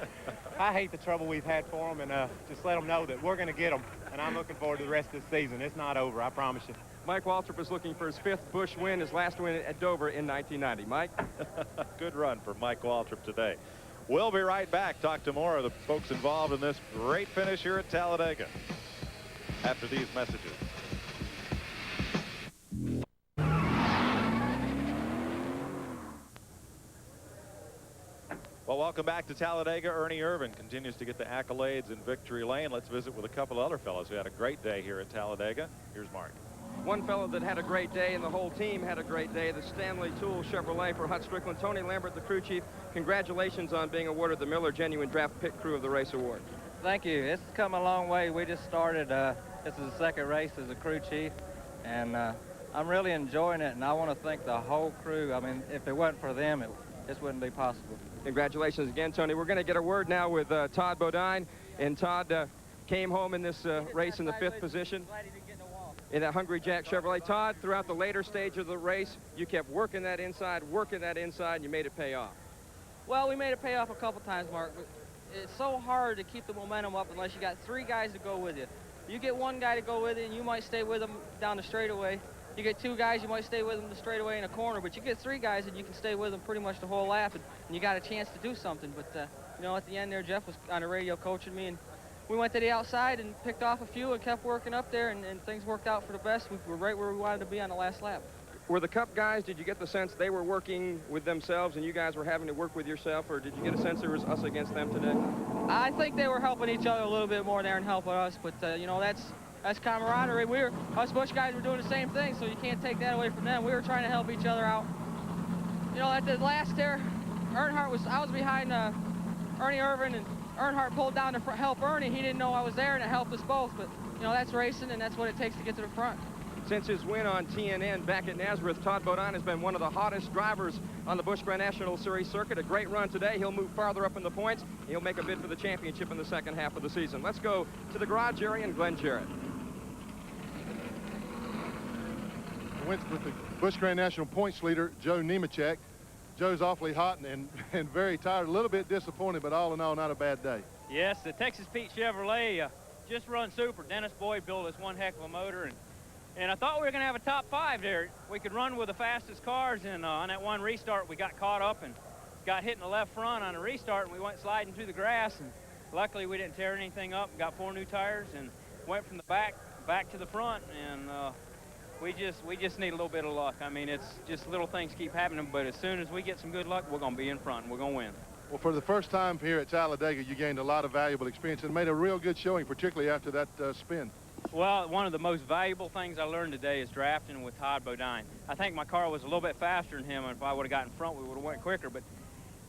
I hate the trouble we've had for them, and just let them know that we're going to get them, and I'm looking forward to the rest of the season. It's not over, I promise you.
Mike Waltrip is looking for his 5th Busch win, his last win at Dover in 1990. Mike?
Good run for Mike Waltrip today. We'll be right back. Talk to more of the folks involved in this great finish here at Talladega after these messages. Well, welcome back to Talladega. Ernie Irvan continues to get the accolades in victory lane. Let's visit with a couple other fellows who had a great day here at Talladega. Here's Mark.
One fellow that had a great day, and the whole team had a great day, the Stanley Tool Chevrolet for Hut Strickland. Tony Lambert, the crew chief, congratulations on being awarded the Miller Genuine Draft Pit Crew of the Race Award.
Thank you. It's come a long way. We just started, this is the 2nd race as a crew chief, and I'm really enjoying it, and I want to thank the whole crew. I mean, if it wasn't for them, this wouldn't be possible.
Congratulations again, Tony. We're going to get a word now with Todd Bodine, and Todd came home in this race in the 5th position in that Hungry Jack Chevrolet. Todd, throughout the later stage of the race, you kept working that inside, and you made it pay off.
Well, we made it pay off a couple times, Mark. It's so hard to keep the momentum up unless you got 3 guys to go with you. You get 1 guy to go with you, and you might stay with him down the straightaway. You get 2 guys, you might stay with them the straightaway in a corner, but you get 3 guys, and you can stay with them pretty much the whole lap, and you got a chance to do something. But, you know, at the end there, Jeff was on the radio coaching me, and we went to the outside and picked off a few and kept working up there, and things worked out for the best. We were right where we wanted to be on the last lap.
Were the Cup guys, did you get the sense they were working with themselves and you guys were having to work with yourself, or did you get a sense there was us against them today?
I think they were helping each other a little bit more there than helping us, but, you know, that's camaraderie. Us Busch guys were doing the same thing, so you can't take that away from them. We were trying to help each other out. You know, at the last there, I was behind Ernie Irvan, and Earnhardt pulled down to help Ernie. He didn't know I was there, and it helped us both. But, you know, that's racing, and that's what it takes to get to the front.
Since his win on TNN back at Nazareth, Todd Bodine has been one of the hottest drivers on the Busch Grand National Series circuit. A great run today. He'll move farther up in the points. He'll make a bid for the championship in the 2nd half of the season. Let's go to the garage area and Glenn Jarrett.
Went with the Busch Grand National points leader, Joe Nemechek. Joe's awfully hot and very tired, a little bit disappointed, but all in all, not a bad day.
Yes, the Texas Pete Chevrolet just run super. Dennis Boyd built us one heck of a motor, and I thought we were going to have a top 5 there. We could run with the fastest cars, and on that one restart, we got caught up and got hit in the left front on a restart, and we went sliding through the grass, and luckily we didn't tear anything up. Got 4 new tires and went from the back to the front, and we just need a little bit of luck. I mean, it's just little things keep happening, but as soon as we get some good luck, we're going to be in front, and we're going to win.
Well, for the first time here at Talladega, you gained a lot of valuable experience and made a real good showing, particularly after that spin.
Well, one of the most valuable things I learned today is drafting with Todd Bodine. I think my car was a little bit faster than him, and if I would have got in front, we would have went quicker. But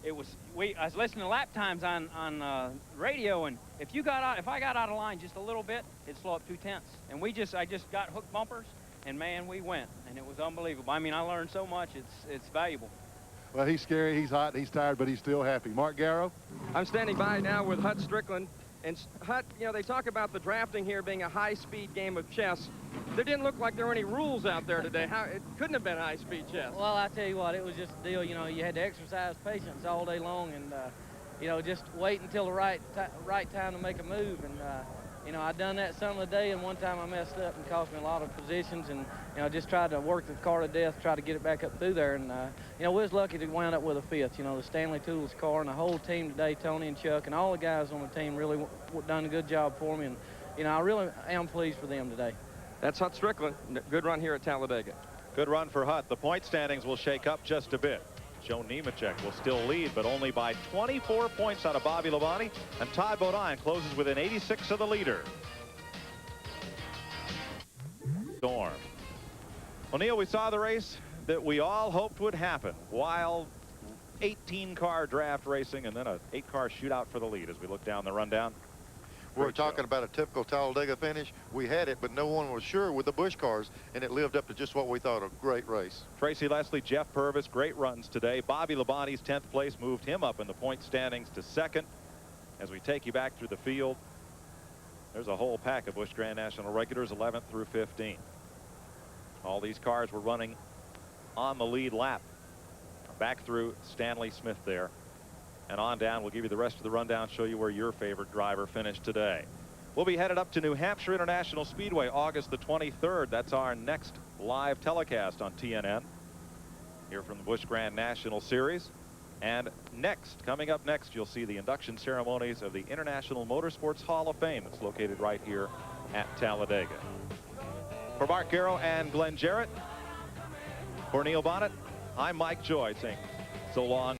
I was listening to lap times on radio, and if I got out of line just a little bit, it'd slow up 2/10. And I just got hook bumpers, and man, we went, and it was unbelievable. I mean, I learned so much. It's valuable.
Well, he's scary, he's hot, he's tired, but he's still happy. Mark Garrow?
I'm standing by now with Hut Strickland. And Hut, you know, they talk about the drafting here being a high-speed game of chess. There didn't look like there were any rules out there today. It couldn't have been high-speed chess.
Well, I tell you what, it was just a deal. You know, you had to exercise patience all day long, and you know, just wait until the right time to make a move. And you know, I done that some of the day, and one time I messed up and cost me a lot of positions, and you know, just tried to work the car to death, try to get it back up through there. And you know, we was lucky to wind up with a 5th. You know, the Stanley Tools car and the whole team today, Tony and Chuck and all the guys on the team really done a good job for me, and you know, I really am pleased for them today.
That's Hut Strickland. Good run here at Talladega.
Good run for Hut. The point standings will shake up just a bit. Joe Nemechek will still lead, but only by 24 points out of Bobby Labonte, and Ty Bodine closes within 86 of the leader. Storm. Well, Neil, we saw the race that we all hoped would happen. Wild 18-car draft racing, and then an 8-car shootout for the lead as we look down the rundown.
We're talking about a typical Talladega finish. We had it, but no one was sure with the Busch cars, and it lived up to just what we thought, a great race.
Tracy Leslie, Jeff Purvis, great runs today. Bobby Labonte's 10th place moved him up in the point standings to 2nd. As we take you back through the field, there's a whole pack of Busch Grand National regulars, 11th through 15. All these cars were running on the lead lap. Back through Stanley Smith there. And on down, we'll give you the rest of the rundown, show you where your favorite driver finished today. We'll be headed up to New Hampshire International Speedway August the 23rd. That's our next live telecast on TNN. Here from the Busch Grand National Series. And next, coming up next, you'll see the induction ceremonies of the International Motorsports Hall of Fame that's located right here at Talladega. For Mark Garrow and Glenn Jarrett, for Neil Bonnet, I'm Mike Joy saying so long.